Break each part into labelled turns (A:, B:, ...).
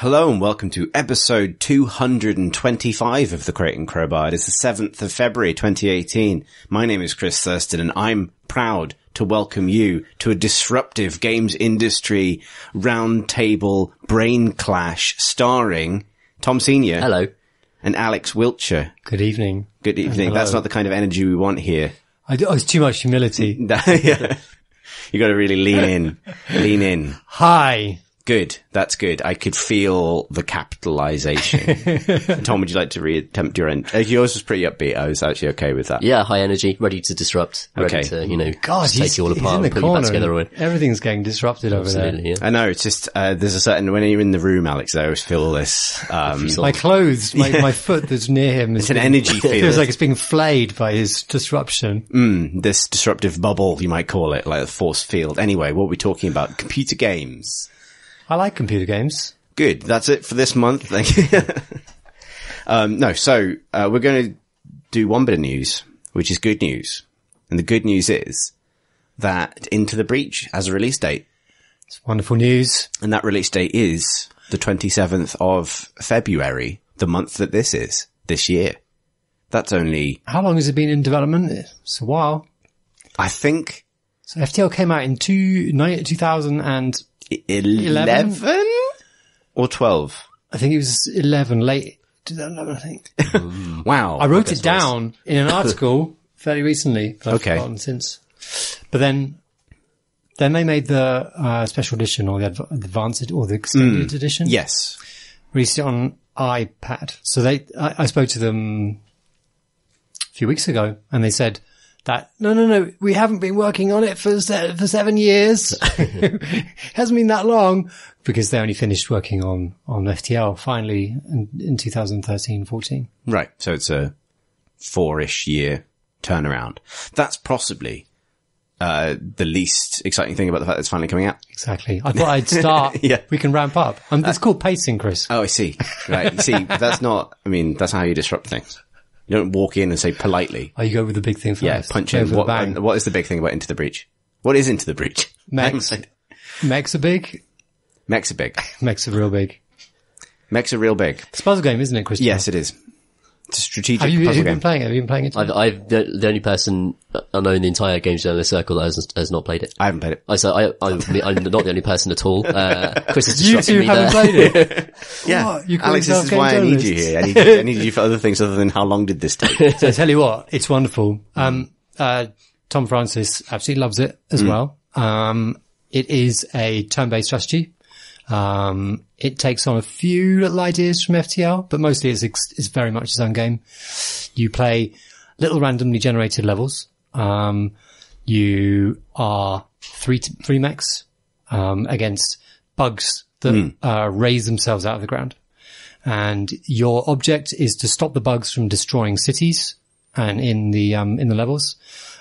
A: Hello and welcome to episode 225 of The Crate and Crowbar. It is the 7th of February 2018. My name is Chris Thurston and I'm proud to welcome you to a disruptive games industry roundtable brain clash starring Tom Senior.
B: Hello.
A: And Alex Wiltshire.
C: Good evening.
A: Good evening. That's not the kind of energy we want here.
C: It's too much humility.
A: Yeah. You got to really lean in. Lean in.
C: Hi.
A: Good. That's good. I could feel the capitalization. Tom, would you like to reattempt your end? Yours was pretty upbeat. I was actually okay with that.
B: Yeah, high energy, ready to disrupt, ready to,
C: God,
B: take you all apart and put you back together again.
C: Everything's getting disrupted over there.
B: Yeah.
A: I know. It's just, there's a certain, when you're in the room, Alex, I always feel this,
C: my clothes, my foot that's near him.
A: It's an energy field.
C: Feels like it's being flayed by his disruption.
A: This disruptive bubble, you might call it, like a force field. Anyway, what are we talking about? Computer games.
C: I like computer games.
A: Good. That's it for this month. Thank you. We're going to do one bit of news, which is good news. And the good news is that Into the Breach has a release date.
C: It's wonderful news.
A: And that release date is the 27th of February, the month that this is, this year. That's only...
C: How long has it been in development? It's a while.
A: I think...
C: So FTL came out in 2011
A: or 12?
C: I think it was 11, late 2011, I think.
A: Wow.
C: I wrote it down in an article fairly recently, but I've
A: Okay.
C: forgotten since. But then they made the special edition or the advanced or the extended edition.
A: Yes.
C: Released it on iPad. So I spoke to them a few weeks ago and they said that, no, we haven't been working on it for 7 years. It hasn't been that long because they only finished working on FTL finally in 2013-14.
A: Right. So it's a 4-ish year turnaround. That's possibly the least exciting thing about the fact that it's finally coming out.
C: Exactly. I thought I'd start.
A: Yeah.
C: We can ramp up. It's called pacing, Chris.
A: Oh, I see. Right. See, that's not how you disrupt things. You don't walk in and say politely.
C: Oh, you go with the big thing first.
A: Yeah, punch in. What is the big thing about Into the Breach? What is Into the Breach?
C: Mechs are big.
A: Mechs are big.
C: Mechs are real big.
A: Mechs are real big.
C: It's a puzzle game, isn't it, Christopher?
A: Yes, it is. It's a strategic
C: have you
A: puzzle
C: been
A: game.
C: playing it? Have you been playing it?
B: I've the only person I know in the entire games journalist circle that has not played it.
A: I haven't played it.
B: I'm not the only person at all. Chris is
C: You
B: disrupting
C: two
B: me
C: haven't
B: there.
C: played it.
A: Yeah.
C: What? You call
A: Alex, this
C: yourself
A: is
C: game
A: why I need you
C: journalists?
A: here. I need you for other things other than how long did this take?
C: So I tell you what, it's wonderful. Tom Francis absolutely loves it as well. It is a turn-based strategy. It takes on a few little ideas from FTL, but mostly it's very much its own game. You play little randomly generated levels. You are three mechs, against bugs that, raise themselves out of the ground. And your object is to stop the bugs from destroying cities and in the levels.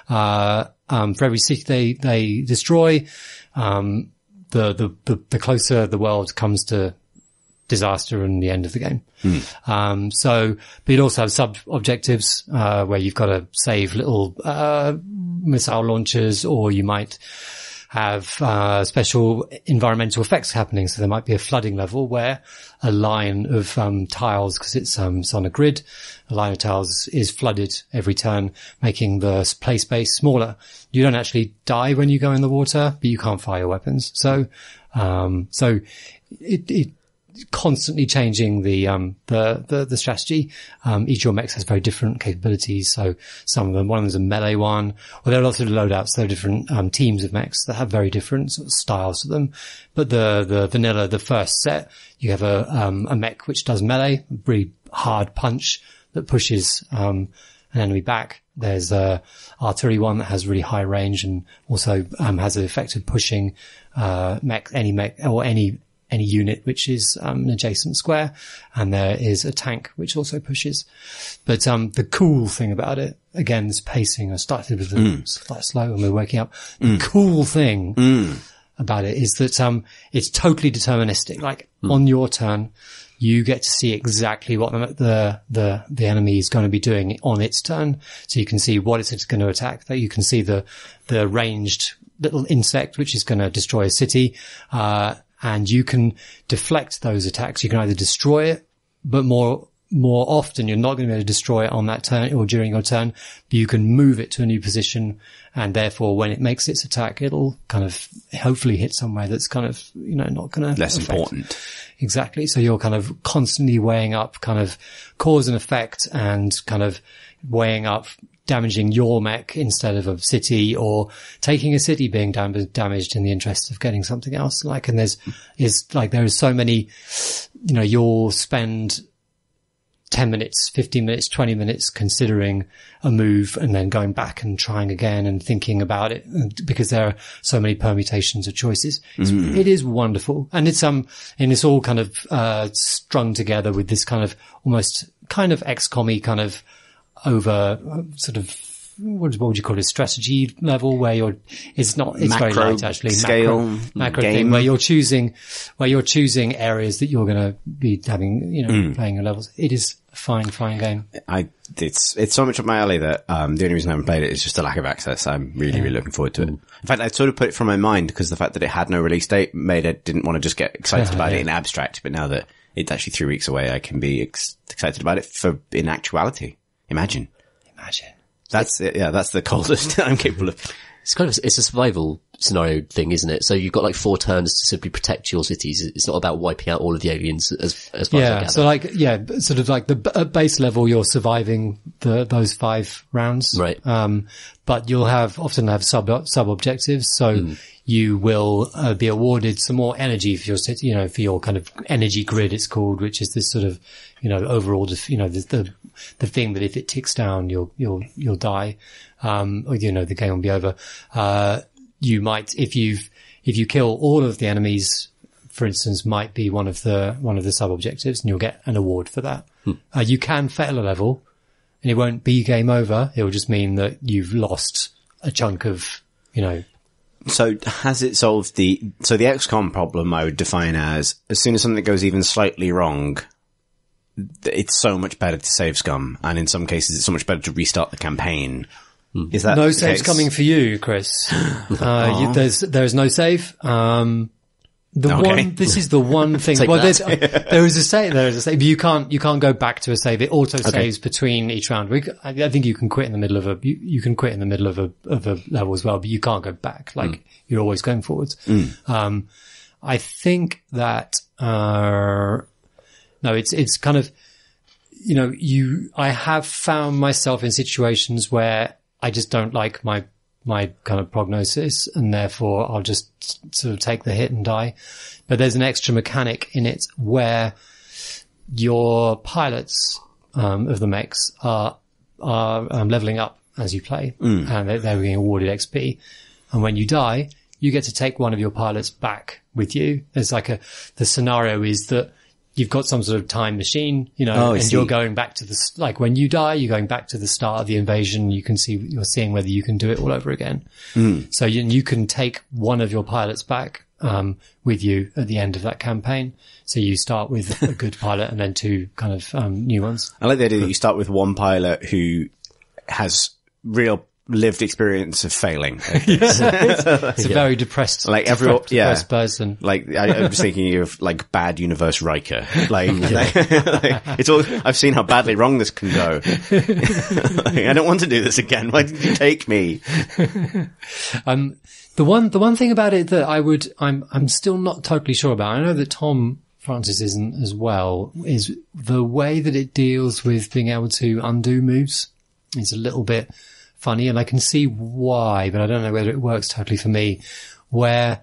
C: For every city they destroy, the closer the world comes to disaster and the end of the game. But you also have sub-objectives, where you've got to save little, missile launchers, or you might have, special environmental effects happening. So there might be a flooding level where a line of, tiles, cause it's on a grid, a line of tiles is flooded every turn, making the play space smaller. You don't actually die when you go in the water, but you can't fire your weapons. So it constantly changing the strategy. Each of your mechs has very different capabilities. So one of them is a melee one. Well, there are lots of loadouts. There are different, teams of mechs that have very different sort of styles to them. But the vanilla, the first set, you have a mech which does melee, a really hard punch that pushes, an enemy back. There's a artillery one that has really high range and also, has the effect of pushing, any mech or any unit which is an adjacent square, and there is a tank which also pushes. But the cool thing about it, again, this pacing, I started with the slight slow and we're working up. The cool thing about it is that it's totally deterministic. Like on your turn, you get to see exactly what the enemy is going to be doing on its turn. So you can see what it's going to attack. That you can see the ranged little insect which is going to destroy a city, and you can deflect those attacks. You can either destroy it, but more often you're not going to be able to destroy it on that turn or during your turn, but you can move it to a new position, and therefore when it makes its attack, it'll kind of hopefully hit somewhere that's kind of, not going to
A: less important.
C: Exactly. So you're kind of constantly weighing up kind of cause and effect, and kind of weighing up damaging your mech instead of a city, or taking a city being damaged in the interest of getting something else. And there is so many, you'll spend 10 minutes, 15 minutes, 20 minutes considering a move, and then going back and trying again and thinking about it, because there are so many permutations of choices. It is wonderful. And it's all kind of, strung together with this kind of almost kind of XCOM-y kind of over sort of, what would you call it, strategy level, where it's macro, very light actually,
A: scale
C: macro
A: game,
C: thing, where you're choosing areas that you're going to be having, playing your levels. It is a fine game.
A: It's so much up my alley that, the only reason I haven't played it is just a lack of access. I'm really looking forward to it. In fact, I sort of put it from my mind, because the fact that it had no release date made it didn't want to just get excited about it in abstract, but now that it's actually 3 weeks away, I can be excited about it in actuality. Imagine. That's it. Yeah, that's the coldest I'm capable of.
B: It's a survival scenario thing, isn't it? So you've got like 4 turns to simply protect your cities. It's not about wiping out all of the aliens as far as I gather.
C: Sort of like at base level, you're surviving those 5 rounds.
B: Right.
C: But you'll often have sub objectives. So you will be awarded some more energy for your city, for your kind of energy grid, it's called, which is this sort of, overall, the thing that if it ticks down, you'll die. Or, the game will be over. You might, if you kill all of the enemies, for instance, might be one of the sub objectives, and you'll get an award for that. You can fail a level, and it won't be game over. It will just mean that you've lost a chunk of,
A: So has it solved the XCOM problem I would define as soon as something goes even slightly wrong, it's so much better to save scum, and in some cases it's so much better to restart the campaign. Is that
C: no saves coming for you, Chris? There's no save. This is the one thing. There is a save, but you can't go back to a save. It auto saves between each round. I think you can quit in the middle of you can quit in the middle of a level as well, but you can't go back. You're always going forwards. I think that, no, it's kind of, I have found myself in situations where I just don't like my kind of prognosis, and therefore I'll just sort of take the hit and die. But there's an extra mechanic in it where your pilots, of the mechs are leveling up as you play, and they're being awarded XP. And when you die, you get to take one of your pilots back with you. There's the scenario is that you've got some sort of time machine, you're going back to when you die, you're going back to the start of the invasion. You're seeing whether you can do it all over again. So you can take one of your pilots back, with you at the end of that campaign. So you start with a good pilot and then 2 kind of, new ones.
A: I like the idea that you start with one pilot who has real lived experience of failing.
C: It's a very depressed, depressed person.
A: I was thinking of bad universe Riker. It's all, I've seen how badly wrong this can go. I don't want to do this again. Why did you take me?
C: The one thing about it that I'm still not totally sure about, I know that Tom Francis isn't as well, is the way that it deals with being able to undo moves. It's a little bit funny, and I can see why, but I don't know whether it works totally for me, where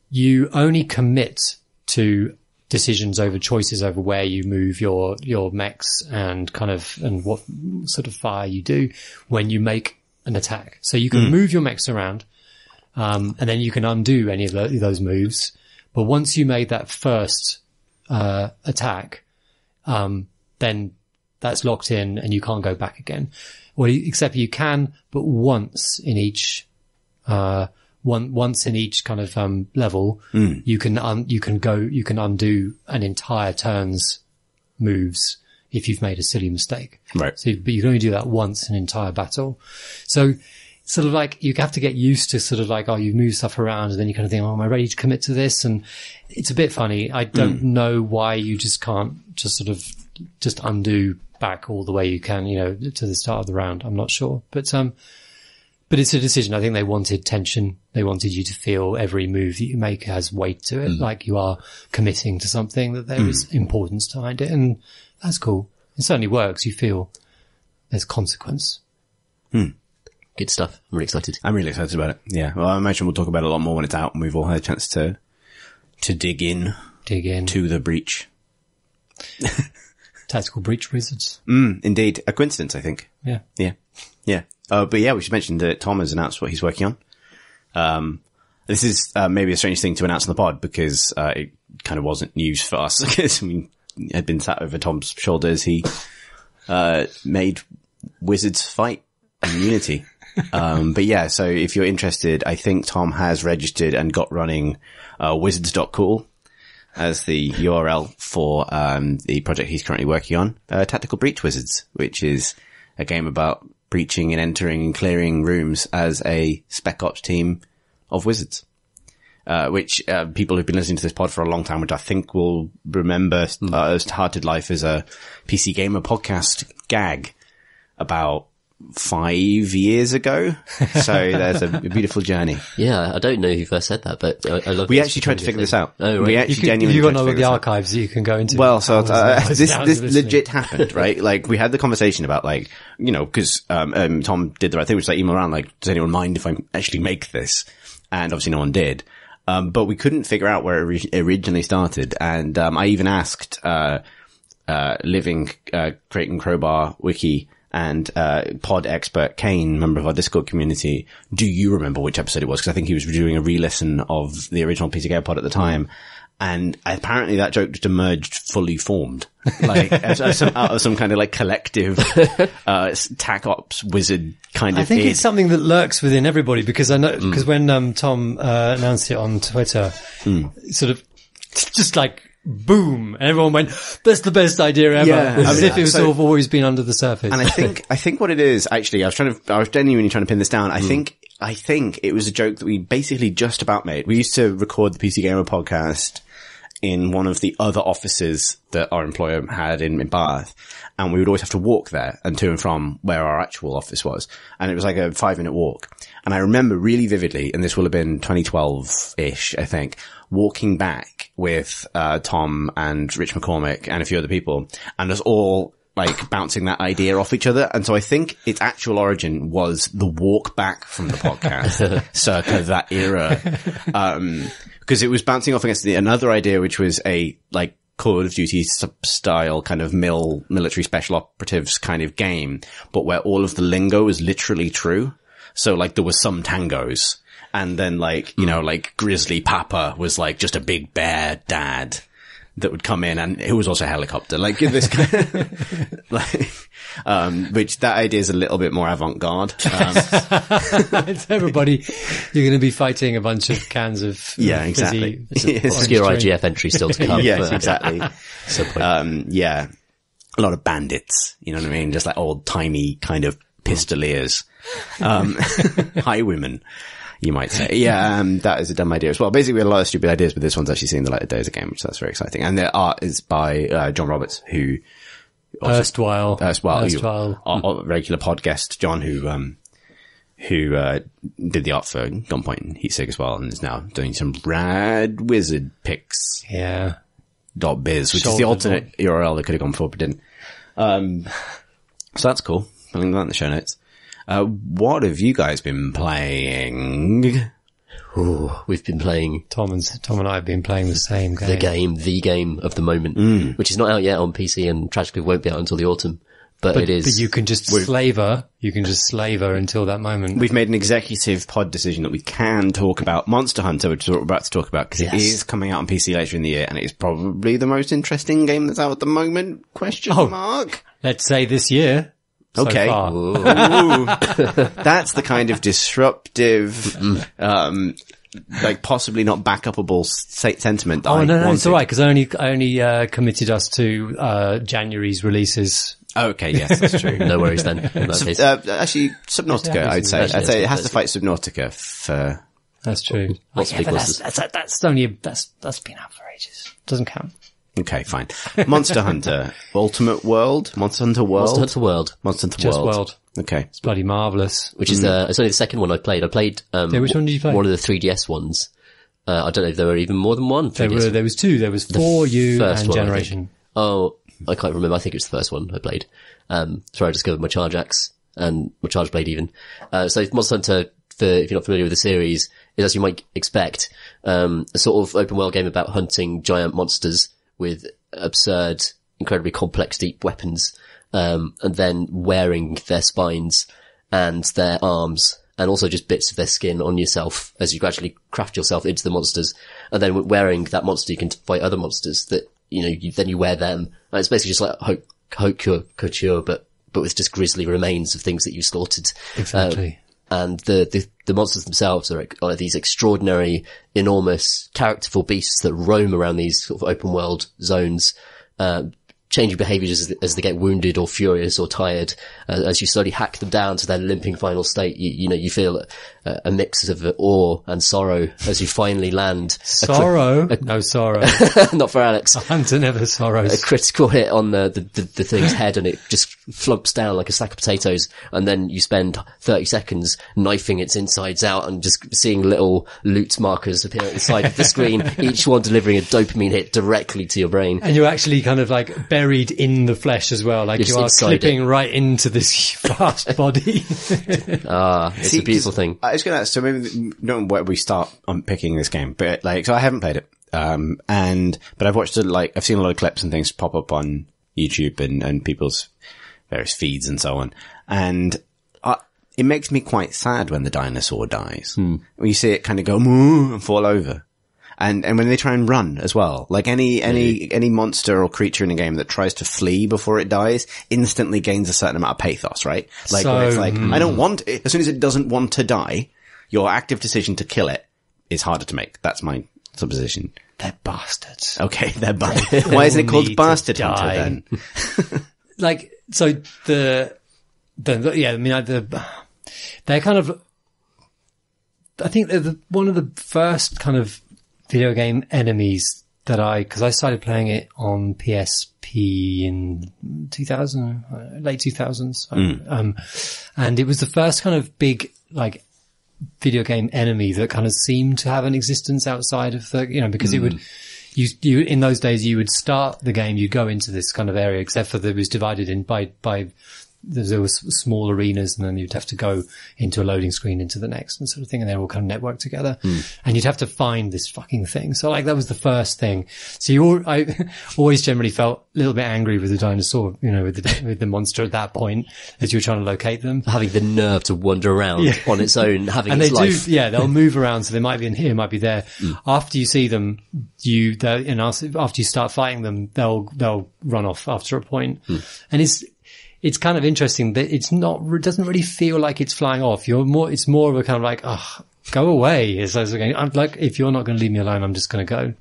C: you only commit to decisions over choices over where you move your mechs and what sort of fire you do when you make an attack. So you can move your mechs around, and then you can undo any of those moves. But once you made that first attack, then that's locked in and you can't go back again. Well, except you can, but once in each kind of level, you can undo an entire turn's moves if you've made a silly mistake.
A: Right.
C: So, but you can only do that once in an entire battle. So sort of like, you have to get used to sort of like, oh, you move stuff around and then you kind of think, oh, am I ready to commit to this? And it's a bit funny. I don't know why you just can't just sort of just undo back all the way you can, to the start of the round. I'm not sure. But it's a decision. I think they wanted tension. They wanted you to feel every move that you make has weight to it, like you are committing to something, that there is importance behind it. And that's cool. It certainly works. You feel there's consequence.
B: Good stuff. I'm really excited.
A: I'm really excited about it. Yeah. Well, I imagine we'll talk about it a lot more when it's out and we've all had a chance to dig in to the breach.
C: Tactical Breach Wizards.
A: Indeed. A coincidence, I think.
C: Yeah.
A: But yeah, we should mention that Tom has announced what he's working on. This is maybe a strange thing to announce on the pod because it kind of wasn't news for us because we had been sat over Tom's shoulder as he made Wizards fight in Unity. But yeah, so if you're interested, I think Tom has registered and got running wizards.cool as the URL for the project he's currently working on, Tactical Breach Wizards, which is a game about breaching and entering and clearing rooms as a Spec Ops team of wizards. Which people who've been listening to this pod for a long time, which I think will remember started life as a PC Gamer podcast gag about 5 years ago. So there's a beautiful journey.
B: Yeah, I don't know who first said that, but I love.
A: We actually tried to figure this out.
B: Oh, right.
A: We actually genuinely.
C: You've got all the archives that you can go into.
A: Well, so this legit happened, right? Like we had the conversation about like, because Tom did the right thing, which is like email around like, does anyone mind if I actually make this? And obviously no one did. But we couldn't figure out where it originally started, and I even asked Living Crate and Crowbar Wiki and pod expert Kane, member of our Discord community, do you remember which episode it was? Because I think he was doing a re-listen of the original PC Gamer pod at the time. And apparently that joke just emerged fully formed, like out of some kind of like collective tac ops wizard kind of.
C: I think it's something that lurks within everybody because I know because when Tom announced it on Twitter, sort of just like boom, and everyone went, "That's the best idea ever."
A: Yeah,
C: as if it was sort of always been under the surface.
A: And I think what it is actually, I was genuinely trying to pin this down. I think it was a joke that we basically just about made. We used to record the PC Gamer podcast in one of the other offices that our employer had in Bath. And we would always have to walk there and to and from where our actual office was. And it was like a 5-minute walk. And I remember really vividly, and this will have been 2012-ish, I think, walking back with Tom and Rich McCormick and a few other people, and us all like bouncing that idea off each other. And so I think its actual origin was the walk back from the podcast, circa that era. Because it was bouncing off against another idea, which was a like Call of Duty style kind of military special operatives kind of game, but where all of the lingo is literally true. So like there was some tangos, and then like, like Grizzly Papa was like just a big bear dad that would come in, and it was also a helicopter, like this kind of, like, which that idea is a little bit more avant-garde.
C: It's everybody, you're going to be fighting a bunch of cans of
A: exactly.
B: Obscure IGF entry still to come.
A: Yes, exactly. Yeah. A lot of bandits, you know what I mean? Just like old timey kind of pistoliers. Highwaymen, you might say. Yeah, that is a dumb idea as well. Basically, we had a lot of stupid ideas, but this one's actually seeing the light of day as a game, so that's very exciting. And the art is by John Roberts, who
C: erstwhile
A: our regular podcast John, who did the art for Gunpoint and Heatsig as well, and is now doing some rad wizard pics.
C: Yeah.
A: .biz, which is the alternate URL they could have gone for, but didn't. So that's cool. I'll link that in the show notes. What have you guys been playing?
B: Ooh, we've been playing.
C: Tom and I have been playing the same game.
B: The game of the moment, which is not out yet on PC and tragically won't be out until the autumn. But it is.
C: But you can just slave her. You can just slave her until that moment.
A: We've made an executive pod decision that we can talk about Monster Hunter, which is what we're about to talk about, because it is coming out on PC later in the year, and it is probably the most interesting game that's out at the moment. Question mark?
C: Let's say this year.
A: Okay.
C: So
A: Ooh. That's the kind of disruptive, like possibly not back-upable sentiment that
C: no, it's alright, because I only committed us to, January's releases
A: Okay, yes, that's true.
B: No worries then. In that case.
A: Actually, Subnautica, I'd say it has to fight Subnautica for...
C: That's true.
B: Lots of big monsters.
C: That's only, that's been out for ages. Doesn't count.
A: Okay, fine. Monster Hunter, Ultimate World, Monster Hunter World.
B: Monster Hunter World.
A: Monster Hunter
C: Just
A: World.
C: World.
A: Okay.
C: It's bloody marvellous.
B: Which is it's only the second one I played. I played,
C: which one did you play?
B: One of the 3DS ones. I don't know if there were even more than one.
C: There was two. There was 4U and Generation.
B: Oh, I can't remember. I think it was the first one I played. So I discovered my Charge Axe and my Charge Blade even. So Monster Hunter, if you're not familiar with the series, is, as you might expect, a sort of open world game about hunting giant monsters with absurd, incredibly complex, deep weapons, and then wearing their spines and their arms and also just bits of their skin on yourself as you gradually craft yourself into the monsters. And then wearing that monster, you can fight other monsters that, then you wear them. And it's basically just like haute couture, but with just grisly remains of things that you slaughtered.
C: Exactly.
B: And the monsters themselves are these extraordinary, enormous, characterful beasts that roam around these sort of open world zones, changing behaviours as they get wounded or furious or tired. As you slowly hack them down to their limping final state, you feel a mix of awe and sorrow as you finally land.
C: Sorrow? No sorrow.
B: Not for Alex.
C: Hunter never sorrows.
B: A critical hit on the thing's head and it just flumps down like a sack of potatoes, and then you spend 30 seconds knifing its insides out and just seeing little loot markers appear at the side of the screen, each one delivering a dopamine hit directly to your brain.
C: And you're actually kind of like buried in the flesh as well, like you are clipping right into this vast body.
B: It's a beautiful thing.
A: I was going to ask, so maybe not where we start unpicking this game, but so I haven't played it. But I've watched I've seen a lot of clips and things pop up on YouTube and people's various feeds and so on. And it makes me quite sad when the dinosaur dies. When you see it kind of go moo and fall over. And when they try and run as well, like any monster or creature in a game that tries to flee before it dies instantly gains a certain amount of pathos, right? Like, when it's like, I don't want it. As soon as it doesn't want to die, your active decision to kill it is harder to make. That's my supposition.
C: They're bastards.
A: Okay, they're bastards. Why isn't it called Bastard Hunter then?
C: They're kind of, I think they're one of the first kind of video game enemies that because I started playing it on PSP in 2000, late 2000s. And it was the first kind of big, video game enemy that kind of seemed to have an existence outside of the, because it would, you, in those days, you would start the game, you'd go into this kind of area, except for that it was divided in by there was small arenas, and then you'd have to go into a loading screen into the next and sort of thing, and they're all kind of networked together. And you'd have to find this fucking thing. So that was the first thing. So I always generally felt a little bit angry with the dinosaur, with the monster at that point as you were trying to locate them.
B: Having the nerve to wander around on its own, having
C: and
B: its life.
C: They'll move around. So they might be in here, might be there. After you see them, after you start fighting them, they'll run off after a point. And it's kind of interesting that it doesn't really feel like it's flying off. It's more of a kind of like, go away. I'm like, if you're not going to leave me alone, I'm just going to go,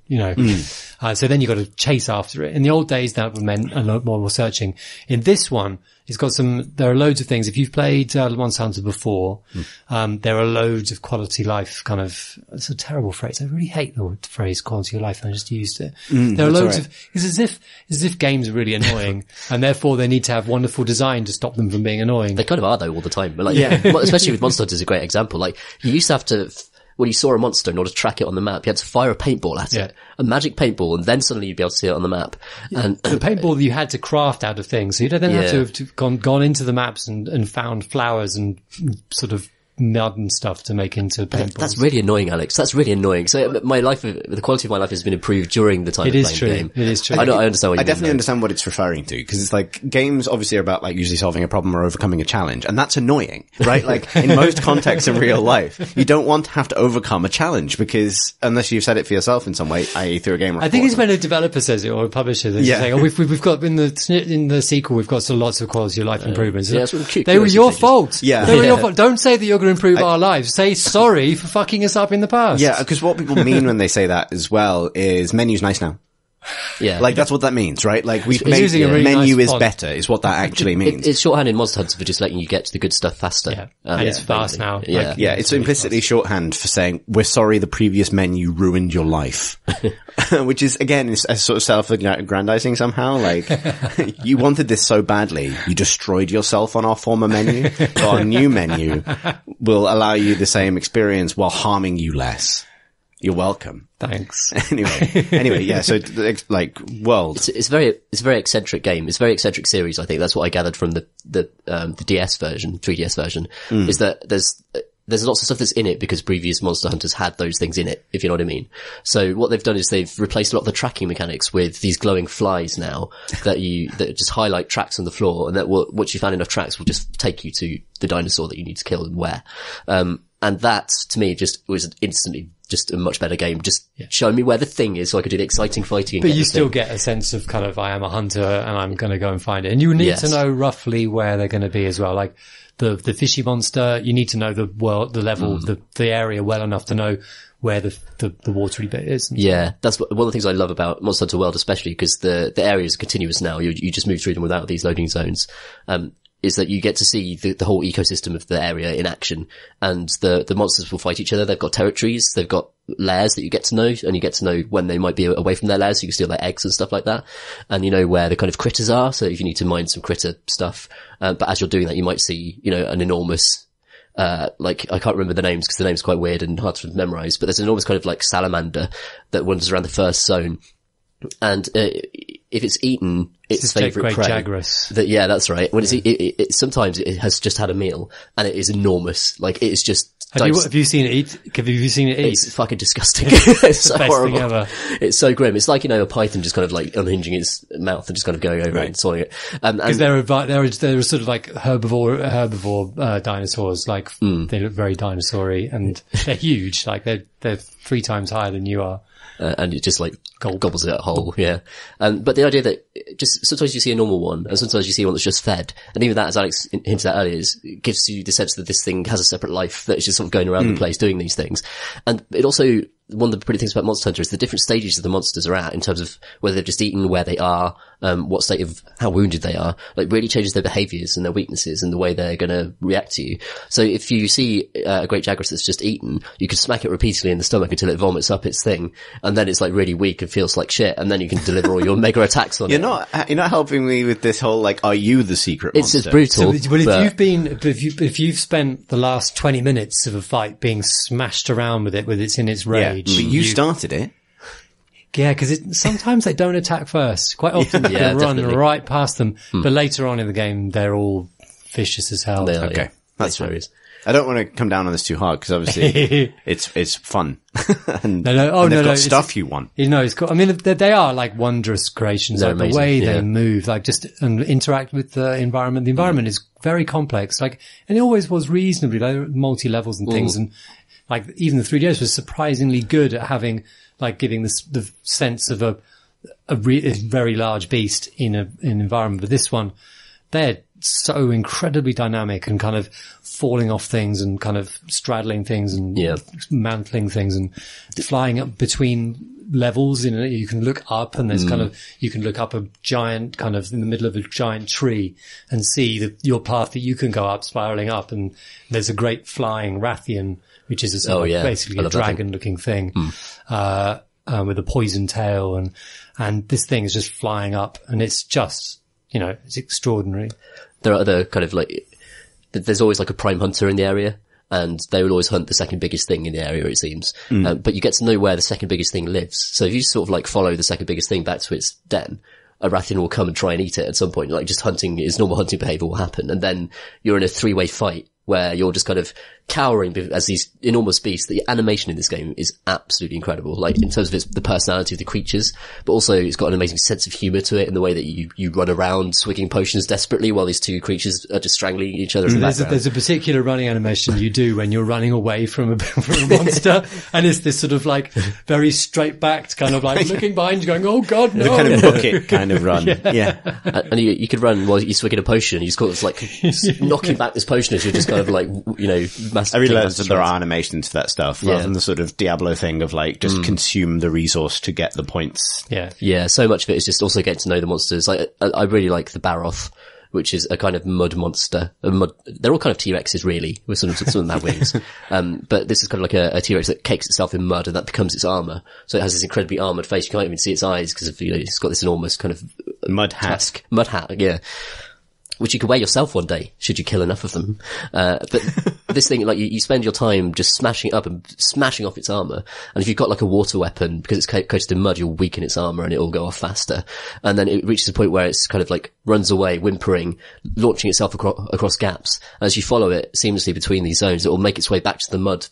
C: so then you've got to chase after it. In the old days, that meant a lot more searching. In this one, there are loads of things. If you've played Monster Hunter before, there are loads of quality life kind of, it's a terrible phrase. I really hate the phrase quality of life, and I just used it. There are loads of, it's as if games are really annoying and therefore they need to have wonderful design to stop them from being annoying.
B: They kind of are though all the time. But especially with Monster Hunter is a great example. Like, you used to have to, when you saw a monster, in order to track it on the map, you had to fire a paintball at it, a magic paintball, and then suddenly you'd be able to see it on the map. And
C: the paintball you had to craft out of things, so you'd then have to have gone into the maps and found flowers and sort of mud and stuff to make into paintballs.
B: That's really annoying, Alex. That's really annoying. So my life, the quality of my life has been improved during the time of playing the game.
C: It is true.
B: I understand what you mean.
A: I definitely understand what it's referring to, because it's like games obviously are about usually solving a problem or overcoming a challenge, and that's annoying, right? Like in most contexts in real life, you don't want to have to overcome a challenge because unless you've said it for yourself in some way, i.e. through a game report.
C: I think it's when a developer says it or a publisher that's saying, we've got in the sequel, we've got lots of quality of life improvements. They were your fault.
A: Yeah.
C: They were your fault. Don't say that you're going to improve our lives. Say sorry for fucking us up in the past.
A: Yeah, because what people mean when they say that as well is menu's nice now.
B: Yeah.
A: Like, that's what that means, right? Like, we've
C: It's
A: made
C: using a really
A: menu
C: nice
A: is
C: font.
A: better, is what that actually means.
B: It's shorthand in Monster Hunter for just letting you get to the good stuff faster.
C: Yeah. And it's fast now.
B: Yeah.
C: Like,
A: Yeah, it's implicitly shorthand for saying, we're sorry the previous menu ruined your life. Which is, again, is a sort of self-aggrandizing somehow. Like, you wanted this so badly, you destroyed yourself on our former menu. But our new menu will allow you the same experience while harming you less. You're welcome.
C: Thanks.
A: Anyway, yeah, so, like, World.
B: It's a very eccentric game. It's a very eccentric series, I think. That's what I gathered from the DS version, 3DS version, is that there's lots of stuff that's in it because previous Monster Hunters had those things in it, if you know what I mean. So what they've done is they've replaced a lot of the tracking mechanics with these glowing flies now that just highlight tracks on the floor, and that once you found enough tracks will just take you to the dinosaur that you need to kill and where. And that, to me, just was instantly just a much better game. Just showing me where the thing is so I could do the exciting fighting.
C: But you still get a sense of kind of, I am a hunter and I'm going to go and find it. And you need to know roughly where they're going to be as well. Like the fishy monster, you need to know the level, the area well enough to know where the watery bit is.
B: Yeah, that's one of the things I love about Monster Hunter World, especially because the areas are continuous now. You just move through them without these loading zones. Is that you get to see the whole ecosystem of the area in action, and the monsters will fight each other. They've got territories, they've got lairs that you get to know, and you get to know when they might be away from their lairs, so you can steal their eggs and stuff like that. And you know where the kind of critters are, so if you need to mine some critter stuff. But as you're doing that, you might see, an enormous, like, I can't remember the names because the name's quite weird and hard to memorize, but there's an enormous kind of like salamander that wanders around the first zone. And if it's eaten its favourite prey,
C: Jagras.
B: That's right. When it's sometimes it has just had a meal and it is enormous. Like, it is just.
C: Have you seen it eat? Have you seen it eat?
B: It's fucking disgusting. It's so
C: best
B: horrible.
C: thing ever.
B: It's so grim. It's like, a python just kind of like unhinging its mouth and just kind of going over it and swallowing it.
C: Because they're sort of like herbivore dinosaurs. Like they look very dinosaur-y and they're huge. Like they're 3 times higher than you are.
B: And it just like gobbles it whole, yeah. But the idea that just sometimes you see a normal one, and sometimes you see one that's just fed, and even that, as Alex hinted at earlier, gives you the sense that this thing has a separate life that is just sort of going around the place doing these things. And it also, one of the pretty things about Monster Hunter is the different stages of the monsters are at in terms of whether they've just eaten, where they are, what state of how wounded they are, like really changes their behaviours and their weaknesses and the way they're going to react to you. So if you see a great Jagras that's just eaten, you can smack it repeatedly in the stomach until it vomits up its thing, and then it's like really weak and feels like shit, and then you can deliver all your mega attacks on it.
A: You're not helping me with this whole, like, are you the secret monster?
B: It's just brutal.
C: So, if you've spent the last 20 minutes of a fight being smashed around with it's in its rage.
A: But you started it.
C: Yeah, because sometimes they don't attack first. Quite often they run
B: definitely.
C: right past them, but later on in the game they're all vicious as hell.
B: They are,
A: Okay.
B: yeah.
A: That's fine. I don't want to come down on this too hard because obviously it's fun. and they've got stuff you want.
C: It's cool. I mean, they are like wondrous creations.
B: They're
C: like the
B: amazing,
C: way they move, like and interact with the environment. The environment is very complex, and it always was reasonably like multi-levels and things. And like even the 3DS was surprisingly good at having giving the sense of a very large beast in an environment. But this one, they're so incredibly dynamic and kind of falling off things and kind of straddling things and mantling things and flying up between levels. You can look up and there's you can look up a giant kind of in the middle of a giant tree and see your path that you can go up, spiraling up. And there's a great flying Rathian, which is basically a dragon looking thing, with a poison tail and this thing is just flying up and it's just, it's extraordinary.
B: There are other kind of there's always like a prime hunter in the area, and they will always hunt the second biggest thing in the area, it seems. But you get to know where the second biggest thing lives. So if you sort of follow the second biggest thing back to its den, a Rathian will come and try and eat it at some point. Just hunting, its normal hunting behavior will happen. And then you're in a 3-way fight where you're just kind of cowering as these enormous beasts. The animation in this game is absolutely incredible, in terms of the personality of the creatures, but also it's got an amazing sense of humour to it in the way that you run around swigging potions desperately while these two creatures are just strangling each other in the background.
C: There's a particular running animation you do when you're running away from a monster, and it's this sort of very straight backed kind of looking behind you going, oh god, no.
A: The kind of book it kind of run. Yeah.
B: And you could run while you're swigging a potion, you just got this knocking back this potion as you're just kind kind of like, massive.
A: I really like that there are animations for that stuff, rather
B: Yeah.
A: than the sort of Diablo thing of like, just consume the resource to get the points.
C: Yeah.
B: Yeah, so much of it is just also getting to know the monsters. Like, I really like the Baroth, which is a kind of mud monster. They're all kind of T-Rexes, really, with some of them have wings. But this is kind of like a T-Rex that cakes itself in mud, and that becomes its armor. So it has this incredibly armored face. You can't even see its eyes because of, it's got this enormous kind of
A: Mud hat.
B: tusk. Mud hat, yeah. Which you could wear yourself one day, should you kill enough of them. But this thing, like, you spend your time just smashing it up and smashing off its armor. And if you've got like a water weapon, because it's coated in mud, you'll weaken its armor and it'll go off faster. And then it reaches a point where it's kind of like runs away, whimpering, launching itself across gaps. As you follow it seamlessly between these zones, it will make its way back to the mud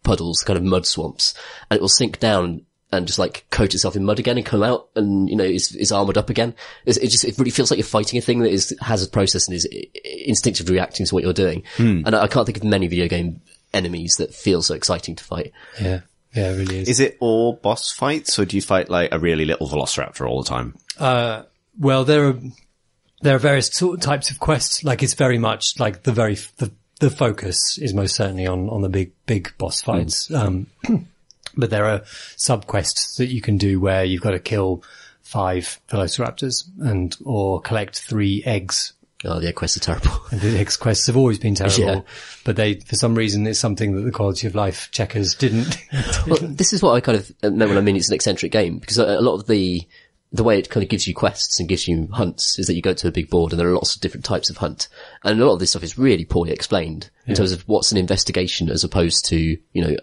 B: puddles, kind of mud swamps, and it will sink down and just like coat itself in mud again and come out and, is armored up again. It really feels like you're fighting a thing that has a process and is instinctively reacting to what you're doing. And I can't think of many video game enemies that feel so exciting to fight.
C: Yeah. Yeah, it really is.
A: Is it all boss fights, or do you fight like a really little Velociraptor all the time?
C: Well, there are various types of quests. Like, it's very much like the focus is most certainly on the big boss fights. But there are sub-quests that you can do where you've got to kill 5 Velociraptors or collect 3 eggs.
B: Oh, the egg quests are terrible.
C: And the egg quests have always been terrible.
B: Yeah.
C: But for some reason, it's something that the quality of life checkers didn't.
B: Well, this is what I kind of meant when I mean it's an eccentric game, because a lot of the way it kind of gives you quests and gives you hunts is that you go to a big board and there are lots of different types of hunt. And a lot of this stuff is really poorly explained in terms of what's an investigation as opposed to, an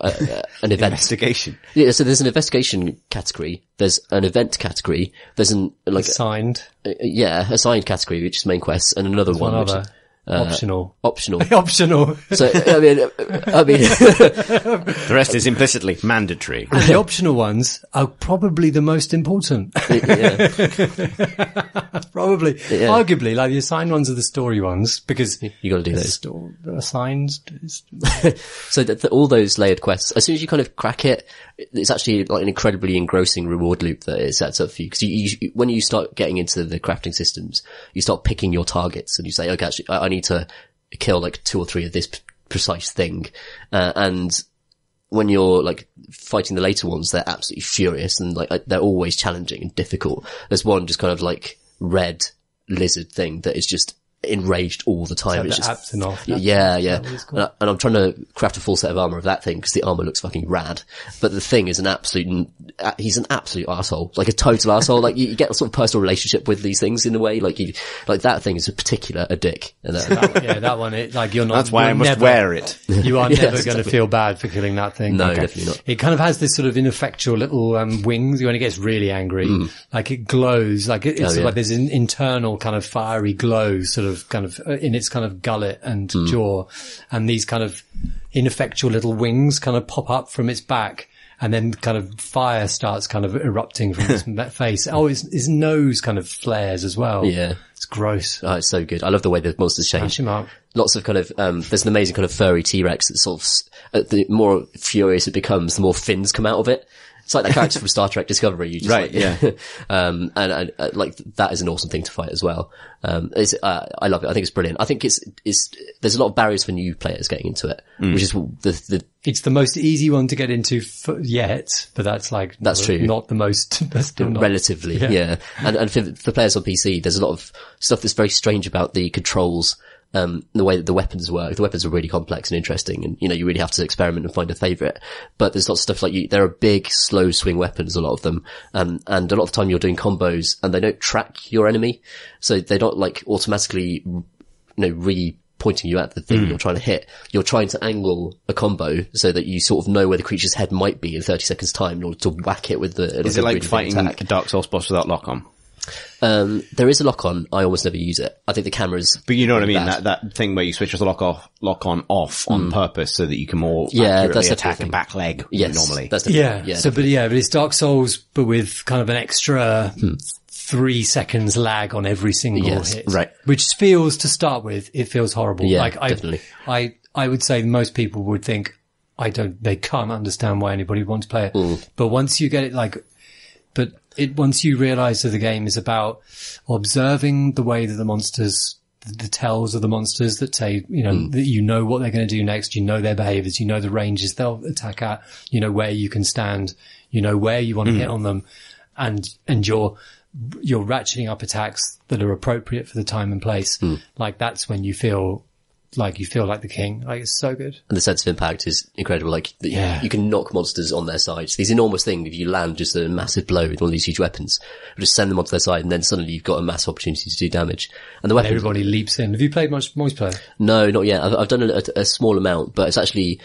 B: event.
A: Investigation.
B: Yeah, so there's an investigation category, there's an event category, there's
C: Signed.
B: assigned category, which is main quests, and another one, which is
C: optional.
B: optional.
C: Optional.
B: So, I mean,
A: The rest is implicitly mandatory.
C: And the optional ones are probably the most important.
B: yeah.
C: Probably. Arguably, like the assigned ones are the story ones, because
B: You gotta do those.
C: Assigned.
B: So all those layered quests, as soon as you kind of crack it, it's actually like an incredibly engrossing reward loop that it sets up for you. Because when you start getting into the crafting systems, you start picking your targets and you say, okay, actually, I need to kill like 2 or 3 of this precise thing. And when you're like fighting the later ones, they're absolutely furious and like they're always challenging and difficult. There's one just kind of like red lizard thing that is just enraged all the time.
C: It's
B: It's
C: like
B: just
C: the Aptonoth.
B: yeah.
C: That was cool.
B: And I'm trying to craft a full set of armor of that thing because the armor looks fucking rad. But the thing is he's an absolute arsehole, like a total arsehole. Like you get a sort of personal relationship with these things in a way. Like that thing is a dick. And
C: that one, you're not.
A: That's why I must wear it.
C: You are
B: Yes,
C: never going to
B: exactly.
C: feel bad for killing that thing.
B: No, definitely not.
C: It kind of has this sort of ineffectual little wings when it gets really angry. Like it glows, like it's like there's an internal kind of fiery glow, sort of in its kind of gullet and jaw, and these kind of ineffectual little wings kind of pop up from its back. And then kind of fire starts kind of erupting from its face. Oh, his nose kind of flares as well.
B: Yeah.
C: It's gross.
B: Oh, it's so good. I love the way the monsters change.
C: Smash him up.
B: Lots of kind of, there's an amazing kind of furry T-Rex that sort of, the more furious it becomes, the more fins come out of it. It's like that character from Star Trek Discovery. You just
A: Right,
B: like,
A: yeah.
B: and like that is an awesome thing to fight as well. I love it. I think it's brilliant. I think there's a lot of barriers for new players getting into it, which is
C: It's the most easy one to get into yet, but that's
B: true.
C: Not the most, that's still not.
B: relatively, yeah. And for players on PC, there's a lot of stuff that's very strange about the controls, the way that the weapons work. The weapons are really complex and interesting, and you really have to experiment and find a favorite. But there's lots of stuff like there are big, slow swing weapons, a lot of them, and a lot of the time you're doing combos, and they don't track your enemy, so they don't like automatically, pointing you at the thing you're trying to hit. You're trying to angle a combo so that you sort of know where the creature's head might be in 30 seconds time in order to whack it with the.
A: Is it like
B: really big
A: fighting
B: attack.
A: a Dark Souls boss without lock-on?
B: There is a lock-on. I almost never use it. I think the camera's.
A: But you know what I mean?
B: bad.
A: That thing where you switch the lock-on off on purpose so that you can more
B: Yeah,
A: accurately
B: that's
A: attack
B: definitely
A: a back leg
B: Yes,
A: normally.
B: that's definitely,
C: But it's Dark Souls, but with kind of an extra 3 seconds lag on every single
B: Yes,
C: hit.
A: right.
C: Which feels, to start with, it feels horrible.
B: Yeah, definitely.
C: I would say most people would think, they can't understand why anybody would want to play it. But once you get it, once you realize that the game is about observing the way that the monsters the tells of the monsters that say, that you know what they're going to do next, you know their behaviors, you know the ranges they'll attack at, you know where you can stand, you know where you want to hit on them, and you're ratcheting up attacks that are appropriate for the time and place. Like that's when you feel like the king. Like it's so good.
B: And the sense of impact is incredible. Like you can knock monsters on their sides. These enormous things, if you land just a massive blow with one of these huge weapons, just send them onto their side, and then suddenly you've got a massive opportunity to do damage. And the weapon,
C: everybody leaps in. Have you played much multiplayer?
B: No, not yet. I've done a small amount, but it's actually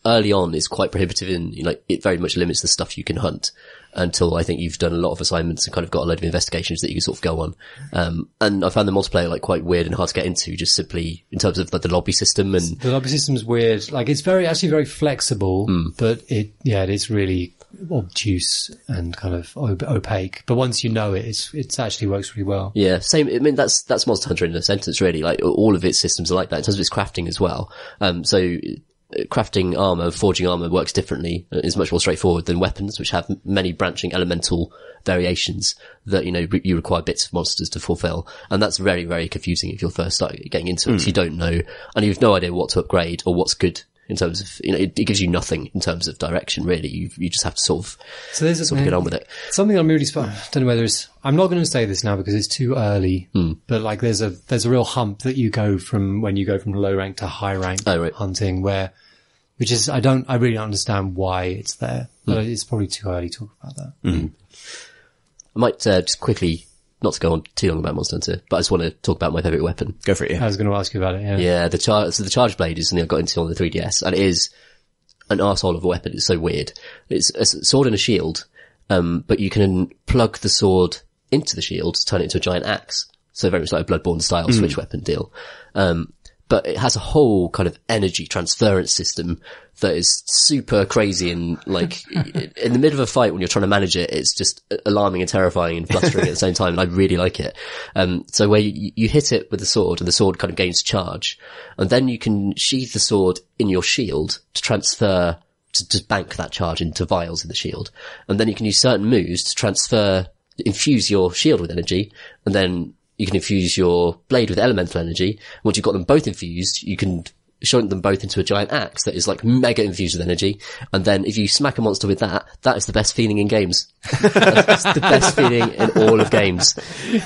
B: early on is quite prohibitive in, it very much limits the stuff you can hunt until I think you've done a lot of assignments and kind of got a load of investigations that you can sort of go on. And I found the multiplayer quite weird and hard to get into, just simply in terms of the lobby system. And
C: the lobby system's weird. It's actually very flexible, but it is really obtuse and kind of opaque. But once you know it, it actually works really well.
B: Yeah, same. I mean, that's Monster Hunter in a sentence, really. All of its systems are like that in terms of its crafting as well. So crafting armor, forging armor works differently. It's much more straightforward than weapons, which have many branching elemental variations that, you require bits of monsters to fulfill. And that's very, very confusing if you're first starting getting into it. So you don't know, and you've no idea what to upgrade or what's good in terms of, it gives you nothing in terms of direction, really. You just have to sort of get on with it.
C: Something I'm really, I don't know whether I'm not going to say this now because it's too early, but there's a real hump that you go from when you go from low rank to high rank hunting which is, I really don't understand why it's there, but it's probably too early to talk about that.
B: I might, just quickly, not to go on too long about Monster Hunter, but I just want to talk about my favourite weapon.
A: Go for it, yeah.
C: I was going to ask you about it, yeah.
B: Yeah, the Charge Blade is something I got into on the 3DS, and it is an arsehole of a weapon. It's so weird. It's a sword and a shield, but you can plug the sword into the shield to turn it into a giant axe. So very much like a Bloodborne style switch weapon deal. But it has a whole kind of energy transference system that is super crazy, and in the middle of a fight when you're trying to manage it, it's just alarming and terrifying and flustering at the same time, and I really like it. So where you hit it with the sword, and the sword kind of gains charge, and then you can sheathe the sword in your shield to transfer, to bank that charge into vials in the shield. And then you can use certain moves to infuse your shield with energy, and then you can infuse your blade with elemental energy. Once you've got them both infused, you can shunt them both into a giant axe that is mega infused with energy. And then if you smack a monster with that is the best feeling in games. That's the best feeling in all of games.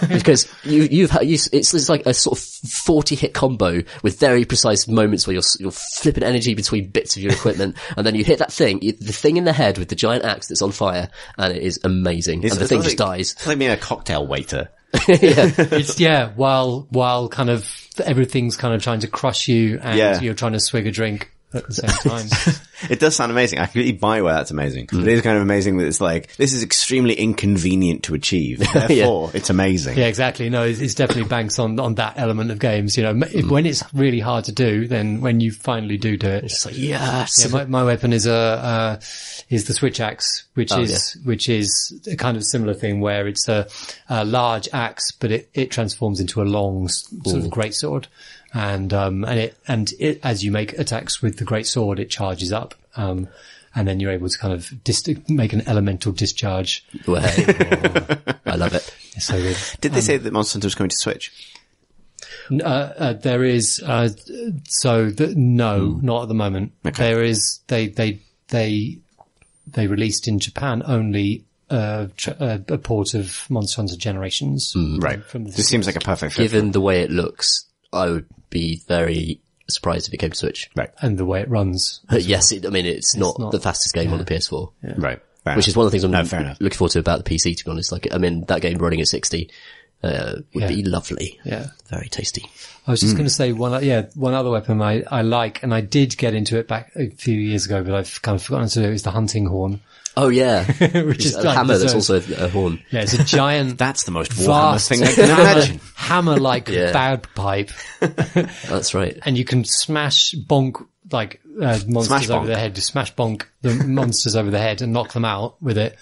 B: Because it's like a sort of 40 hit combo with very precise moments where you're flipping energy between bits of your equipment. And then you hit that thing, the thing in the head with the giant axe that's on fire, and it is amazing. And the thing just dies.
A: It's like being a cocktail waiter.
C: While kind of everything's kind of trying to crush you and you're trying to swig a drink at the same time.
A: It does sound amazing. I completely buy why that's amazing. It is kind of amazing that it's this is extremely inconvenient to achieve. Therefore, it's amazing.
C: Yeah, exactly. No, it's definitely banks on that element of games. When it's really hard to do, then when you finally do it,
B: it's just yes.
C: Yeah, my weapon is is the switch axe, which is a kind of similar thing where it's a large axe, but it transforms into a long sort of greatsword. And it, as you make attacks with the great sword, it charges up. And then you're able to kind of make an elemental discharge.
B: Well, I love it.
C: It's so good.
A: Did they say that Monster Hunter was going to Switch?
C: There is, not at the moment.
A: Okay.
C: There is, they released in Japan only a port of Monster Hunter Generations.
A: Right. This seems like a perfect fit.
B: Given the way it looks, I would be very surprised if it came to Switch.
A: Right.
C: And the way it runs.
B: Yes, it's not the fastest game on the PS4.
A: Yeah. Right.
B: Which is one of the things I'm looking forward to about the PC, to be honest. That game running at 60 would be lovely.
C: Yeah.
B: Very tasty.
C: I was just going to say one other weapon I like, and I did get into it back a few years ago, but I've kind of forgotten to do it, is the hunting horn.
B: Oh yeah.
C: Which is
B: a hammer that's also a horn.
C: Yeah, it's a giant.
A: That's the most Warhammer thing I can imagine.
C: Hammer-like bagpipe.
B: That's right.
C: And you can smash bonk monsters over the head. Smash bonk the monsters over the head and knock them out with it.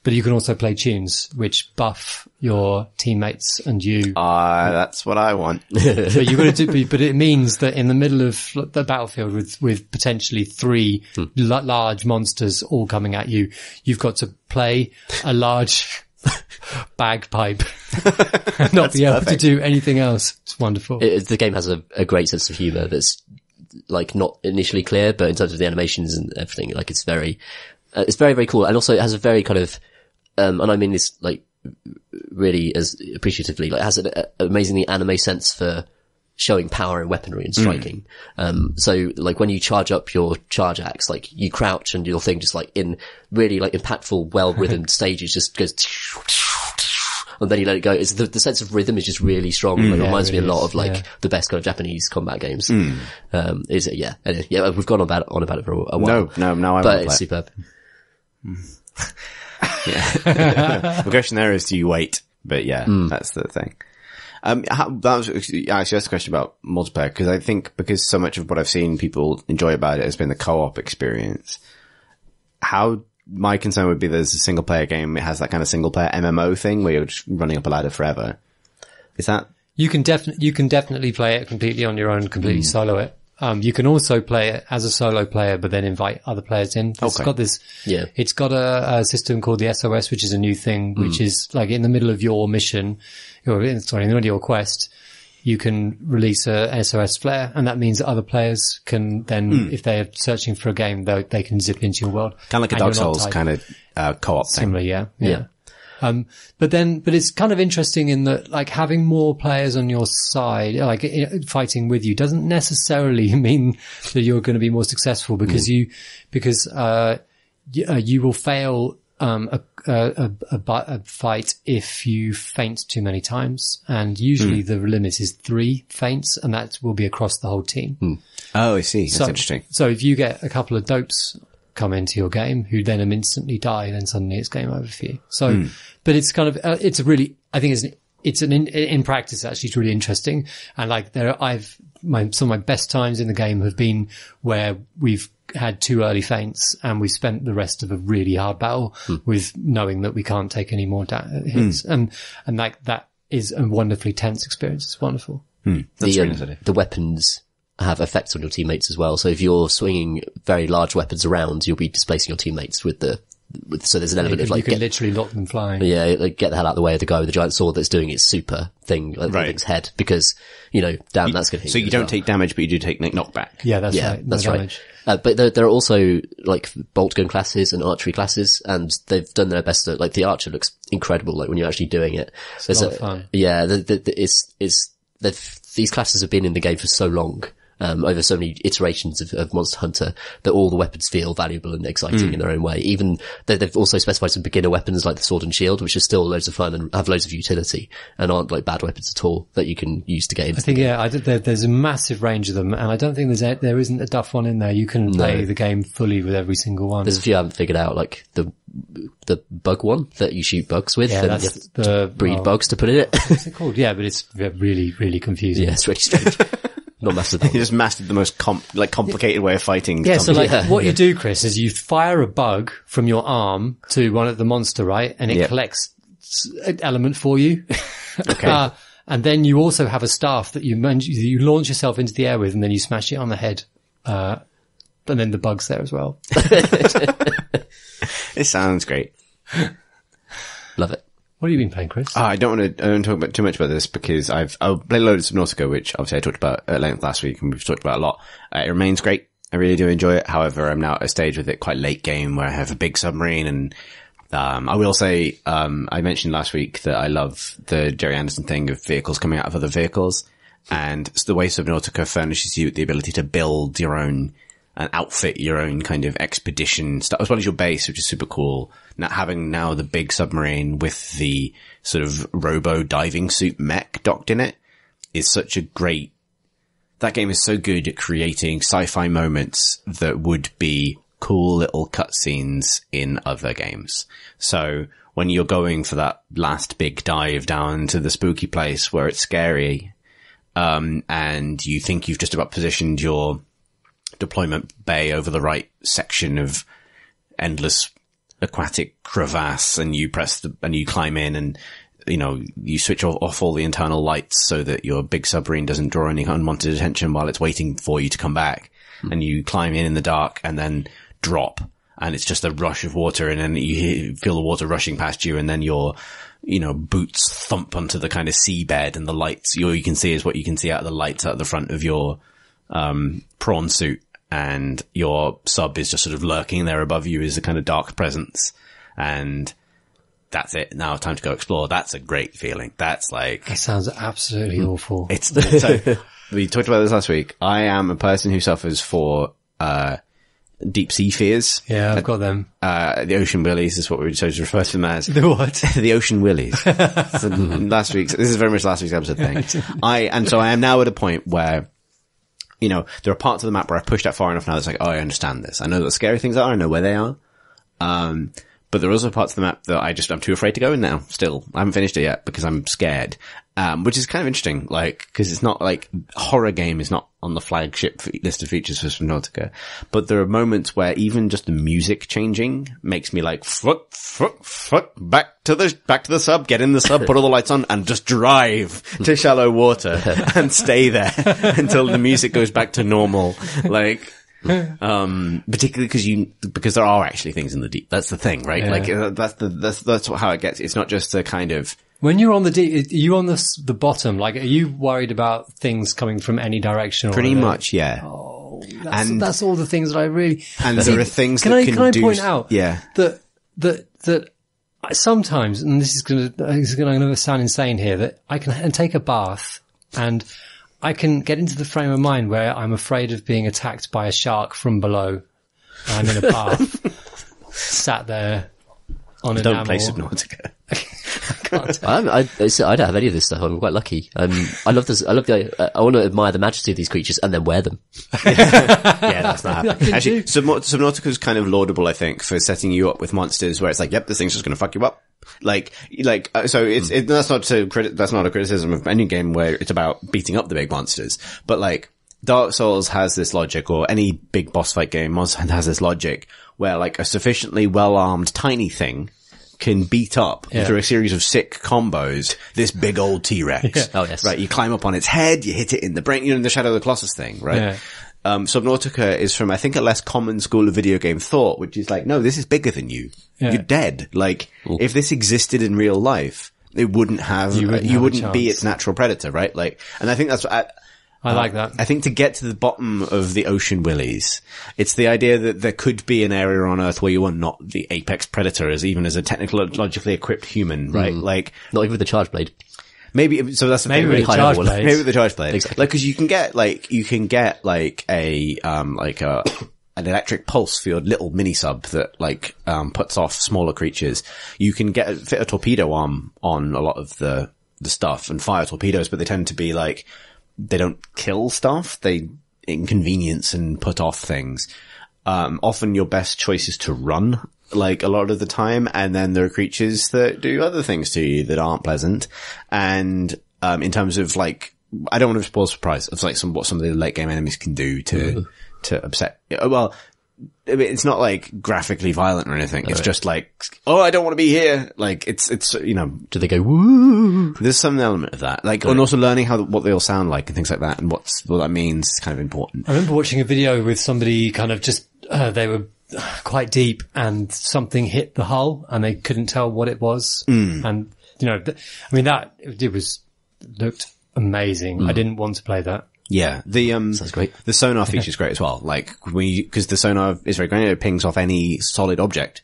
C: But you can also play tunes which buff your teammates and you.
A: That's what I want.
C: But you've got to do, but it means that in the middle of the battlefield with potentially 3 large monsters all coming at you, you've got to play a large bagpipe and not be able to do anything else. It's wonderful.
B: The game has a great sense of humor that's like not initially clear, but in terms of the animations and everything, like it's very, very cool. And also it has a very kind of, and I mean this like really as appreciatively, like it has an amazingly anime sense for showing power and weaponry and striking. So like when you charge up your charge axe, like you crouch and your thing just like in really like impactful, well-rhythmed stages just goes and then you let it go. It's the sense of rhythm is just really strong. It reminds me a lot of like the best kind of Japanese combat games. Anyway, we've gone on about it for a while.
A: No,
B: but it's superb.
A: The question there is, do you wait? But that's the thing. That was actually that's a question about multiplayer, because I think because so much of what I've seen people enjoy about it has been the co-op experience. My concern would be there's a single player game, it has that kind of single player MMO thing where you're just running up a ladder forever. Is that?
C: You can definitely play it completely on your own, completely solo it. You can also play it as a solo player, but then invite other players in. It's got this, it's got a system called the SOS, which is a new thing, which is like in the middle of your mission, in the middle of your quest, you can release a SOS flare, and that means that other players can then, if they're searching for a game, they can zip into your world.
A: Kind of like a Dark Souls kind of, co-op thing.
C: Similar, yeah. But it's kind of interesting in that, like, having more players on your side, like, fighting with you doesn't necessarily mean that you're going to be more successful, because you will fail, a fight if you faint too many times. And usually the limit is 3 faints, and that will be across the whole team.
A: Oh, I see. That's interesting.
C: So if you get a couple of dopes come into your game who then instantly die, then suddenly it's game over for you. So, but it's kind of, it's a really, I think in practice actually it's really interesting. And like some of my best times in the game have been where we've had 2 early feints and we spent the rest of a really hard battle with knowing that we can't take any more hits. And like that is a wonderfully tense experience. It's wonderful.
B: The weapons have effects on your teammates as well. So if you're swinging very large weapons around, you'll be displacing your teammates so there's an element of like,
C: you can literally lock them flying.
B: Yeah, like get the hell out of the way of the guy with the giant sword that's doing its super thing, like the thing's head, because, damn, that's going to hit
A: you. So you don't take damage, but you do take knockback.
C: Yeah, that's right.
B: That's right. But there are also like bolt gun classes and archery classes, and they've done their best to, like, the archer looks incredible, like when you're actually doing it.
C: It's a lot of fun.
B: Yeah, these classes have been in the game for so long. Over so many iterations of Monster Hunter, that all the weapons feel valuable and exciting in their own way. Even they've also specified some beginner weapons like the sword and shield, which are still loads of fun and have loads of utility and aren't like bad weapons at all that you can use to get into.
C: I think there's a massive range of them, and I don't think there isn't a duff one in there. You can play the game fully with every single one.
B: There's a few I haven't figured out, like the bug one that you shoot bugs with, and you have to breed bugs to put in it.
C: What's it called? Yeah, but it's really, really confusing.
B: Yeah, it's really strange. Not mastered that.
A: You just mastered the most complicated way of fighting.
C: Yeah, so what you do, Chris, is you fire a bug from your arm to one of the monster, right? And it collects an element for you.
A: Okay.
C: And then you also have a staff that you launch yourself into the air with, and then you smash it on the head. And then the bug's there as well.
A: It sounds great.
B: Love it.
C: What have you been playing, Chris?
A: I don't talk about too much about this because I've played loads of Subnautica, which obviously I talked about at length last week and we've talked about a lot. It remains great. I really do enjoy it. However, I'm now at a stage with it, quite late game, where I have a big submarine, and I will say, I mentioned last week that I love the Jerry Anderson thing of vehicles coming out of other vehicles, and the way Subnautica furnishes you the ability to build your own and outfit your own kind of expedition stuff, as well as your base, which is super cool. Now, having the big submarine with the sort of robo diving suit mech docked in it is such a great, that game is so good at creating sci-fi moments that would be cool little cutscenes in other games. So when you're going for that last big dive down to the spooky place where it's scary, and you think you've just about positioned your deployment bay over the right section of endless aquatic crevasse, and you you climb in, and you switch off all the internal lights so that your big submarine doesn't draw any unwanted attention while it's waiting for you to come back, and you climb in the dark and then drop, and it's just a rush of water, and then feel the water rushing past you, and then your, boots thump onto the kind of seabed, and the lights, all you can see is what you can see out of the lights out the front of your, prawn suit, and your sub is just sort of lurking there above you as a kind of dark presence, and that's it. Now time to go explore. That's a great feeling. That's like...
C: That sounds absolutely awful.
A: So, we talked about this last week. I am a person who suffers for, deep sea fears.
C: Yeah, I've got them.
A: The ocean willies is what we chose to refer to them as.
C: The what?
A: The ocean willies. So this is very much last week's episode thing. So I am now at a point where, there are parts of the map where I've pushed out far enough now that's like, oh, I understand this. I know what scary things are. I know where they are. But there are also parts of the map that I'm too afraid to go in now, still. I haven't finished it yet because I'm scared. Which is kind of interesting, cause it's not horror game is not on the flagship list of features for Subnautica. But there are moments where even just the music changing makes me fuck, back to the sub, get in the sub, put all the lights on, and just drive to shallow water and stay there until the music goes back to normal. Particularly because there are actually things in the deep. That's the thing, right?
C: Yeah.
A: That's how it gets. It's not just a kind of...
C: When you're on the deep, are you on the bottom? Are you worried about things coming from any direction?
A: Pretty much, yeah.
C: Oh, that's all the things that I really...
A: And there are things
C: can I point out?
A: Yeah.
C: That sometimes, and this is going to sound insane here, that I can take a bath and I can get into the frame of mind where I'm afraid of being attacked by a shark from below. I'm in a bath, sat there on
A: Don't play Subnautica.
B: I don't have any of this stuff. I'm quite lucky. I love this. I want to admire the majesty of these creatures and then wear them.
A: Yeah, that's not happening. Actually, Subnautica is kind of laudable, I think, for setting you up with monsters where it's yep, this thing's just going to fuck you up. So that's not a criticism of any game where it's about beating up the big monsters, but Dark Souls has this logic, or any big boss fight game has this logic where a sufficiently well-armed tiny thing can beat up through a series of sick combos this big old T-Rex.
C: Yeah.
B: Oh yes.
A: Right, you climb up on its head, you hit it in the brain, the Shadow of the Colossus thing, right?
C: Yeah.
A: Subnautica is from, I think, a less common school of video game thought, which is no, this is bigger than you. Yeah. You're dead. If this existed in real life, it wouldn't have, you wouldn't be its natural predator, right? And I think that's,
C: I like that.
A: I think to get to the bottom of the ocean willies, it's the idea that there could be an area on Earth where you are not the apex predator even as a technologically equipped human, right?
B: Not even with the charge blade.
A: Maybe, so that's the
C: maybe
A: thing.
C: With the charge blade.
A: Maybe with the charge blade.
B: Exactly.
A: Cause you can get an electric pulse for your little mini sub that puts off smaller creatures. You can fit a torpedo arm on a lot of the stuff and fire torpedoes, but they tend to be they don't kill stuff. They inconvenience and put off things. Often your best choice is to run, a lot of the time. And then there are creatures that do other things to you that aren't pleasant. And, in terms of I don't want to spoil surprise of what some of the late game enemies can do to upset. Well, it's not graphically violent or anything. It's just oh, I don't want to be here. It's
B: Do they go woo?
A: There's some element of that. And also learning what they all sound like and things like that and what that means is kind of important.
C: I remember watching a video with somebody kind of just, they were quite deep and something hit the hull and they couldn't tell what it was. And, it looked amazing. I didn't want to play that.
A: Yeah,
B: sounds great.
A: The sonar feature is great as well. Because the sonar is very granular, it pings off any solid object.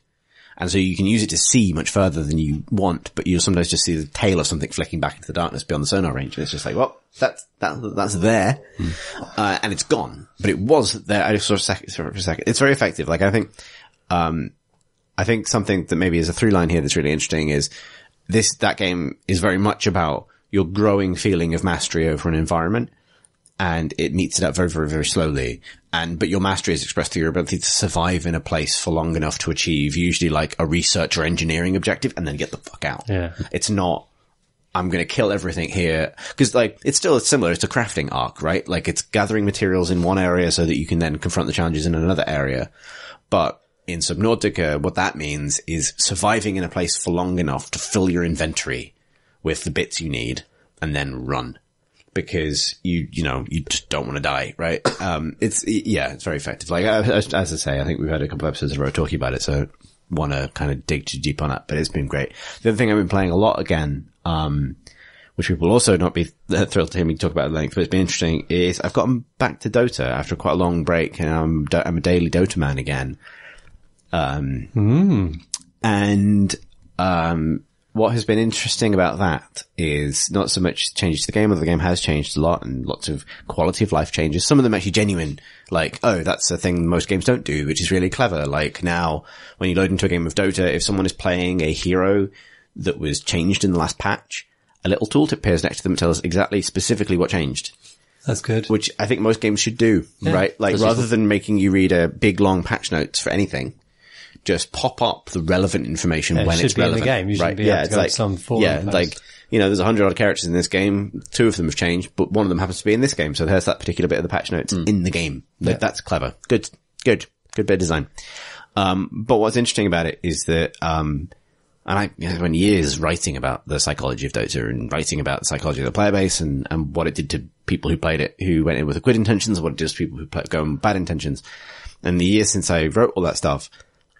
A: And so you can use it to see much further than you want, but you'll sometimes just see the tail of something flicking back into the darkness beyond the sonar range. And it's just well, that's there. And it's gone. But it was there. I just saw for a second. It's very effective. I think something that maybe is a through line here that's really interesting is that game is very much about your growing feeling of mastery over an environment. And it meets it up very, very, very slowly. But your mastery is expressed through your ability to survive in a place for long enough to achieve usually a research or engineering objective and then get the fuck out.
C: Yeah.
A: It's not, I'm going to kill everything here. Cause it's still similar. It's a crafting arc, right? It's gathering materials in one area so that you can then confront the challenges in another area. But in Subnautica, what that means is surviving in a place for long enough to fill your inventory with the bits you need and then run. because you just don't want to die, right? It's very effective. Like, as I say, I think we've had a couple of episodes in a row talking about it, so want to kind of dig too deep on that, but it's been great. The other thing I've been playing a lot again, which people will also not be thrilled to hear me talk about at length, but it's been interesting, is I've gotten back to Dota after quite a long break, and I'm a daily Dota man again. And what has been interesting about that is not so much changes to the game, although the game has changed a lot, and lots of quality of life changes. Some of them actually genuine, like, oh, that's a thing most games don't do, which is really clever. Like now, when you load into a game of Dota, if someone is playing a hero that was changed in the last patch, a little tooltip appears next to them and tells exactly, specifically what changed.
C: That's good.
A: Which I think most games should do, right? Like, rather than making you read a big long patch notes for anything, just pop up the relevant information when it's relevant.
C: In the game. You
A: right?
C: Be able to go to some forum post.
A: Like, there's 100 odd characters in this game. 2 of them have changed, but one of them happens to be in this game. So there's that particular bit of the patch notes in the game. Like, that's clever. Good bit of design. But what's interesting about it is that, and I spent years writing about the psychology of Dota and writing about the psychology of the player base and what it did to people who played it, who went in with good intentions, what it does to people who go in with bad intentions. And the years since I wrote all that stuff,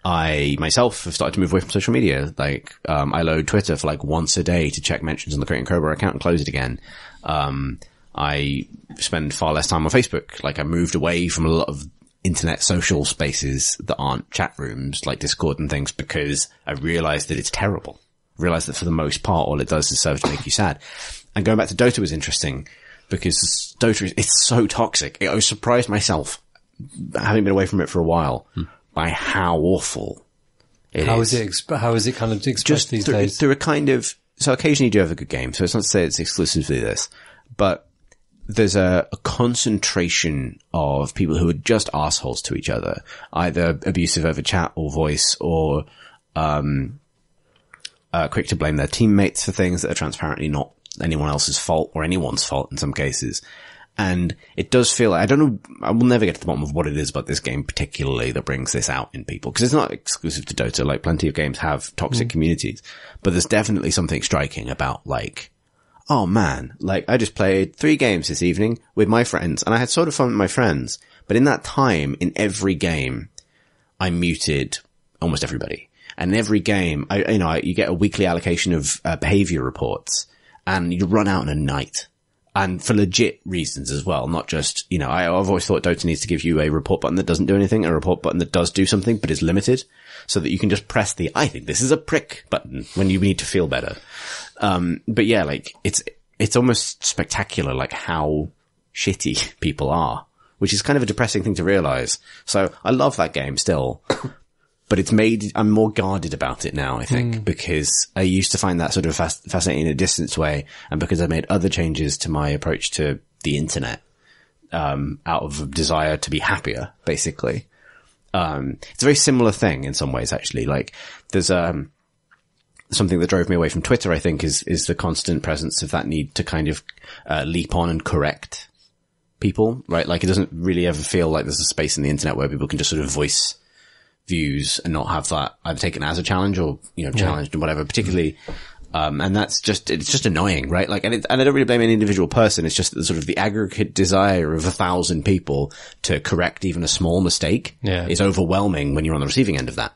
A: I myself have started to move away from social media. Like, I load Twitter for like once a day to check mentions on the Creating Crowbar account and close it again. I spend far less time on Facebook. Like, I moved away from a lot of internet social spaces that aren't chat rooms like Discord and things because I realized that it's terrible. I realized that for the most part, all it does is serve to make you sad. And going back to Dota was interesting because Dota it's so toxic. I was surprised myself, having been away from it for a while, by how awful it is.
C: How is it kind of expressed these days?
A: Through a kind of, so occasionally you do have a good game. So it's not to say it's exclusively this, but there's a concentration of people who are just assholes to each other, either abusive over chat or voice or, quick to blame their teammates for things that are transparently not anyone else's fault or anyone's fault in some cases. And it does feel like, I don't know, I will never get to the bottom of what it is about this game particularly that brings this out in people. Because it's not exclusive to Dota, like plenty of games have toxic communities. But there's definitely something striking about like, oh man, like I just played 3 games this evening with my friends and I had sort of fun with my friends. But in that time, in every game, I muted almost everybody. And in every game, you get a weekly allocation of behavior reports and you run out in a night. And for legit reasons as well, not just, I've always thought Dota needs to give you a report button that doesn't do anything, and a report button that does do something, but is limited, so that you can just press the, I think this is a prick button when you need to feel better. But yeah, like, it's almost spectacular, like, how shitty people are, which is kind of a depressing thing to realize. So I love that game still. But I'm more guarded about it now, I think, because I used to find that sort of fascinating in a distance way. And because I made other changes to my approach to the internet, out of a desire to be happier, basically. It's a very similar thing in some ways, actually. Like, there's, something that drove me away from Twitter, I think, is the constant presence of that need to kind of, leap on and correct people, right? Like, it doesn't really ever feel like there's a space in the internet where people can just sort of voice views and not have that either taken as a challenge or, challenged and whatever, particularly, and it's just annoying, right? Like, and I don't really blame any individual person. It's just sort of the aggregate desire of 1,000 people to correct even a small mistake is overwhelming when you're on the receiving end of that.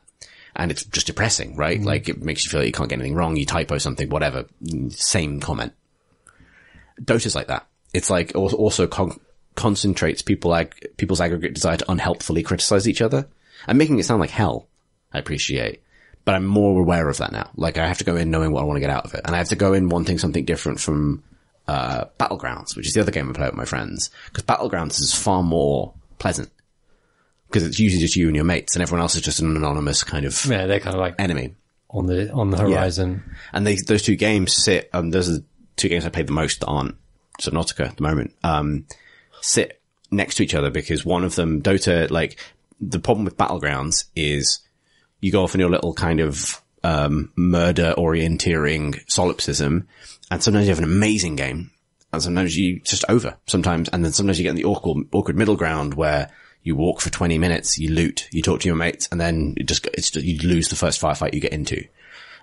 A: And it's just depressing, right? Like, it makes you feel like you can't get anything wrong. You typo something, whatever, same comment. Dota's like that. It's like also concentrates people's aggregate desire to unhelpfully criticize each other. I'm making it sound like hell, I appreciate, but I'm more aware of that now. Like, I have to go in knowing what I want to get out of it. And I have to go in wanting something different from, Battlegrounds, which is the other game I play with my friends. Because Battlegrounds is far more pleasant. Because it's usually just you and your mates, and everyone else is just an anonymous kind of
C: they're kind of like
A: enemy
C: on the horizon.
A: Yeah. And those 2 games sit, those are the 2 games I played the most that aren't Subnautica at the moment, sit next to each other because one of them, Dota, like, the problem with Battlegrounds is you go off in your little kind of, murder orienteering solipsism, and sometimes you have an amazing game, and sometimes it's just over sometimes, and then sometimes you get in the awkward middle ground where you walk for 20 minutes, you loot, you talk to your mates, and then you lose the first firefight you get into.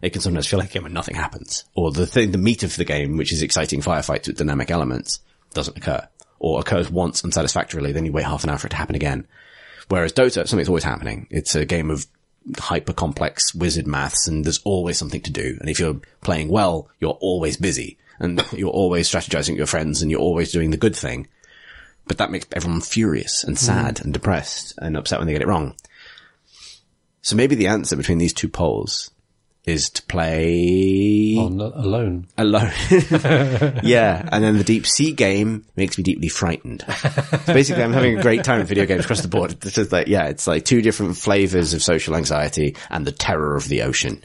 A: It can sometimes feel like a game where nothing happens. Or the meat of the game, which is exciting firefights with dynamic elements, doesn't occur, or occurs once unsatisfactorily, then you wait half an hour for it to happen again. Whereas Dota, something's always happening. It's a game of hyper complex wizard maths, and there's always something to do. And if you're playing well, you're always busy, and you're always strategizing with your friends, and you're always doing the good thing. But that makes everyone furious and sad and depressed and upset when they get it wrong. So maybe the answer between these two poles is to play
C: alone.
A: Yeah. And then the deep sea game makes me deeply frightened. So basically I'm having a great time with video games across the board. It's just like, yeah, it's like two different flavors of social anxiety and the terror of the ocean.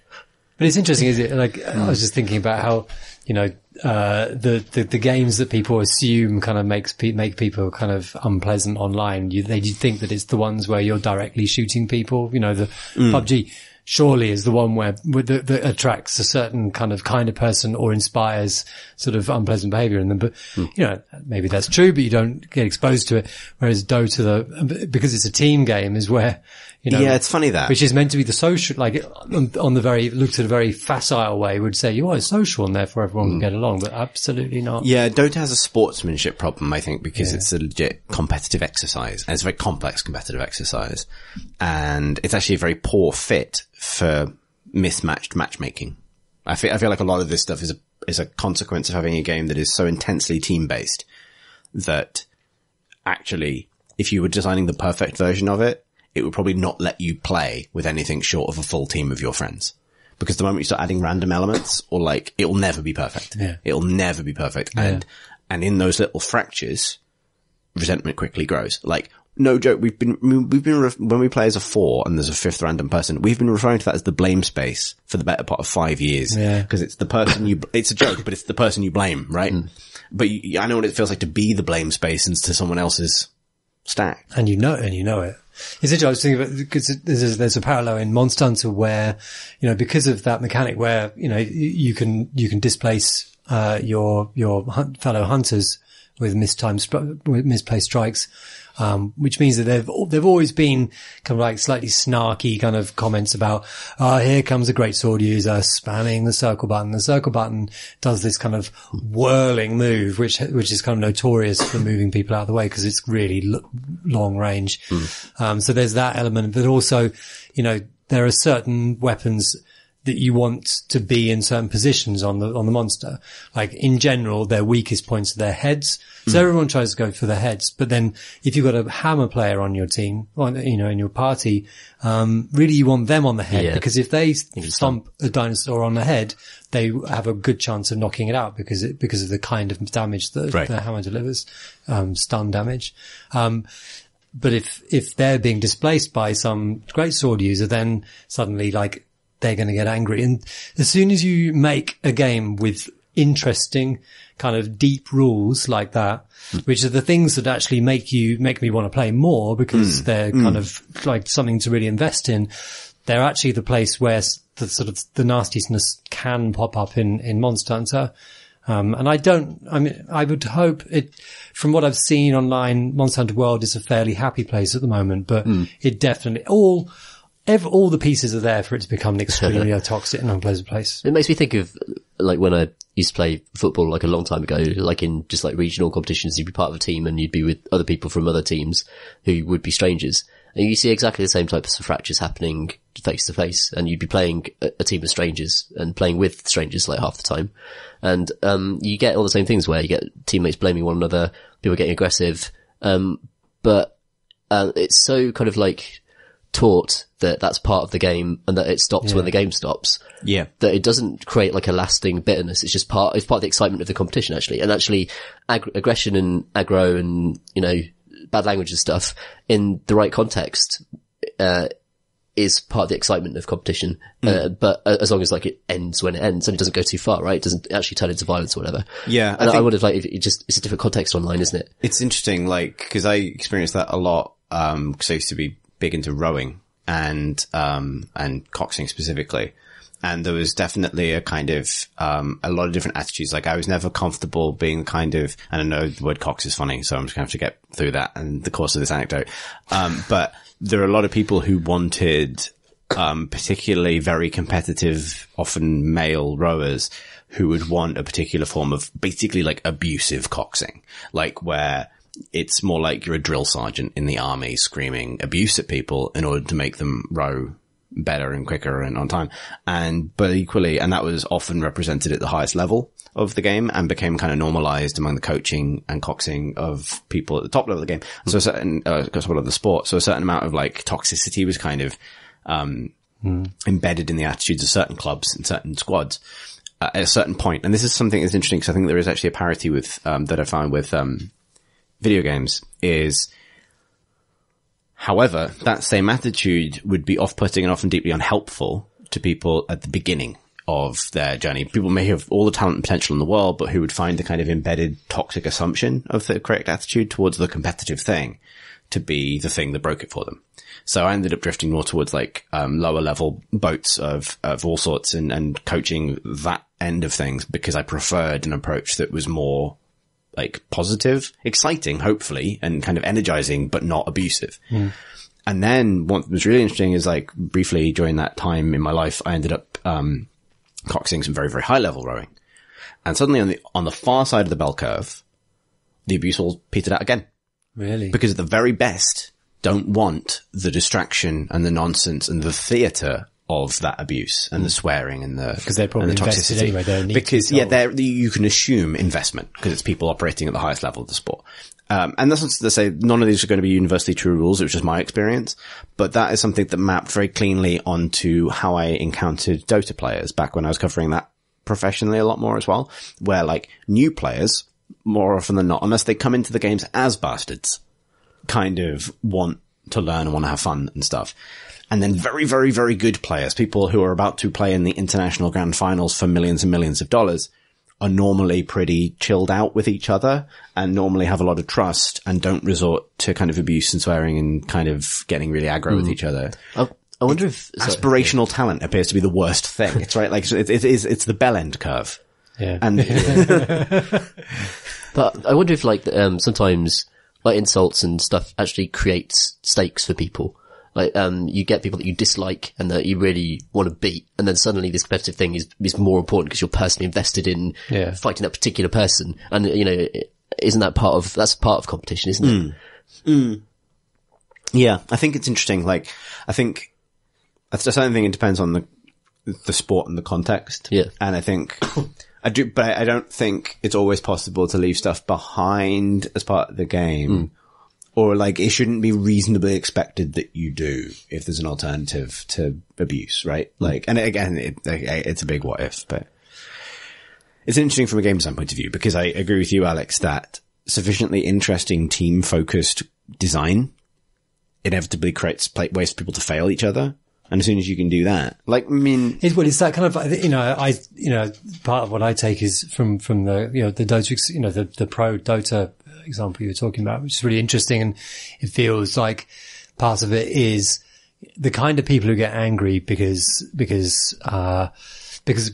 C: But it's interesting, is it? Like, I was just thinking about how, you know, the games that people assume kind of make people kind of unpleasant online. You think that it's the ones where you're directly shooting people. You know, the PUBG surely is the one where that attracts a certain kind of person or inspires sort of unpleasant behavior in them. But, you know, maybe that's true, but you don't get exposed to it. Whereas Dota, because it's a team game, is where, you know.
A: Yeah, it's funny that.
C: Which is meant to be the social, like, on the very, looked at a very facile way, would say, you are social and therefore everyone can get along, but absolutely not.
A: Yeah, Dota has a sportsmanship problem, I think, because it's a legit competitive exercise. And it's a very complex competitive exercise. And it's actually a very poor fit for mismatched matchmaking. I feel like a lot of this stuff is a consequence of having a game that is so intensely team-based that actually, if you were designing the perfect version of it, it would probably not let you play with anything short of a full team of your friends. Because the moment you start adding random elements, or like, it will never be perfect.
C: Yeah.
A: It'll never be perfect.
C: Yeah.
A: And in those little fractures, resentment quickly grows. Like, no joke, when we play as a 4 and there's a 5th random person, we've been referring to that as the blame space for the better part of 5 years.
C: Yeah.
A: Because it's the person it's a joke, but it's the person you blame, right? But I know what it feels like to be the blame space into someone else's stack.
C: And you know it. It's interesting. I was thinking about, because there's a parallel in Monster Hunter where, you know, because of that mechanic where, you know, you can displace, your fellow hunters with misplaced strikes, which means that they've always been kind of like slightly snarky kind of comments about, here comes a great sword user spamming the circle button. The circle button does this kind of whirling move, which is kind of notorious for moving people out of the way because it's really long range. So there's that element, but also, you know, there are certain weapons that you want to be in certain positions on the monster. Like in general, their weakest points are their heads. So everyone tries to go for the heads. But then if you've got a hammer player on your team, or, you know, in your party, really you want them on the head because if they stomp a dinosaur on the head, they have a good chance of knocking it out because of the kind of damage that the hammer delivers, stun damage. But if they're being displaced by some great sword user, then suddenly like, they're going to get angry. And as soon as you make a game with interesting kind of deep rules like that, which are the things that actually make me want to play more because they're kind of like something to really invest in, they're actually the place where the sort of the nastiness can pop up in Monster Hunter. And I would hope from what I've seen online, Monster Hunter World is a fairly happy place at the moment, but it definitely all the pieces are there for it to become an extremely toxic and unpleasant place.
B: It makes me think of like when I used to play football like a long time ago, like in just like regional competitions, you'd be part of a team and you'd be with other people from other teams who would be strangers. And you see exactly the same types of fractures happening face to face, and you'd be playing a team of strangers and playing with strangers like half the time. And, you get all the same things where you get teammates blaming one another, people getting aggressive. But it's so kind of like taught that that's part of the game and that it stops when the game stops.
A: Yeah.
B: That it doesn't create like a lasting bitterness. It's just part of the excitement of the competition actually. And actually aggression and aggro and, you know, bad language and stuff in the right context, is part of the excitement of competition. But as long as like it ends when it ends and it doesn't go too far, right? It doesn't actually turn into violence or whatever.
A: Yeah.
B: And I wondered like if it's a different context online, isn't it?
A: It's interesting, like, cause I experienced that a lot, cause I used to be big into rowing and coxing specifically. And there was definitely a kind of, a lot of different attitudes. Like I was never comfortable being kind of, and I know the word cox is funny, so I'm just going to have to get through that in the course of this anecdote. But there are a lot of people who wanted, particularly very competitive, often male rowers who would want a particular form of basically like abusive coxing, like where it's more like you're a drill sergeant in the army screaming abuse at people in order to make them row better and quicker and on time. But equally, and that was often represented at the highest level of the game and became kind of normalized among the coaching and coxing of people at the top level of the game. So a certain, of the sport. So a certain amount of like toxicity was kind of, embedded in the attitudes of certain clubs and certain squads at a certain point. And this is something that's interesting because I think there is actually a parity with, that I found with, video games is, however, that same attitude would be off-putting and often deeply unhelpful to people at the beginning of their journey. People may have all the talent and potential in the world, but who would find the kind of embedded toxic assumption of the correct attitude towards the competitive thing to be the thing that broke it for them. So I ended up drifting more towards like, lower level boats of all sorts and coaching that end of things because I preferred an approach that was more like positive, exciting, hopefully, and kind of energizing, but not abusive. And then what was really interesting is like briefly during that time in my life, I ended up, coxing some very, very high level rowing. And suddenly on the far side of the bell curve, the abuse all petered out again.
C: Really?
A: Because at the very best don't want the distraction and the nonsense and the theater of that abuse and the swearing and the
C: because they're probably
A: and the
C: invested
A: toxicity.
C: anyway. They don't need
A: because
C: to
A: you can assume investment because it's people operating at the highest level of the sport. And that's not to say none of these are going to be universally true rules. It was just my experience, but that is something that mapped very cleanly onto how I encountered Dota players back when I was covering that professionally a lot more as well, where like new players more often than not, unless they come into the games as bastards, kind of want to learn and want to have fun and stuff. And then very, very, very good players, people who are about to play in the international grand finals for millions and millions of dollars, are normally pretty chilled out with each other and normally have a lot of trust and don't resort to kind of abuse and swearing and kind of getting really aggro with each other.
B: I wonder if
A: aspirational talent appears to be the worst thing. It's right. Like it's the bell end curve.
C: Yeah.
A: And
B: but I wonder if like, sometimes like insults and stuff actually creates stakes for people. Like, you get people that you dislike and that you really want to beat. And then suddenly this competitive thing is more important because you're personally invested in fighting that particular person. And, you know, that's part of competition, isn't it?
A: Yeah. I think it's interesting. Like, I think that's just something it depends on the sport and the context.
B: Yeah.
A: And I think but I don't think it's always possible to leave stuff behind as part of the game. Or like it shouldn't be reasonably expected that you do if there's an alternative to abuse, right? Like, and again, it's a big what if, but it's interesting from a game design point of view because I agree with you, Alex, that sufficiently interesting team focused design inevitably creates ways for people to fail each other. And as soon as you can do that, like, I mean,
C: it's that kind of, part of what I take is from the, the Dota, the pro Dota example you were talking about, which is really interesting. And it feels like part of it is the kind of people who get angry because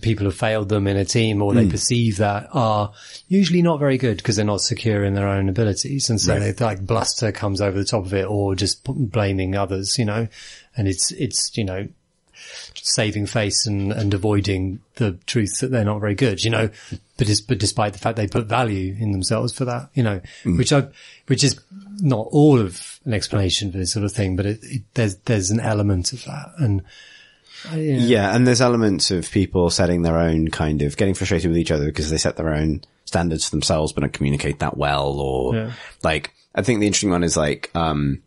C: people have failed them in a team or they perceive that are usually not very good because they're not secure in their own abilities. And so like bluster comes over the top of it or just blaming others, and it's, saving face and avoiding the truth that they're not very good, but despite the fact they put value in themselves for that, which is not all of an explanation for this sort of thing, but there's an element of that. And
A: and there's elements of people setting their own kind of getting frustrated with each other because they set their own standards for themselves, but don't communicate that well. Or like, I think the interesting one is like, Battlegrounds,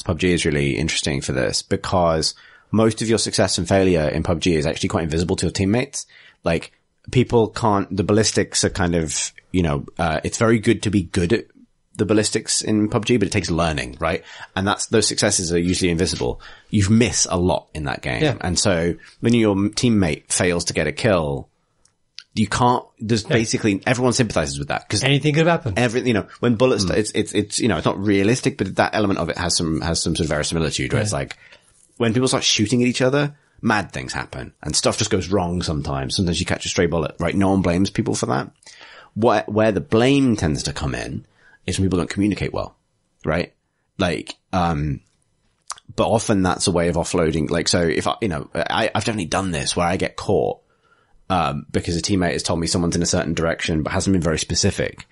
A: PUBG is really interesting for this because most of your success and failure in PUBG is actually quite invisible to your teammates. Like the ballistics are kind of, it's very good to be good at the ballistics in PUBG, but it takes learning, right? And those successes are usually invisible. You miss a lot in that game. Yeah. And so when your teammate fails to get a kill, you can't, basically everyone sympathizes with that because
C: anything could happen.
A: When bullets, it's not realistic, but that element of it has some sort of verisimilitude where it's like when people start shooting at each other, mad things happen and stuff just goes wrong sometimes. Sometimes you catch a stray bullet, right? No one blames people for that. Where the blame tends to come in is when people don't communicate well, right? Like, But often that's a way of offloading. Like, so if I've definitely done this where I get caught, because a teammate has told me someone's in a certain direction, but hasn't been very specific.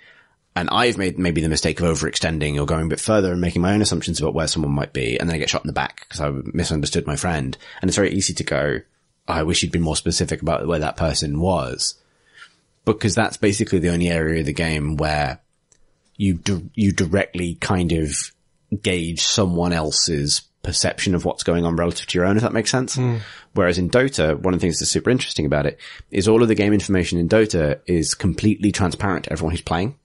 A: And I've made maybe the mistake of overextending or going a bit further and making my own assumptions about where someone might be. And then I get shot in the back because I misunderstood my friend. And it's very easy to go, oh, I wish you'd been more specific about where that person was. Because that's basically the only area of the game where you directly kind of gauge someone else's perception of what's going on relative to your own, if that makes sense. Whereas in Dota, one of the things that's super interesting about it is all of the game information in Dota is completely transparent to everyone who's playing.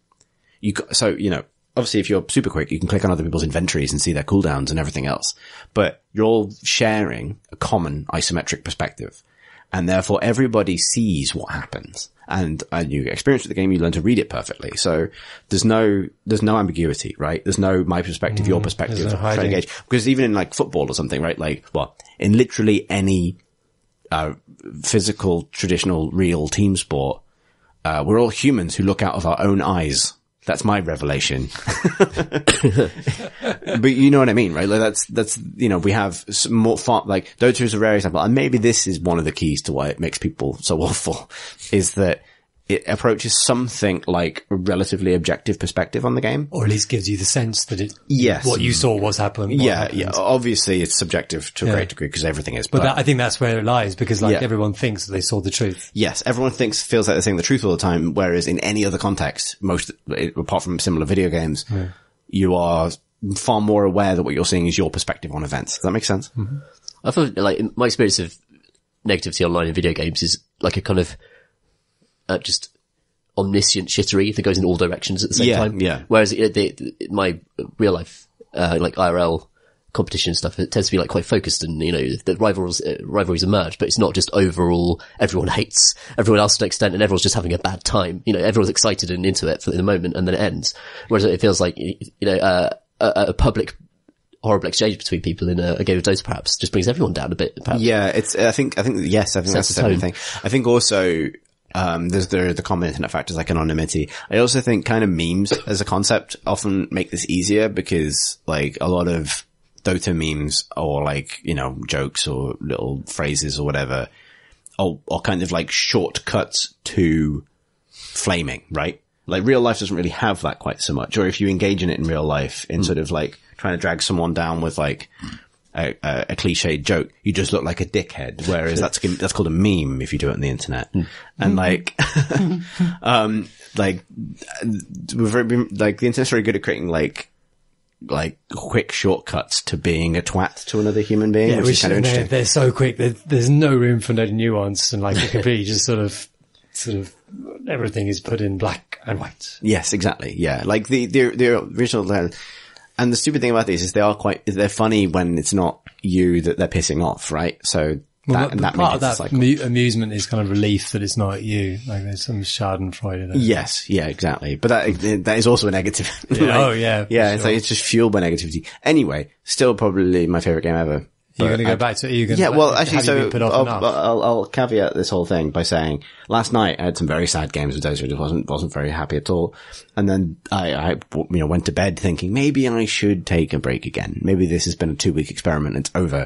A: Obviously if you're super quick, you can click on other people's inventories and see their cooldowns and everything else. But you're all sharing a common isometric perspective. And therefore everybody sees what happens. And you experience with the game, you learn to read it perfectly. So there's no ambiguity, right? There's no my perspective, your perspective, trying to engage. Because even in like football or something, right? Like, in literally any, physical, traditional, real team sport, we're all humans who look out of our own eyes. That's my revelation. But you know what I mean, right? Like that's, we have more far, like Dota is a rare example. And maybe this is one of the keys to why it makes people so awful is that it approaches something like a relatively objective perspective on the game.
C: Or at least gives you the sense that
A: yes,
C: what you saw was happening.
A: Yeah. Obviously it's subjective to a great degree because everything is.
C: But I think that's where it lies because everyone thinks that they saw the truth.
A: Yes. Everyone feels like they're saying the truth all the time. Whereas in any other context, apart from similar video games, you are far more aware that what you're seeing is your perspective on events. Does that make sense?
B: Mm-hmm. I feel like my experience of negativity online in video games is like a kind of, just omniscient shittery that goes in all directions at the same time. Yeah. Whereas my real life, like IRL competition stuff, it tends to be like quite focused and, the rivalries emerge, but it's not just overall everyone hates everyone else to an extent and everyone's just having a bad time. Everyone's excited and into it for the moment and then it ends. Whereas it feels like, a public horrible exchange between people in a game of Dota perhaps just brings everyone down a bit. Perhaps.
A: Yeah. I think that's the same thing. I think also, there's the common internet factors like anonymity. I also think kind of memes as a concept often make this easier because like a lot of Dota memes or like, jokes or little phrases or whatever are kind of like shortcuts to flaming, right? Like real life doesn't really have that quite so much. Or if you engage in it in real life in sort of like trying to drag someone down with like a cliched joke, you just look like a dickhead. Whereas that's called a meme if you do it on the internet. And like, the internet's very good at creating like quick shortcuts to being a twat to another human being, which is kind of interesting.
C: They're so quick. There's no room for no nuance and like it could be just sort of everything is put in black and white.
A: Yes, exactly. Yeah. Like the original, and the stupid thing about these is they're funny when it's not you that they're pissing off, right? So
C: part of that amusement is kind of relief that it's not you. Like there's some schadenfreude there.
A: Yes, yeah, exactly. But that is also a negative.
C: Yeah, yeah.
A: Yeah, it's like it's just fueled by negativity. Anyway, still probably my favorite game ever.
C: You're going to go back to it?
A: Actually, so I'll caveat this whole thing by saying last night I had some very sad games with Dota. I just wasn't very happy at all. And then I went to bed thinking maybe I should take a break again. Maybe this has been a 2-week experiment. It's over.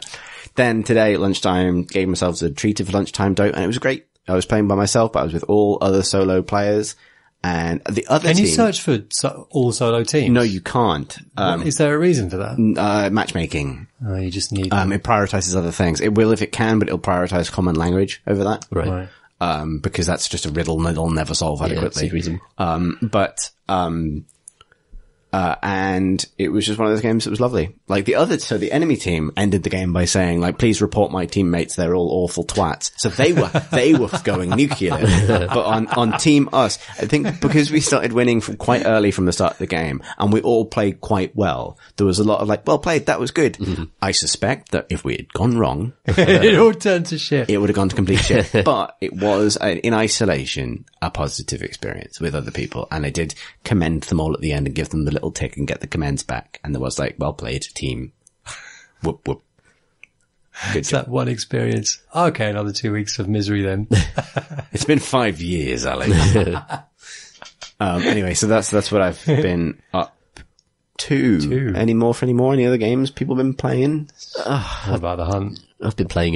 A: Then today at lunchtime, gave myself a treat of lunchtime Dota and it was great. I was playing by myself, but I was with all other solo players. And the other team...
C: Can you search for all solo teams?
A: No, you can't.
C: Is there a reason for that?
A: Matchmaking.
C: Oh, you just need...
A: it prioritizes other things. It will if it can, but it'll prioritize common language over that.
B: Right.
A: Because that's just a riddle that it'll never solve adequately.
B: Yeah, reason.
A: And it was just one of those games that was lovely. Like the enemy team ended the game by saying, like, please report my teammates, they're all awful twats. So they were going nuclear. But on Team Us, I think because we started winning from quite early from the start of the game and we all played quite well, there was a lot of like, well played, that was good. Mm-hmm. I suspect that if we had gone wrong,
C: it all turned to shit.
A: It would have gone to complete shit. But it was, in isolation, a positive experience with other people. And I did commend them all at the end and give them the little tick and get the commends back. And there was like, well played, team. Whoop, whoop.
C: Good job. That one experience. Okay, another 2 weeks of misery then.
A: It's been 5 years, Alex. Anyway, so that's what I've been up 2. Any more for any more? Any other games people been playing?
C: What about The Hunt?
B: I've been playing,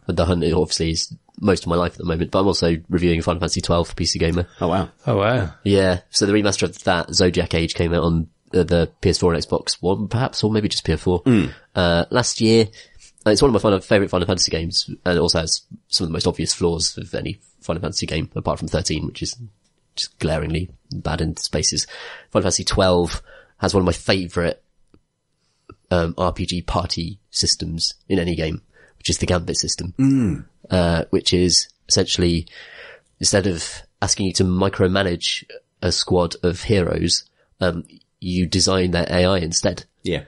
B: The Hunt obviously is most of my life at the moment, but I'm also reviewing Final Fantasy 12 for PC Gamer.
A: Oh wow.
C: Oh wow.
B: Yeah. So the remaster of that, Zodiac Age, came out on the PS4 and Xbox One, perhaps, or maybe just PS4, last year. And it's one of my favourite Final Fantasy games, and it also has some of the most obvious flaws of any Final Fantasy game, apart from 13, which is just glaringly bad in spaces. Final Fantasy 12 has one of my favourite RPG party systems in any game, which is the Gambit system, which is essentially, instead of asking you to micromanage a squad of heroes, you design their AI instead.
A: Yeah.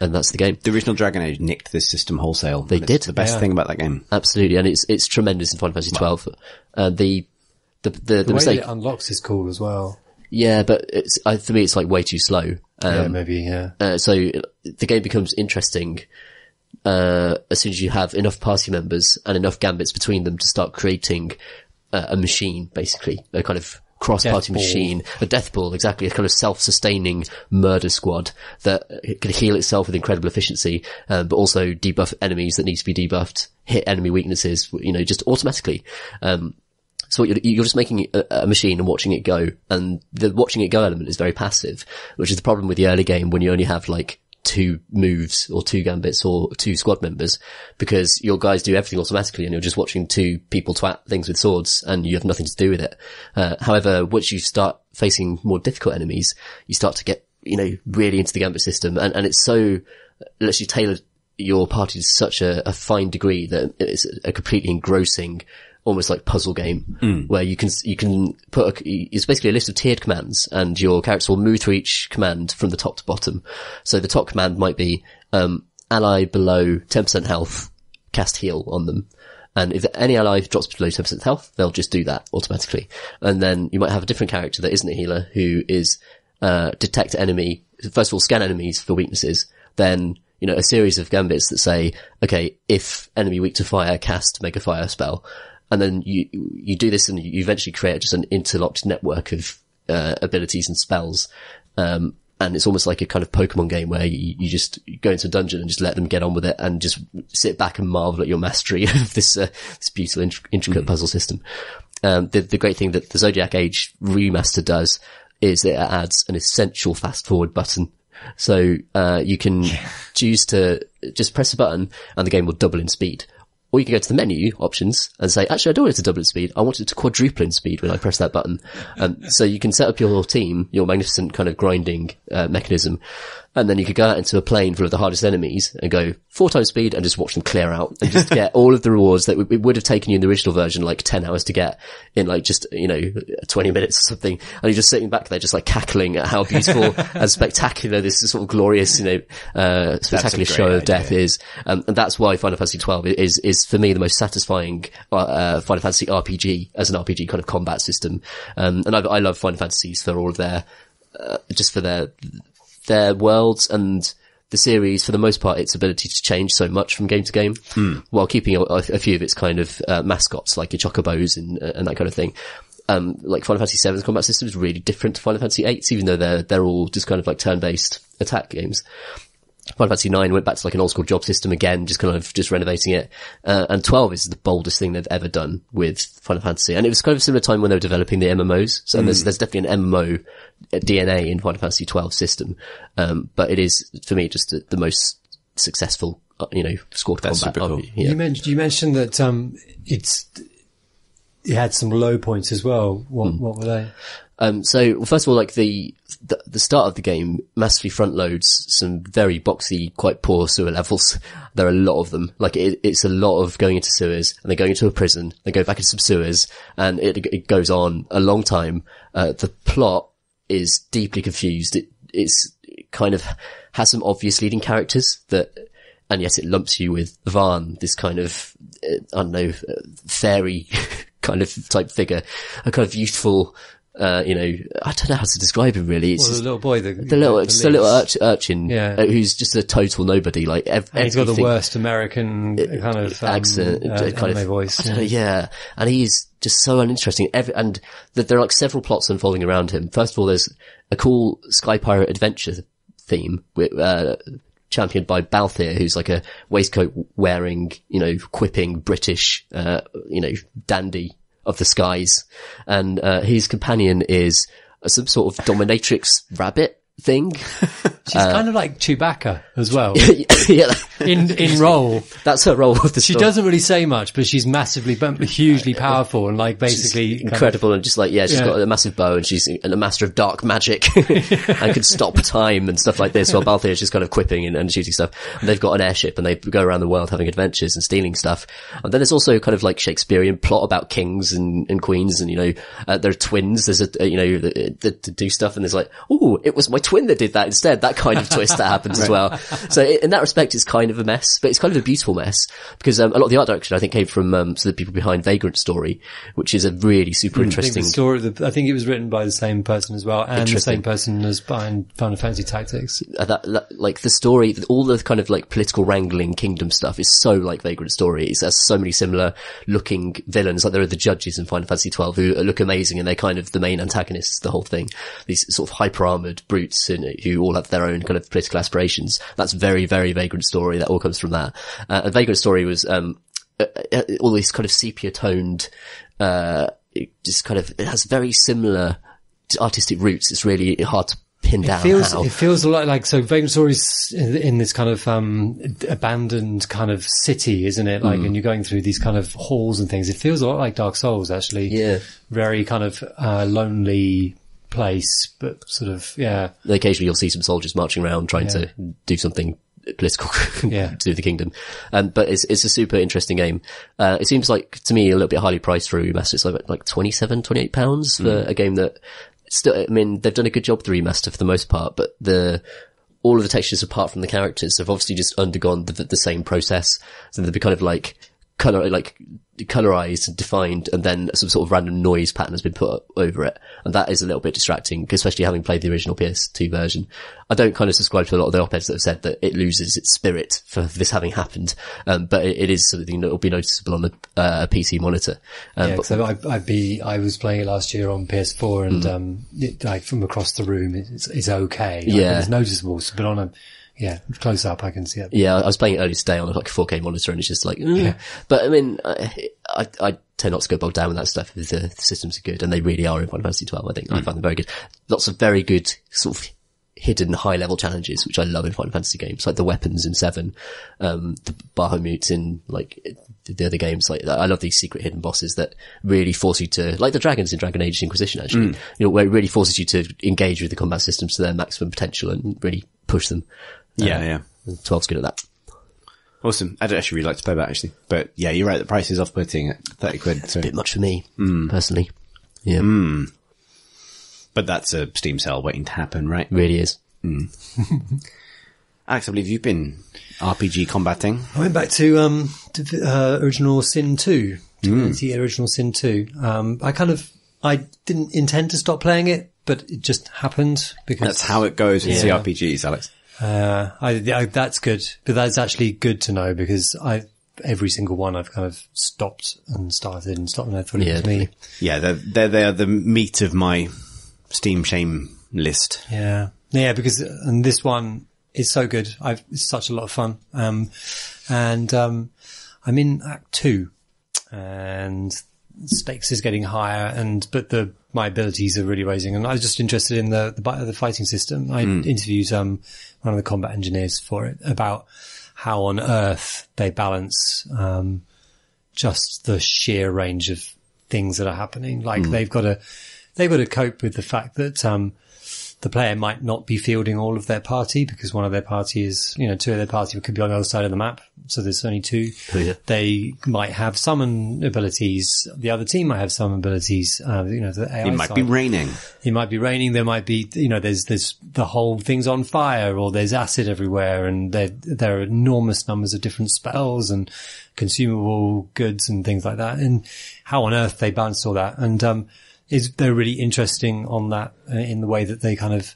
B: And that's the game.
A: The original Dragon Age nicked this system wholesale.
B: They did.
A: The best thing about that game.
B: Absolutely. And it's tremendous in Final Fantasy 12. The
C: The way
B: mistake.
C: it unlocks is cool as well.
B: Yeah, but for me, it's like way too slow.
C: Yeah, maybe, yeah.
B: So the game becomes interesting, as soon as you have enough party members and enough gambits between them to start creating a machine, basically. A kind of cross-party machine. A death ball, exactly. A kind of self-sustaining murder squad that can heal itself with incredible efficiency, but also debuff enemies that need to be debuffed, hit enemy weaknesses, just automatically. So you're just making a machine and watching it go, and the watching it go element is very passive, which is the problem with the early game when you only have like 2 moves or 2 gambits or 2 squad members, because your guys do everything automatically and you're just watching 2 people twat things with swords and you have nothing to do with it. However, once you start facing more difficult enemies, you start to get, really into the gambit system, and it's so, lets you tailor your party to such a fine degree that it's a completely engrossing, almost like puzzle game, where you can put it's basically a list of tiered commands, and your character will move through each command from the top to bottom. So the top command might be, ally below 10% health, cast heal on them. And if any ally drops below 10% health, they'll just do that automatically. And then you might have a different character that isn't a healer who is, detect enemy, first of all, scan enemies for weaknesses, then, a series of gambits that say, okay, if enemy weak to fire, cast, make a fire spell. And then you do this and you eventually create just an interlocked network of, abilities and spells. And it's almost like a kind of Pokemon game where you just go into a dungeon and just let them get on with it and just sit back and marvel at your mastery of this beautiful, intricate puzzle system. The great thing that the Zodiac Age remaster does is that it adds an essential fast forward button. So, you can choose to just press a button and the game will double in speed. Or you can go to the menu options and say, actually, I don't want it to double in speed. I want it to quadruple in speed when I press that button. So you can set up your team, your magnificent kind of grinding mechanism, and then you could go out into a plane full of the hardest enemies and go 4 times speed and just watch them clear out and just get all of the rewards that it would have taken you in the original version like 10 hours to get in like just, 20 minutes or something. And you're just sitting back there just like cackling at how beautiful and spectacular this sort of glorious, spectacular show of death is. And that's why Final Fantasy 12 is for me the most satisfying, Final Fantasy RPG as an RPG kind of combat system. And I love Final Fantasies for all of their, just for their worlds and the series, for the most part, its ability to change so much from game to game, while keeping a few of its kind of mascots, like your chocobos and that kind of thing. Like Final Fantasy VII's combat system is really different to Final Fantasy VIII's, even though they're all just kind of like turn-based attack games. Final Fantasy IX went back to like an old school job system again, just kind of just renovating it. And 12 is the boldest thing they've ever done with Final Fantasy. And it was kind of a similar time when they were developing the MMOs. So there's definitely an MMO DNA in Final Fantasy 12 system. But it is, for me, just the most successful, squad
A: That's
B: combat.
A: super cool.
C: Yeah. You mentioned that, it had some low points as well. What were they?
B: So first of all, like the start of the game massively front loads some very boxy, quite poor sewer levels. There are a lot of them. Like it's a lot of going into sewers and then going into a prison, then go back into some sewers, and it goes on a long time. The plot is deeply confused. It kind of has some obvious leading characters and yet it lumps you with Vaan, this kind of, fairy kind of type figure, a kind of youthful, I don't know how to describe him really. It's
C: the little boy, the
B: little urchin, who's just a total nobody. Like
C: he's got the worst American kind of
B: accent, kind of
C: voice.
B: And he's just so uninteresting. And there are like several plots unfolding around him. First of all, there's a cool Sky Pirate adventure theme, championed by Balthier, who's like a waistcoat wearing, quipping British, dandy of the skies. And, his companion is some sort of dominatrix rabbit thing.
C: She's kind of like Chewbacca as well.
B: Yeah.
C: In role.
B: That's her role with the
C: She
B: story.
C: doesn't really say much, but she's massively, hugely powerful and like basically
B: Incredible and just like, she's got a massive bow and she's a master of dark magic and can stop time and stuff like this, while Balthier's just kind of quipping and shooting stuff. And they've got an airship and they go around the world having adventures and stealing stuff. And then there's also kind of like Shakespearean plot about kings and queens and, they're twins. There's that do stuff and there's like, oh, it was my twin that did that instead. That kind of twist that happens as well. So in that respect, it's kind of a mess, but it's kind of a beautiful mess because a lot of the art direction I think came from the people behind Vagrant Story, which is a really super interesting
C: story. I think it was written by the same person as well, and the same person as behind Final Fantasy Tactics.
B: Like the story, all the kind of like political wrangling kingdom stuff is so like Vagrant Story. It has so many similar looking villains. Like there are the judges in Final Fantasy 12 who look amazing, and they're kind of the main antagonists. The whole thing, these sort of hyper armored brutes who all have their own kind of political aspirations. That's very, very Vagrant Story. That all comes from that. And Vagrant Story was, all these kind of sepia toned, it has very similar artistic roots. It's really hard to pin down how.
C: It feels a lot like, so Vagrant Story's in this kind of, abandoned kind of city, isn't it? Like, and you're going through these kind of halls and things. It feels a lot like Dark Souls, actually. Yeah. Very kind of, lonely place, but sort of, yeah.
B: Occasionally you'll see some soldiers marching around trying to do something political to the kingdom. But it's a super interesting game. It seems like to me a little bit highly priced for a remaster. It's like £27-28 for a game that still, I mean, they've done a good job with the remaster for the most part, but all of the textures apart from the characters have obviously just undergone the same process. So they've been kind of like colorized and defined, and then some sort of random noise pattern has been put over it, and that is a little bit distracting, especially having played the original PS2 version. I don't kind of subscribe to a lot of the op-eds that have said that it loses its spirit for this having happened, but it is something that will be noticeable on a PC monitor.
C: I was playing it last year on PS4, and like from across the room, it's okay. It's noticeable, but on a close up, I can see it.
B: Yeah, I was playing it earlier today on like a 4K monitor, and it's just like, But I mean, I tend not to go bogged down with that stuff if the systems are good, and they really are in Final Fantasy 12. I think I find them very good. Lots of very good sort of hidden high level challenges, which I love in Final Fantasy games, like the weapons in 7, the Bahamut in like the other games. Like I love these secret hidden bosses that really force you to, like the dragons in Dragon Age Inquisition, actually, where it really forces you to engage with the combat systems to their maximum potential and really push them. 12's good at that.
A: Awesome. I'd actually really like to play that, actually. But yeah, you're right, the price is off-putting at 30 quid. So.
B: A bit much for me, personally. Yeah.
A: But that's a Steam sale waiting to happen, right?
B: Really is.
A: Alex, I believe you've been RPG combating.
C: I went back to Original Sin 2. The Original Sin 2. I didn't intend to stop playing it, but it just happened because
A: that's how it goes with CRPGs, Alex.
C: That's good, but that's actually good to know because every single one I've kind of stopped and started and stopped, and I thought it was me.
A: Yeah, they're the meat of my Steam shame list.
C: Yeah, because and this one is so good. It's such a lot of fun. I'm in Act 2, and stakes is getting higher, but my abilities are really raising, and I was just interested in the fighting system. I interviewed one of the combat engineers for it about how on earth they balance just the sheer range of things that are happening. Like they've got to cope with the fact that the player might not be fielding all of their party because one of their party is, two of their party could be on the other side of the map. So there's only 2. Oh, yeah. They might have summon abilities. The other team might have some abilities. The AI
A: it might be raining.
C: It might be raining. There might be, there's the whole thing's on fire, or there's acid everywhere, and there are enormous numbers of different spells and consumable goods and things like that. And how on earth they balance all that. And, they're really interesting on that in the way that they kind of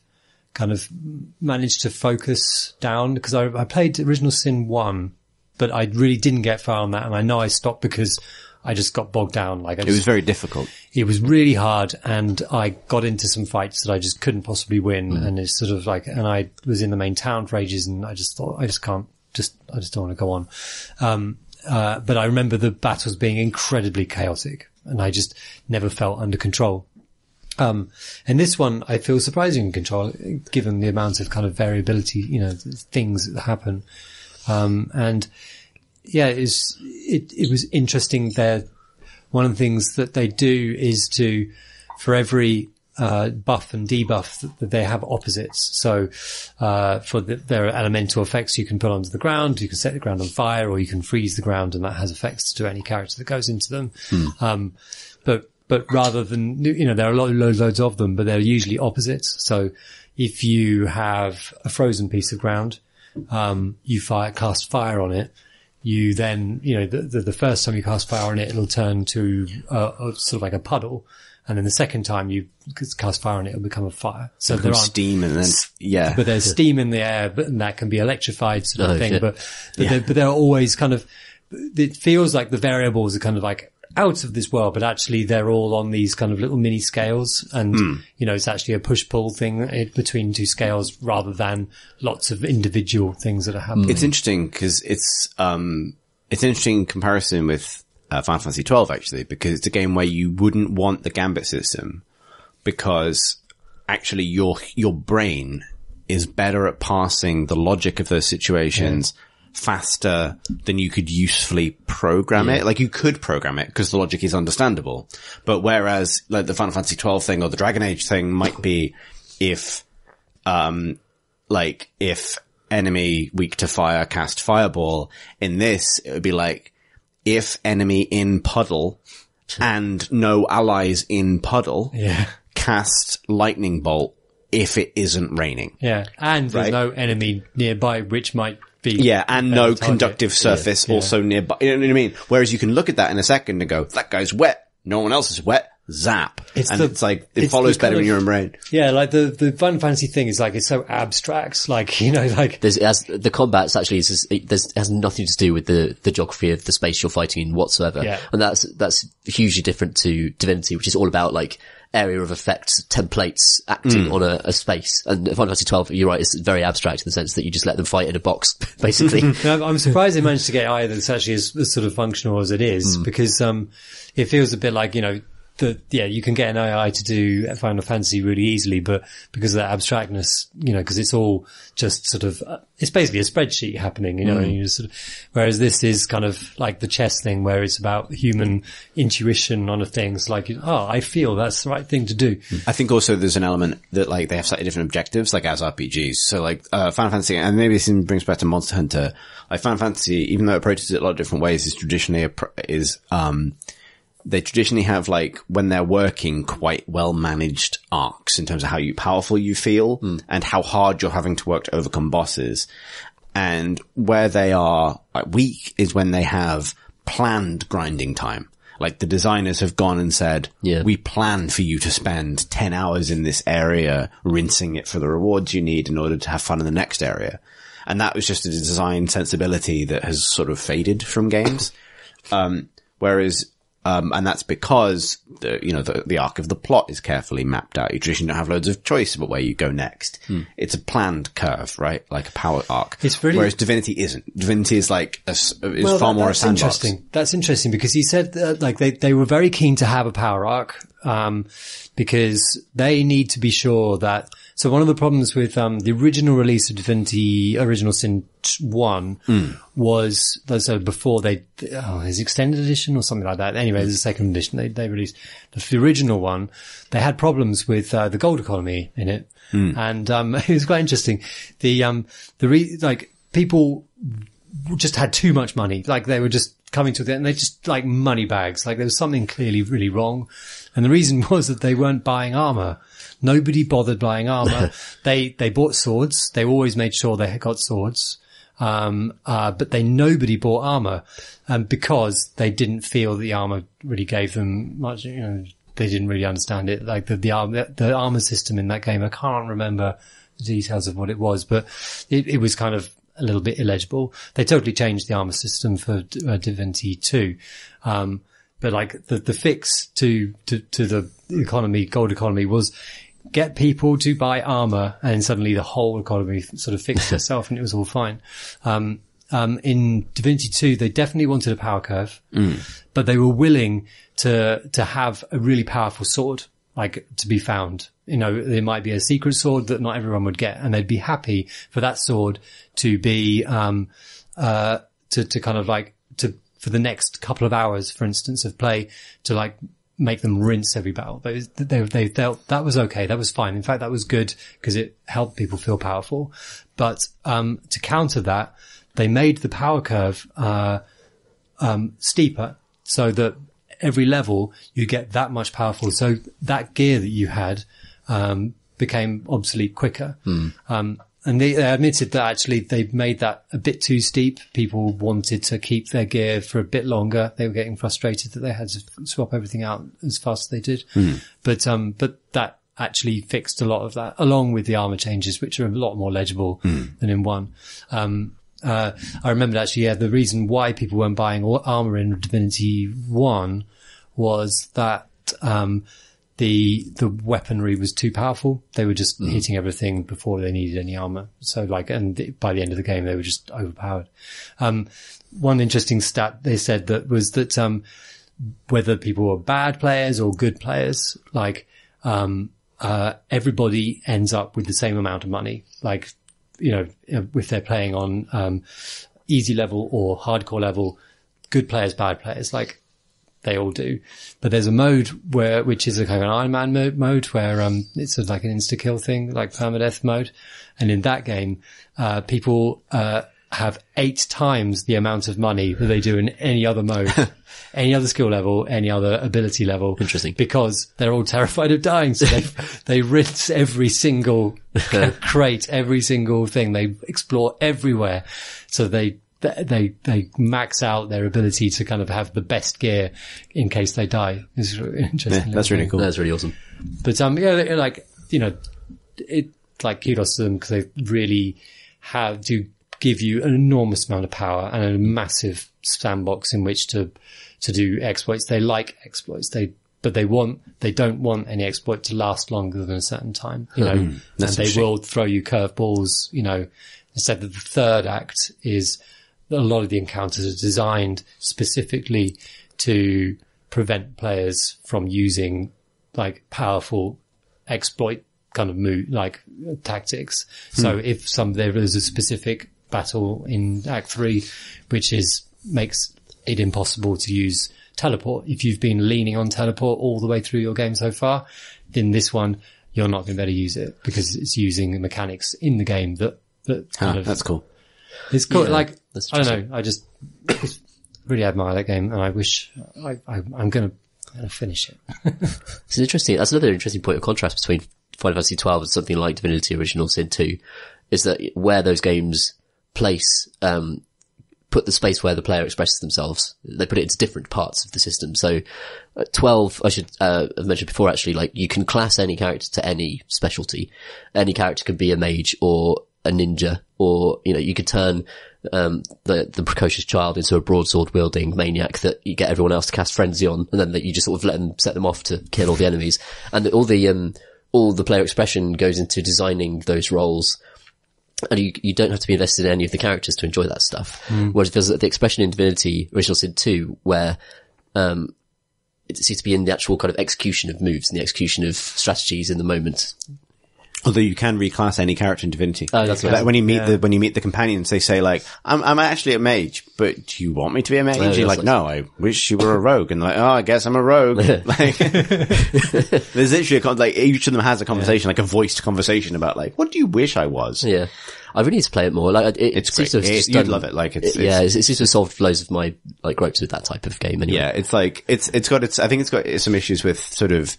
C: managed to focus down, because I played Original Sin 1 but I really didn't get far on that. And I know I stopped because I just got bogged down. Like,
A: it was very difficult.
C: It was really hard, and I got into some fights that I just couldn't possibly win. And it's sort of like, and I was in the main town for ages, and I just thought, I just don't want to go on. But I remember the battles being incredibly chaotic, and I just never felt under control. And this one, I feel surprisingly in control, given the amount of kind of variability, things that happen. And yeah, it was interesting there. One of the things that they do is for every, buff and debuff that they have opposites. So, there are elemental effects you can put onto the ground. You can set the ground on fire, or you can freeze the ground, and that has effects to any character that goes into them. But rather than, there are loads of them, but they're usually opposites. So if you have a frozen piece of ground, you cast fire on it. You then, the first time you cast fire on it, it'll turn to sort of like a puddle. And then the second time you cast fire on it, it'll become a fire. So there aren't
A: steam, and then, yeah.
C: But there's steam in the air, and that can be electrified sort of thing.
B: Yeah.
C: But they're always kind of, it feels like the variables are kind of like out of this world, but actually they're all on these kind of little mini scales, and it's actually a push-pull thing between two scales rather than lots of individual things that are happening.
A: It's interesting because it's an interesting comparison with Final Fantasy 12 actually, because it's a game where you wouldn't want the Gambit system, because actually your brain is better at parsing the logic of those situations faster than you could usefully program it. Like, you could program it because the logic is understandable. But whereas like the Final Fantasy 12 thing or the Dragon Age thing might be if enemy weak to fire cast fireball, in this it would be like if enemy in puddle and no allies in puddle cast lightning bolt if it isn't raining.
C: Yeah. And there's no enemy nearby which might be.
A: Yeah, and no conductive surface also nearby. You know what I mean? Whereas you can look at that in a second and go, that guy's wet. No one else is wet. Zap. It's like, it follows better in your own brain.
C: Yeah, like the Final Fantasy thing is like, it's so abstract. Like,
B: the combat's actually, it has nothing to do with the geography of the space you're fighting in whatsoever.
C: Yeah.
B: And that's hugely different to Divinity, which is all about like area of effect templates acting on a space. And Final Fantasy 12, you're right, it's very abstract in the sense that you just let them fight in a box, basically.
C: I'm surprised they managed to get either that's actually as sort of functional as it is, because it feels a bit like, you can get an AI to do Final Fantasy really easily, but because of that abstractness, because it's all just sort of, it's basically a spreadsheet happening, and you just sort of, whereas this is kind of like the chess thing where it's about human intuition on a thing. It's like, I feel that's the right thing to do.
A: I think also there's an element that like they have slightly different objectives, like as RPGs. So like, Final Fantasy, and maybe this brings back to Monster Hunter, like Final Fantasy, even though it approaches it a lot of different ways, is traditionally they traditionally have, like, when they're working, quite well managed arcs in terms of how powerful you feel and how hard you're having to work to overcome bosses. And where they are weak is when they have planned grinding time. Like, the designers have gone and said, we plan for you to spend 10 hours in this area rinsing it for the rewards you need in order to have fun in the next area. And that was just a design sensibility that has sort of faded from games. Whereas, and that's because the arc of the plot is carefully mapped out. You traditionally don't have loads of choice about where you go next. It's a planned curve, right? Like a power arc.
C: It's really,
A: whereas Divinity isn't. Divinity is like far more a sandbox.
C: That's interesting because he said they were very keen to have a power arc, because they need to be sure that. So one of the problems with the original release of Divinity Original Sin 1 was, so before his extended edition or something like that. Anyway, there's a second edition. They released the original one. They had problems with the gold economy in it, and it was quite interesting. People just had too much money. Like, they were just coming to it and they just like money bags. Like, there was something clearly really wrong, and the reason was that they weren't buying armor. Nobody bothered buying armor. They bought swords. They always made sure they got swords. But nobody bought armor, because they didn't feel the armor really gave them much, they didn't really understand it. Like the armor system in that game, I can't remember the details of what it was, but it was kind of, a little bit illegible. They totally changed the armor system for Divinity 2. But like the fix to the economy, gold economy, was get people to buy armor, and suddenly the whole economy sort of fixed itself and it was all fine. In Divinity 2, they definitely wanted a power curve, but they were willing to have a really powerful sword, like, to be found. You know, there might be a secret sword that not everyone would get, and they'd be happy for that sword to be, to kind of like, for the next couple of hours, for instance, of play, to like make them rinse every battle. They felt that was okay. That was fine. In fact, that was good because it helped people feel powerful. But, to counter that, they made the power curve, steeper so that every level you get that much powerful. So that gear that you had, became obsolete quicker. And they admitted that actually they made that a bit too steep. People wanted to keep their gear for a bit longer. They were getting frustrated that they had to swap everything out as fast as they did. But that actually fixed a lot of that, along with the armor changes, which are a lot more legible than in 1. I remember actually, the reason why people weren't buying armor in Divinity 1 was that, the weaponry was too powerful. They were just hitting everything before they needed any armor. So like, and by the end of the game, they were just overpowered. One interesting stat they said that was that, whether people were bad players or good players, like, everybody ends up with the same amount of money. Like, you know, if they're playing on, easy level or hardcore level, good players, bad players, like, they all do. But there's a mode which is a kind of an Iron Man mode where, it's like an insta-kill thing, like permadeath mode. And in that game, people, have 8 times the amount of money that they do in any other mode, any other skill level, any other ability level.
B: Interesting.
C: Because they're all terrified of dying. So they rinse every single crate, every single thing. They explore everywhere. So they max out their ability to kind of have the best gear in case they die. It's really interesting.
A: Yeah, that's really cool.
B: That's really awesome.
C: But, like, you know, it, like, kudos to them because they really do give you an enormous amount of power and a massive sandbox in which to do exploits. They like exploits. But they don't want any exploit to last longer than a certain time, you know, and they will throw you curveballs, you know. Instead of the third act is, a lot of the encounters are designed specifically to prevent players from using like powerful exploit kind of tactics. So if there is a specific battle in Act 3, which makes it impossible to use teleport. If you've been leaning on teleport all the way through your game so far, then this one, you're not going to be able to use it because it's using mechanics in the game that kind of,
A: that's cool.
C: It's cool.
B: Yeah,
C: like, I don't know. I just really admire that game and I wish I'm going to finish it.
B: It's interesting. That's another interesting point of contrast between Final Fantasy 12 and something like Divinity Original Sin 2 is that where those games place, put the space where the player expresses themselves, they put it into different parts of the system. So 12, I should have mentioned before actually, like you can class any character to any specialty. Any character can be a mage or a ninja, or, you know, you could turn, the precocious child into a broadsword wielding maniac that you get everyone else to cast frenzy on, and then that you just sort of set them off to kill all the enemies. And all the player expression goes into designing those roles. And you don't have to be invested in any of the characters to enjoy that stuff. Whereas there's the expression in Divinity Original Sin 2 where, it seems to be in the actual kind of execution of moves and the execution of strategies in the moment.
A: Although you can reclass any character in Divinity.
B: Oh, that's right.
A: When you meet the companions, they say like, I'm actually a mage, but do you want me to be a mage?
B: Oh,
A: You're like, no, I wish you were a rogue. And like, oh, I guess I'm a rogue. Like, there's literally like, each of them has a conversation, like a voiced conversation about like, what do you wish I was?
B: Yeah. I really need to play it more. Like,
A: it's great. You'd love it. Like, it
B: seems to have solved loads of my, like, gripes with that type of game anyway.
A: Yeah, it's like, I think it's got some issues with sort of,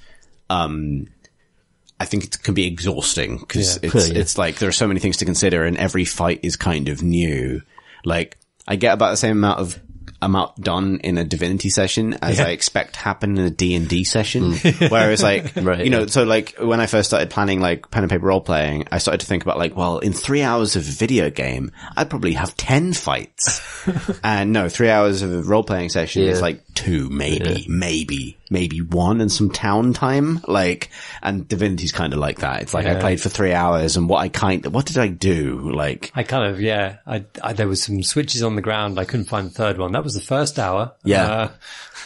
A: I think it can be exhausting because it's like there are so many things to consider and every fight is kind of new. Like I get about the same amount of I'm outdone in a Divinity session as I expect to happen in a D&D session. Whereas like,
B: Right,
A: you know, so like when I first started planning like pen and paper role playing, I started to think about like, well, in 3 hours of a video game, I'd probably have 10 fights. And no, 3 hours of a role playing session is like 2, maybe 1 and some town time. Like, and Divinity's kind of like that. It's like I played for 3 hours and what did I do? Like,
C: I kind of, I there was some switches on the ground. I couldn't find the third one. That was the first hour.
A: Yeah.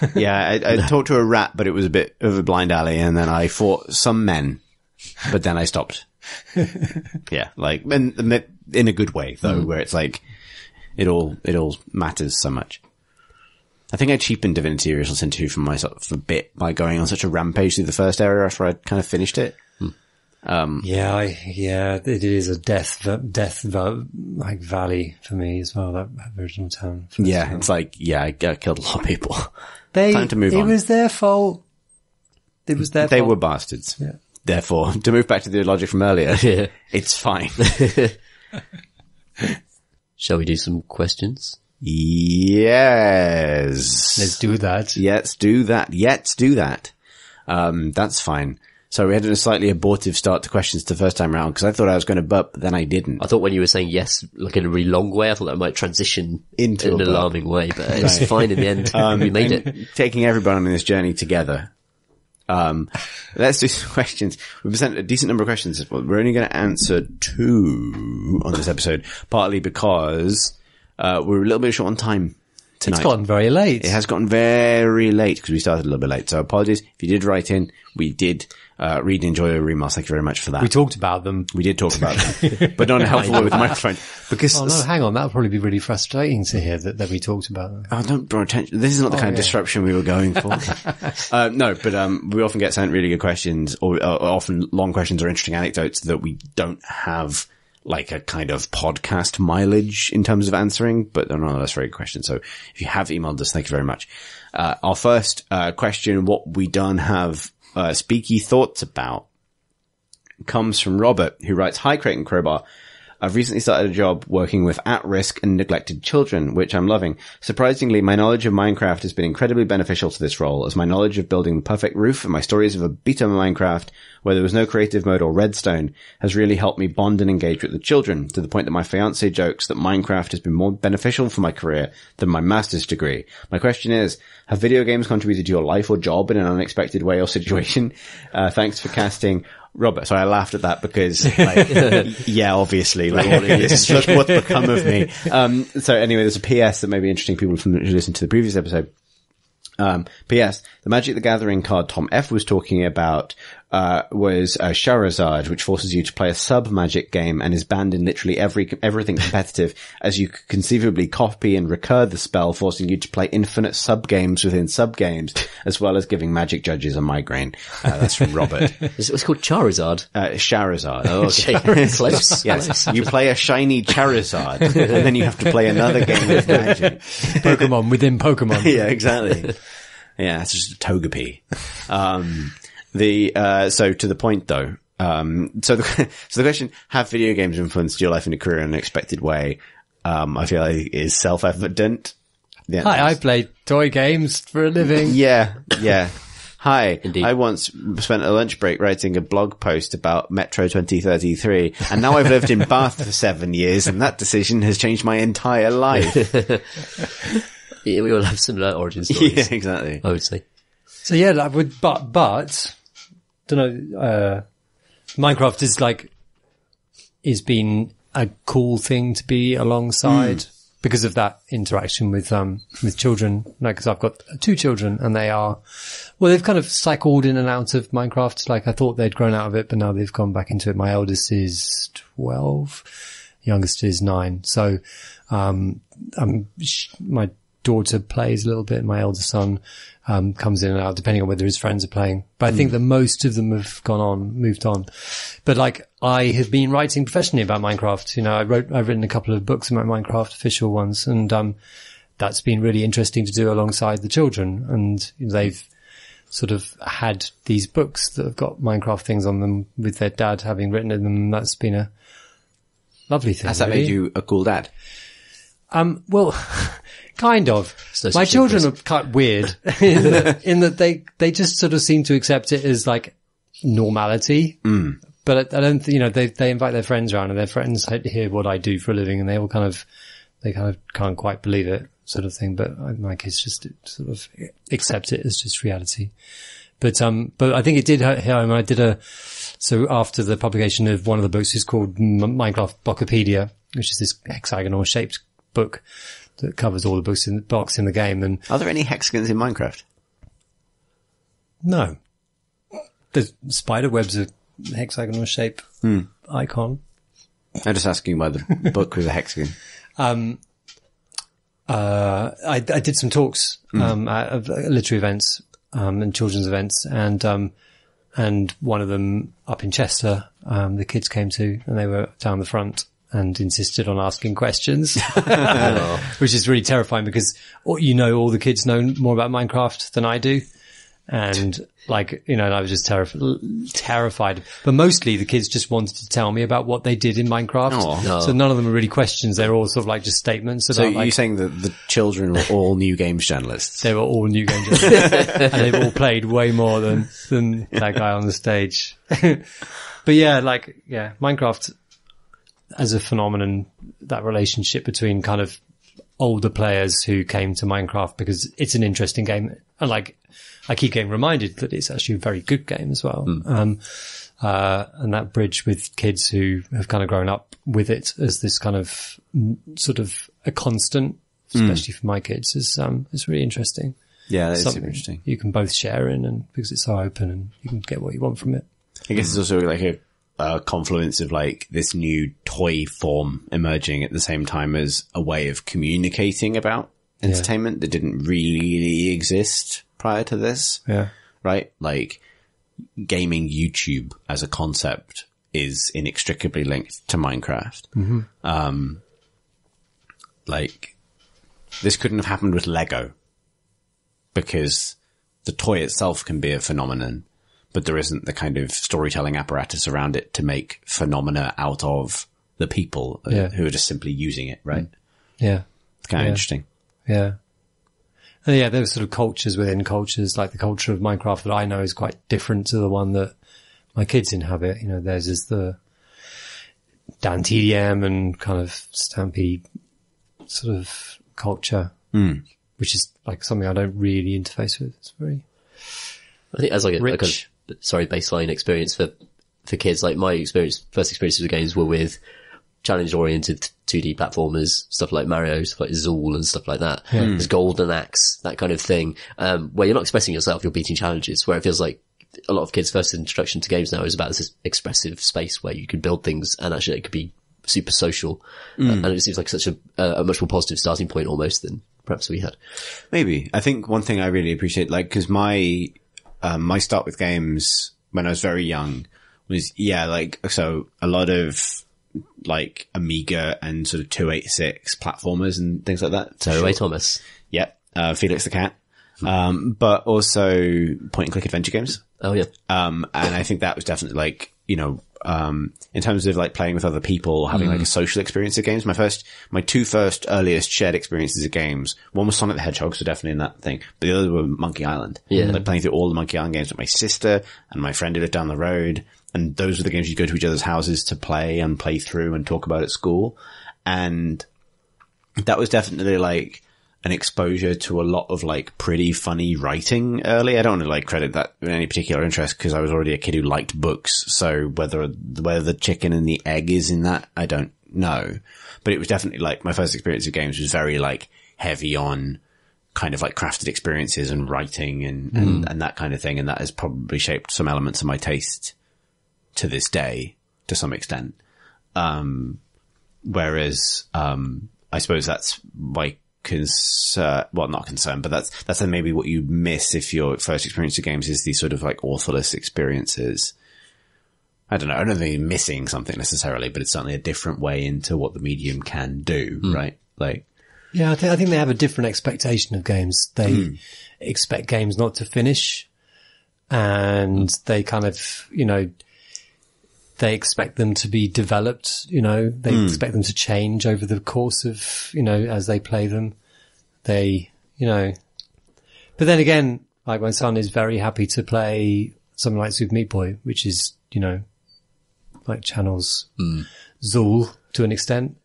A: I talked to a rat, but it was a bit of a blind alley, and then I fought some men, but then I stopped. Yeah, like, in a good way, though, where it's like, it all matters so much. I think I cheapened Divinity Original Sin 2 for myself a bit by going on such a rampage through the first area after I'd kind of finished it.
C: It is a death valley for me as well, that original town.
A: Yeah, it's like, I killed a lot of people. Time to move on.
C: It was their fault.
A: They were bastards.
C: Yeah.
A: Therefore, to move back to the logic from earlier, it's fine.
B: Shall we do some questions?
A: Yes.
C: Let's do that.
A: Let's do that. That's fine. So we had a slightly abortive start to questions the first time around because I thought I was going to burp, but then I didn't.
B: I thought when you were saying yes, like in a really long way, I thought that might transition
A: into
B: in an alarming way, but it's fine in the end. We made it.
A: Taking everyone on this journey together. Let's do some questions. We've sent a decent number of questions. We're only going to answer 2 on this episode, partly because we're a little bit short on time tonight.
C: It's gotten very late.
A: It has gotten very late because we started a little bit late. So apologies if you did write in. We did read and enjoy your emails. Thank you very much for that.
C: We talked about them.
A: We did talk about them, but not in a helpful way with the microphone. Because
C: oh no, hang on, that would probably be really frustrating to hear that we talked about them.
A: Oh, don't draw attention. This is not the kind of disruption we were going for. No, but we often get sent really good questions, or often long questions or interesting anecdotes that we don't have like a kind of podcast mileage in terms of answering, but they're nonetheless very good questions. So if you have emailed us, thank you very much. Our first question, what we don't have speaky thoughts about, comes from Robert, who writes, "Hi, Creighton Crowbar. I've recently started a job working with at-risk and neglected children, which I'm loving. Surprisingly, my knowledge of Minecraft has been incredibly beneficial to this role, as my knowledge of building the perfect roof and my stories of a beta Minecraft, where there was no creative mode or redstone, has really helped me bond and engage with the children, to the point that my fiancé jokes that Minecraft has been more beneficial for my career than my master's degree. My question is, have video games contributed to your life or job in an unexpected way or situation? Thanks for casting..." Robert, so I laughed at that because, like, yeah, obviously, like, this is what's become of me. So anyway, there's a PS that may be interesting people who listen to the previous episode. PS, the Magic the Gathering card Tom F was talking about, was Charizard, which forces you to play a sub-magic game and is banned in literally everything competitive, as you could conceivably copy and recur the spell, forcing you to play infinite sub-games within sub-games, as well as giving magic judges a migraine. That's from Robert.
B: It's called Charizard.
A: Charizard.
B: Oh, okay. Close.
A: Yes.
B: Close.
A: You play a shiny Charizard, and then you have to play another game with magic.
C: Pokemon within Pokemon.
A: Yeah, exactly. Yeah, it's just a Togepi. So to the point though, so the question, have video games influenced your life in a career in an unexpected way? I feel like is self-evident. Yeah,
C: Hi, I play toy games for a living.
A: Yeah. Hi.
B: Indeed.
A: I once spent a lunch break writing a blog post about Metro 2033, and now I've lived in Bath for 7 years, and that decision has changed my entire life.
B: Yeah, we all have similar origin stories.
A: Yeah, exactly.
B: I would say.
C: So yeah, like but don't know. Minecraft is been a cool thing to be alongside because of that interaction with children. Like, because I've got 2 children, and they've kind of cycled in and out of Minecraft. Like, I thought they'd grown out of it, but now they've gone back into it. My eldest is 12, youngest is 9. So, my daughter plays a little bit. My elder son comes in and out, depending on whether his friends are playing. But I think that most of them have moved on. But like, I have been writing professionally about Minecraft. You know, I've written a couple of books about Minecraft, official ones, and that's been really interesting to do alongside the children. And they've sort of had these books that have got Minecraft things on them with their dad having written in them. And that's been a lovely thing.
A: Has that made you a cool dad?
C: Well, Kind of.
B: no
C: My
B: such
C: children
B: thing
C: are quite weird in that they just sort of seem to accept it as like normality. But I don't, they invite their friends around and their friends hear what I do for a living and they kind of can't quite believe it sort of thing. But my kids just sort of accept it as just reality. But I think it did hit home. So after the publication of one of the books is called Minecraft Blockopedia, which is this hexagonal shaped book that covers all the books in the game. And
A: Are there any hexagons in Minecraft?
C: no, the spider web's a hexagonal shape icon.
A: I'm just asking why the book was a hexagon.
C: I did some talks at literary events and children's events, and one of them up in Chester, the kids came to, and they were down the front and insisted on asking questions, which is really terrifying because all the kids know more about Minecraft than I do. And I was just terrified. But mostly the kids just wanted to tell me about what they did in Minecraft.
A: Oh.
C: So none of them are really questions. They're all sort of like just statements.
A: So
C: about,
A: you're saying that the children were all new games journalists?
C: They were all new game journalists. And they've all played way more than that guy on the stage. But yeah, Minecraft as a phenomenon, that relationship between kind of older players who came to Minecraft because it's an interesting game. And I keep getting reminded that it's actually a very good game as well. And that bridge with kids who have kind of grown up with it as this kind of sort of a constant, especially for my kids, is really interesting.
A: Yeah, that's
C: Something
A: super interesting.
C: you can both share in, and because it's so open and you can get what you want from it.
A: I guess it's also like a confluence of like this new toy form emerging at the same time as a way of communicating about entertainment that didn't really exist prior to this.
C: Yeah.
A: Right? Like gaming YouTube as a concept is inextricably linked to Minecraft. Like this couldn't have happened with Lego because the toy itself can be a phenomenon, but there isn't the kind of storytelling apparatus around it to make phenomena out of the people who are just simply using it, right?
C: Yeah.
A: It's kind of interesting.
C: Yeah. And yeah, there were sort of cultures within cultures, like the culture of Minecraft that I know is quite different to the one that my kids inhabit. Theirs is the Dan TDM and kind of Stampede sort of culture, which is like something I don't really interface with. It's very
B: I think as like a
C: rich.
B: kind of, baseline experience for kids, like my first experiences with games were with challenge-oriented 2D platformers, stuff like Mario, stuff like Zool and stuff like that. There's Golden Axe, that kind of thing, where you're not expressing yourself, you're beating challenges, where it feels like a lot of kids' first introduction to games now is about this expressive space where you can build things and actually it could be super social. And it seems like such a much more positive starting point almost than perhaps we had.
A: Maybe. I think one thing I really appreciate, like, cause my start with games when I was very young was, so a lot of, like Amiga and sort of 286 platformers and things like that.
B: Tearaway Thomas.
A: Yep. Felix the Cat. But also point and click adventure games.
B: Oh yeah.
A: And I think that was definitely like, in terms of like playing with other people, having like a social experience of games. My two first earliest shared experiences of games, one was Sonic the Hedgehog, so definitely in that thing, but the other were Monkey Island.
B: Yeah.
A: Like playing through all the Monkey Island games with my sister and my friend who lived down the road. And those were the games you'd go to each other's houses to play and play through and talk about at school. And that was definitely like an exposure to a lot of like pretty funny writing early. I don't want to like credit that in any particular interest because I was already a kid who liked books. So whether the chicken and the egg is in that, I don't know. But it was definitely like my first experience of games was very like heavy on kind of like crafted experiences and writing and that kind of thing. And that has probably shaped some elements of my taste to this day, to some extent. Whereas, I suppose that's my concern, well, not concern, but that's then maybe what you miss if your first experience of games is these sort of like authorless experiences. I don't know. I don't think you're missing something necessarily, but it's certainly a different way into what the medium can do, right? Like,
C: yeah, I think they have a different expectation of games. They expect games not to finish, and they kind of, they expect them to be developed, they expect them to change over the course of, as they play them. they, you know, but then again, like my son is very happy to play something like Super Meat Boy, which is, you know, like channels Zool to an extent.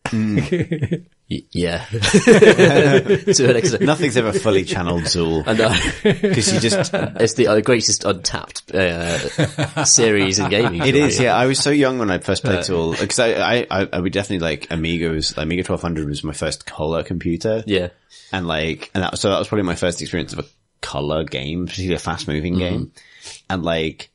B: Yeah. To an extent.
A: Nothing's ever fully channeled Zool.
B: I know.
A: Because you just...
B: It's the greatest untapped series in gaming.
A: It is, yeah. I was so young when I first played Zool. Because I would definitely like Amiga 1200 was my first color computer.
B: Yeah.
A: And that was probably my first experience of a color game, particularly a fast moving game. And like,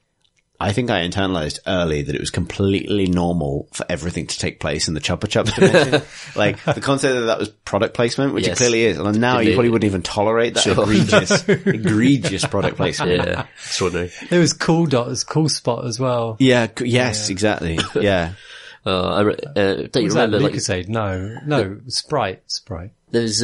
A: I think I internalized early that it was completely normal for everything to take place in the Chupa Chups dimension. Like, the concept that was product placement, which it clearly is. And now you probably wouldn't even tolerate that egregious product placement.
B: Yeah. Extraordinary.
C: There was Cool Spot as well.
A: Yeah. Yes, exactly. Yeah.
B: Don't you remember, like,
C: Lucasade? No, Sprite.
B: there was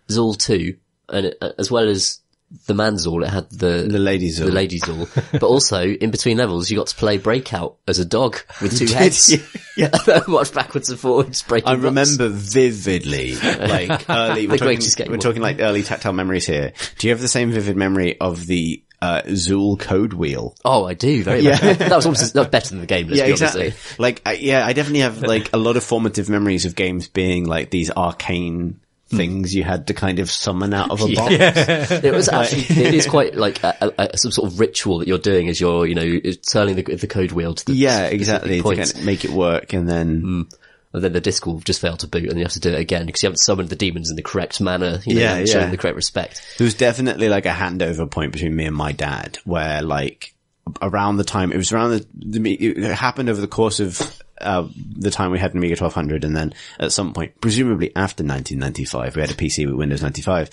B: Zool 2, and as well as the man Zool, it had the
A: lady Zool.
B: The lady Zool. But also, in between levels, you got to play Breakout as a dog with 2 heads.
A: Yeah.
B: Watch backwards and forwards, breaking
A: I
B: blocks.
A: remember vividly, like early, we're talking like early tactile memories here. Do you have the same vivid memory of the Zool code wheel?
B: Oh, I do, very much. That was better than the game, let's be
A: exactly.
B: honest.
A: Like, I definitely have like a lot of formative memories of games being like these arcane things you had to kind of summon out of a box.
B: It was actually, it is quite like some sort of ritual that you're doing as you're, you know, turning the code wheel to the
A: exactly,
B: points.
A: to kind of make it work, and then
B: and then the disc will just fail to boot, and you have to do it again because you haven't summoned the demons in the correct manner, you know, and shown the correct respect.
A: There was definitely like a handover point between me and my dad where like around the time, it happened over the course of the time we had an Amiga 1200, and then at some point, presumably after 1995, we had a PC with Windows 95.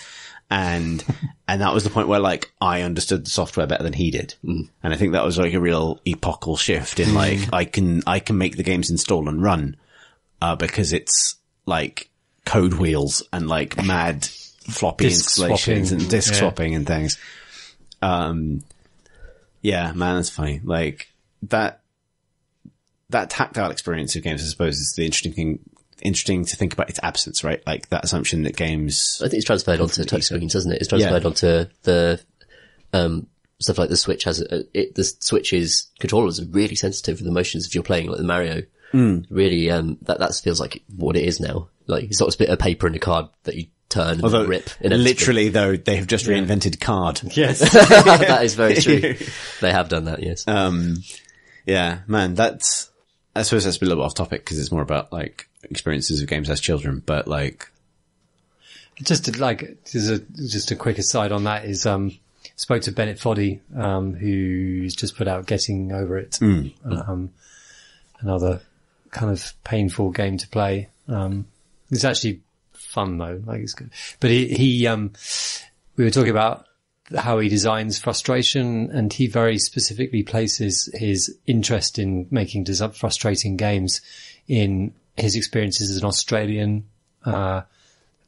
A: And that was the point where like I understood the software better than he did. And I think that was like a real epochal shift in like, I can make the games install and run, because it's like code wheels and like mad floppy installations and disk swapping and things. Yeah, man, that's funny. Like that tactile experience of games, I suppose, is the interesting to think about its absence, right? Like that assumption that games...
B: I think it's transferred onto touchscreens, hasn't it? It's transferred onto the, stuff like the Switch has, the Switch's controllers are really sensitive to the motions if you're playing like the Mario. Really, that feels like what it is now. Like it's not a bit of paper and a card that you turn and rip.
A: Literally though, they have just reinvented card.
C: Yes.
B: That is very true. They have done that, yes.
A: Yeah, man, I suppose that's a little bit off topic because it's more about like experiences of games as children, but like.
C: Just a quick aside on that is, spoke to Bennett Foddy, who's just put out Getting Over It. Another kind of painful game to play. It's actually fun though, like it's good. But we were talking about how he designs frustration, and he very specifically places his interest in making frustrating games in his experiences as an Australian. I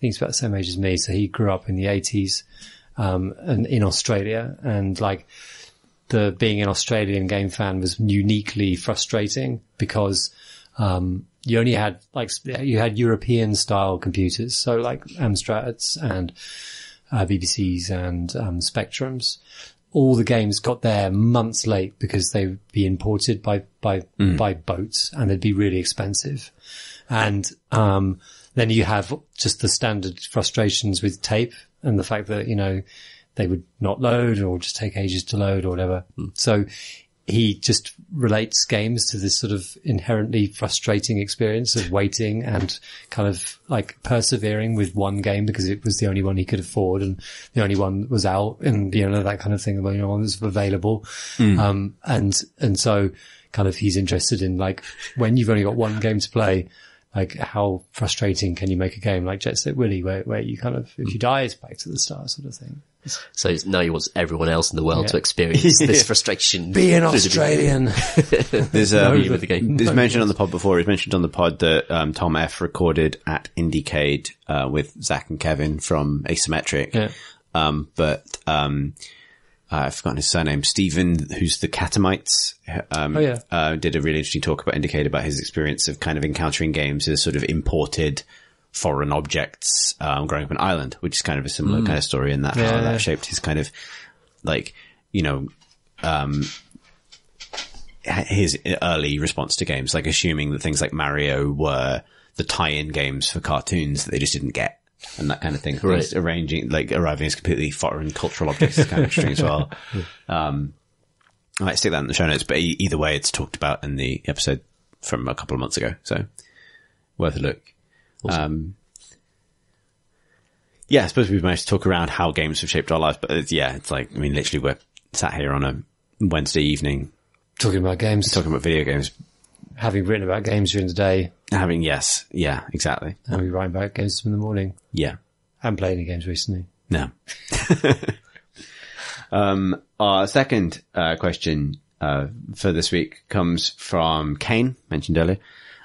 C: think he's about the same age as me, so he grew up in the 80s, and in Australia, and like being an Australian game fan was uniquely frustrating because you only had you had European style computers, so like Amstrads and BBCs and Spectrums. All the games got there months late because they would be imported by boats, and they'd be really expensive. And then you have just the standard frustrations with tape and the fact that, you know, they would not load or just take ages to load or whatever. So he just relates games to this sort of inherently frustrating experience of waiting and kind of like persevering with one game because it was the only one he could afford and the only one that was out, and, you know, that kind of thing, the only one that's available. And so kind of he's interested in like when you've only got one game to play, like how frustrating can you make a game like Jet Set Willy where you kind of, if you die, it's back to the start sort of thing.
B: So now he wants everyone else in the world to experience this frustration.
C: Be an Australian.
A: There's mentioned on the pod before. It was mentioned on the pod that Tom F recorded at Indiecade with Zach and Kevin from Asymmetric. Yeah. But I've forgotten his surname. Stephen, who's the Catamites, did a really interesting talk about Indiecade, about his experience of kind of encountering games as sort of imported foreign objects, growing up in Ireland, which is kind of a similar kind of story in that, how that shaped his kind of, like, you know, his early response to games, like assuming that things like Mario were the tie-in games for cartoons that they just didn't get, and that kind of thing.
B: Right.
A: Arriving as completely foreign cultural objects is kind of interesting as well. I might stick that in the show notes, but either way, it's talked about in the episode from a couple of months ago, so worth a look. Awesome. I suppose we've managed to talk around how games have shaped our lives, but it's like, I mean, literally we're sat here on a Wednesday evening
C: Talking about games.
A: talking about video games.
C: Having written about games during the day.
A: Exactly.
C: And we write about games in the morning.
A: Yeah.
C: I haven't played any games recently.
A: No. Our second question for this week comes from Kane, mentioned earlier,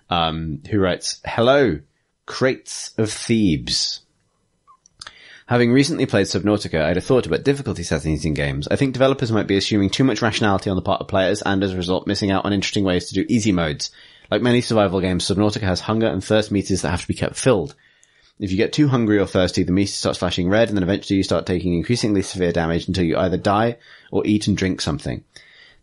A: who writes, "Hello, Crates of Thebes. Having recently played Subnautica, I had a thought about difficulty settings in games. I think developers might be assuming too much rationality on the part of players and as a result missing out on interesting ways to do easy modes. Like many survival games, Subnautica has hunger and thirst meters that have to be kept filled. If you get too hungry or thirsty, the meter starts flashing red and then eventually you start taking increasingly severe damage until you either die or eat and drink something.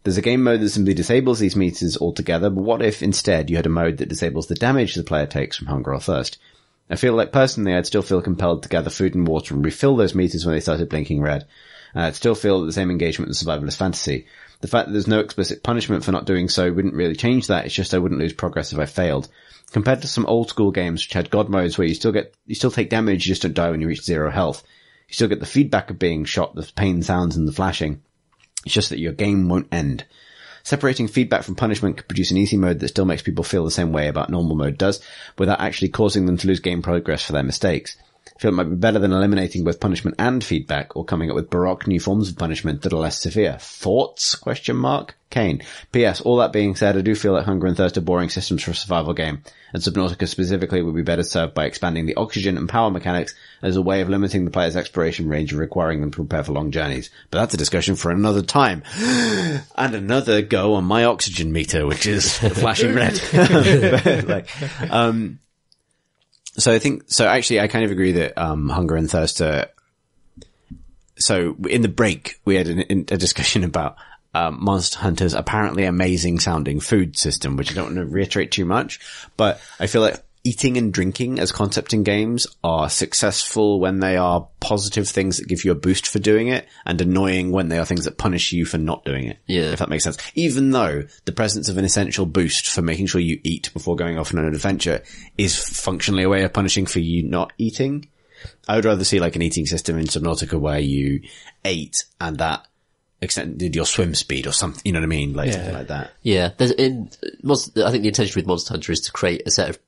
A: There's a game mode that simply disables these meters altogether, but what if instead you had a mode that disables the damage the player takes from hunger or thirst? I feel like personally I'd still feel compelled to gather food and water and refill those meters when they started blinking red. And I'd still feel the same engagement in survivalist fantasy. The fact that there's no explicit punishment for not doing so wouldn't really change that, it's just I wouldn't lose progress if I failed. Compared to some old school games which had god modes where you still take damage, you just don't die when you reach 0 health. You still get the feedback of being shot, the pain sounds and the flashing. It's just that your game won't end. Separating feedback from punishment could produce an easy mode that still makes people feel the same way about normal mode does, without actually causing them to lose game progress for their mistakes. I feel it might be better than eliminating both punishment and feedback, or coming up with baroque new forms of punishment that are less severe. Thoughts? ? Kane. P.S. All that being said, I do feel that hunger and thirst are boring systems for a survival game, and Subnautica specifically would be better served by expanding the oxygen and power mechanics as a way of limiting the player's exploration range and requiring them to prepare for long journeys. But that's a discussion for another time. And another go on my oxygen meter, which is flashing red. So actually I kind of agree that, hunger and thirst are, so in the break we had a discussion about, Monster Hunter's apparently amazing sounding food system, which I don't want to reiterate too much, but I feel like eating and drinking as concept in games are successful when they are positive things that give you a boost for doing it, and annoying when they are things that punish you for not doing it.
B: Yeah.
A: If that makes sense. Even though the presence of an essential boost for making sure you eat before going off on an adventure is functionally a way of punishing for you not eating. I would rather see like an eating system in Subnautica where you ate and that extended your swim speed or something, you know what I mean? Like something like that.
B: Yeah. I think the intention with Monster Hunter is to create a set of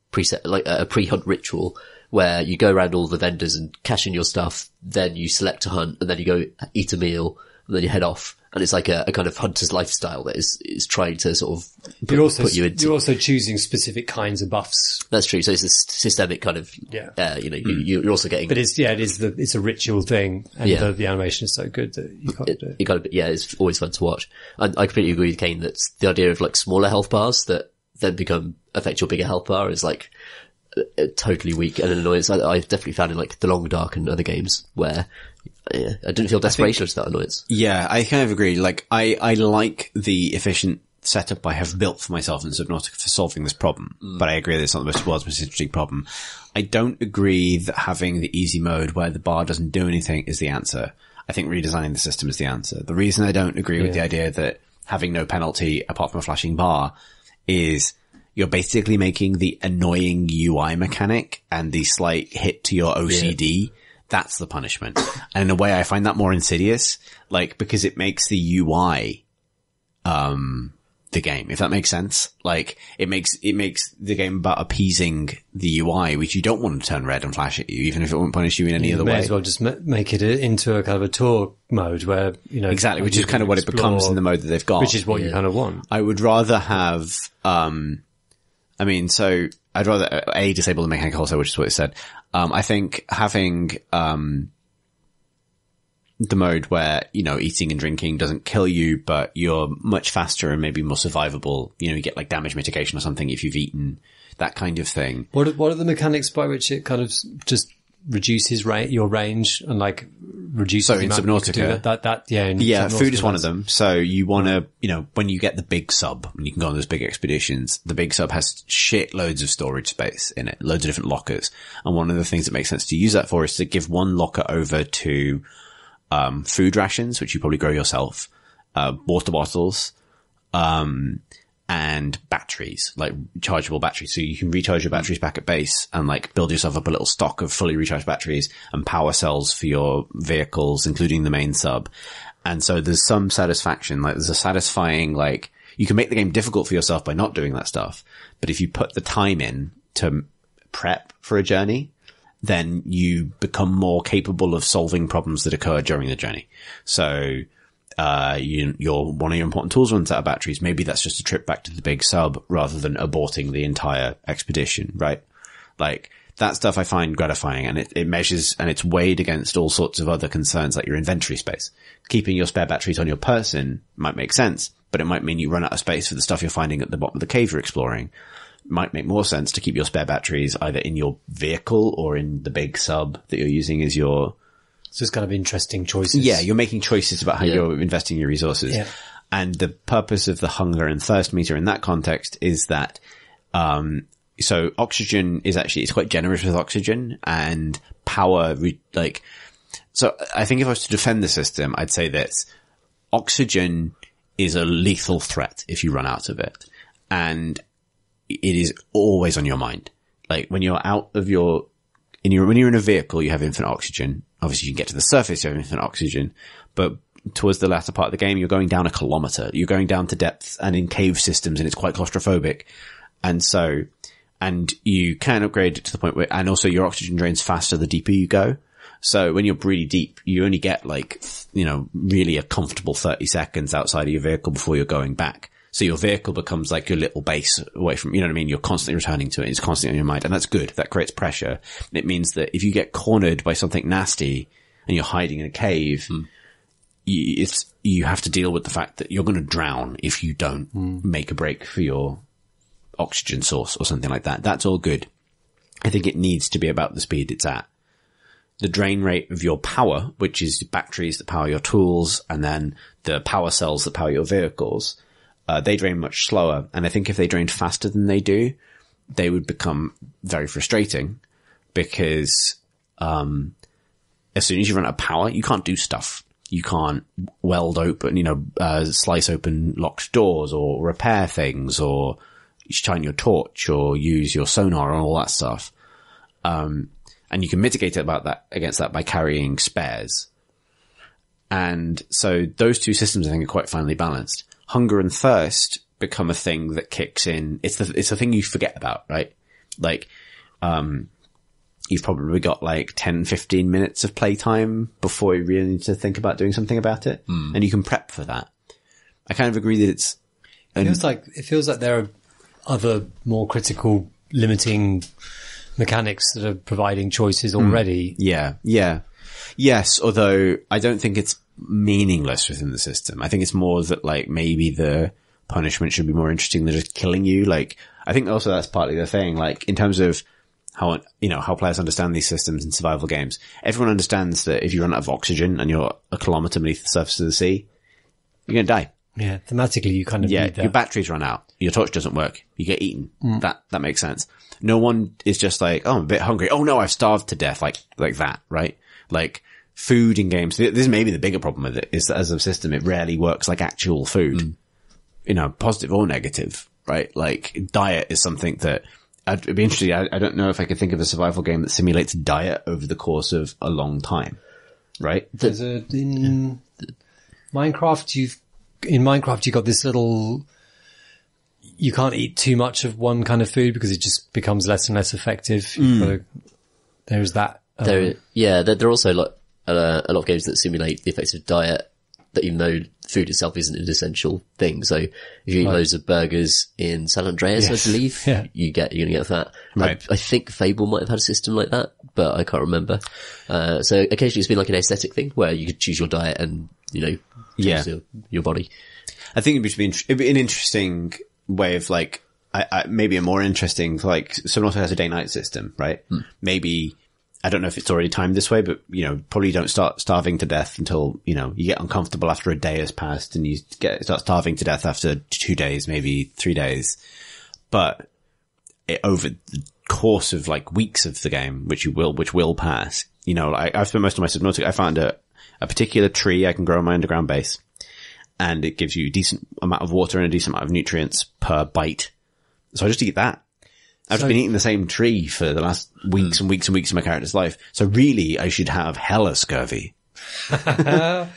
B: like a pre-hunt ritual where you go around all the vendors and cash in your stuff, then you select a hunt, and then you go eat a meal, and then you head off. And it's like a kind of hunter's lifestyle that is trying to sort of put you into.
C: You're also choosing specific kinds of buffs.
B: That's true. So it's a systemic kind of, you're also getting.
C: But it's a ritual thing, and the animation is so good that you can't do it.
B: It's always fun to watch. I completely agree with Kane that the idea of like smaller health bars that then affect your bigger health bar is like totally weak and an annoyance. I've definitely found in like The Long Dark and other games where I didn't feel desperation to that annoyance. Yeah,
A: I kind of agree. Like, I like the efficient setup I have built for myself in Subnautica for solving this problem, but I agree that it's not the world's most interesting problem. I don't agree that having the easy mode where the bar doesn't do anything is the answer. I think redesigning the system is the answer. The reason I don't agree with the idea that having no penalty apart from a flashing bar is you're basically making the annoying UI mechanic and the slight hit to your OCD. That's the punishment. And in a way I find that more insidious, like, because it makes the UI, the game, if that makes sense. Like, it makes the game about appeasing the UI, which you don't want to turn red and flash at you, even if it won't punish you in any other way.
C: You may as well just make it into a kind of a tour mode where,
A: Exactly, which is kind of what it becomes in the mode that they've got.
C: Which is what you kind of want.
A: I would rather have, I'd rather, disable the mechanic wholesale, which is what it said. I think having, the mode where, eating and drinking doesn't kill you, but you're much faster and maybe more survivable. You get like damage mitigation or something if you've eaten. that kind of thing.
C: What are the mechanics by which it kind of just reduces your range and like reduces
A: So
C: the
A: in
C: amount you can do
A: Subnautica,
C: yeah,
A: food is one of them. So you want to, when you get the big sub, when you can go on those big expeditions, the big sub has shitloads of storage space in it, loads of different lockers. And one of the things that makes sense to use that for is to give one locker over to food rations, which you probably grow yourself, water bottles, and batteries, like rechargeable batteries. So you can recharge your batteries back at base and like build yourself up a little stock of fully recharged batteries and power cells for your vehicles, including the main sub. And so there's some satisfaction, like there's a satisfying, like you can make the game difficult for yourself by not doing that stuff. But if you put the time in to prep for a journey, then you become more capable of solving problems that occur during the journey. So your one of your important tools runs out of batteries. Maybe that's just a trip back to the big sub rather than aborting the entire expedition, right? Like that stuff I find gratifying, and it measures and it's weighed against all sorts of other concerns like your inventory space. Keeping your spare batteries on your person might make sense, but it might mean you run out of space for the stuff you're finding at the bottom of the cave you're exploring. It might make more sense to keep your spare batteries either in your vehicle or in the big sub that you're using as your...
C: So it's kind of interesting choices.
A: Yeah, you're making choices about how you're investing your resources.
C: Yeah.
A: And the purpose of the hunger and thirst meter in that context is that, so oxygen is actually, it's quite generous with oxygen and power, so I think if I was to defend the system, I'd say this: oxygen is a lethal threat if you run out of it. And it is always on your mind. Like when you're when you're in a vehicle, you have infinite oxygen. Obviously you can get to the surface, you have infinite oxygen, but towards the latter part of the game, you're going down a kilometer. You're going down to depths and in cave systems, and it's quite claustrophobic. And you can upgrade it to the point where, and also your oxygen drains faster the deeper you go. So when you're really deep, you only get really a comfortable 30 seconds outside of your vehicle before you're going back. So your vehicle becomes like your little base away from, You're constantly returning to it. It's constantly on your mind. And that's good. That creates pressure. It means that if you get cornered by something nasty and you're hiding in a cave, you have to deal with the fact that you're going to drown if you don't make a break for your oxygen source or something like that. That's all good. I think it needs to be about the speed it's at. The drain rate of your power, which is the batteries that power your tools and then the power cells that power your vehicles, they drain much slower. And I think if they drained faster than they do, they would become very frustrating because, as soon as you run out of power, you can't do stuff. You can't weld open, slice open locked doors or repair things or shine your torch or use your sonar and all that stuff. And you can mitigate against that by carrying spares. And so those two systems, I think, are quite finely balanced. Hunger and thirst become a thing that kicks in. It's a thing you forget about, right? Like, you've probably got like 10, 15 minutes of playtime before you really need to think about doing something about it. And you can prep for that. I kind of agree that
C: it feels like there are other more critical limiting mechanics that are providing choices already.
A: Yeah. Yes, although I don't think it's meaningless within the system. I think it's more that like maybe the punishment should be more interesting than just killing you. Like, I think also that's partly the thing, like in terms of how players understand these systems in survival games. Everyone understands that if you run out of oxygen and you're a kilometer beneath the surface of the sea, you're going to die.
C: Yeah, thematically you kind of need that.
A: Your batteries run out. Your torch doesn't work. You get eaten. That makes sense. No one is just like, oh, I'm a bit hungry. Oh no, I've starved to death. Like that, right? Like food in games. This is maybe the bigger problem with it is that as a system, it rarely works like actual food. Positive or negative, right? Like diet is something that I'd be interested. I don't know if I could think of a survival game that simulates diet over the course of a long time, right?
C: In Minecraft, you got this little, you can't eat too much of one kind of food because it just becomes less and less effective. There's that.
B: There are also a lot of games that simulate the effects of diet, that even though food itself isn't an essential thing. So if you eat loads of burgers in San Andreas, I believe, you're going to get fat.
A: Right.
B: I think Fable might have had a system like that, but I can't remember. So occasionally it's been like an aesthetic thing where you could choose your diet and, choose your body.
A: I think it'd be an interesting way of like maybe a more interesting, like, Subnautica has a day-night system, right? Maybe, I don't know if it's already timed this way, but, probably don't start starving to death until, you get uncomfortable after a day has passed, and you start starving to death after 2 days, maybe 3 days. But over the course of like weeks of the game, which will pass, I've spent most of my Subnautica, I found a particular tree I can grow in my underground base, and it gives you a decent amount of water and a decent amount of nutrients per bite. So I just eat that. I've just been eating the same tree for the last weeks and weeks and weeks of my character's life. So really, I should have hella scurvy.
B: Yeah.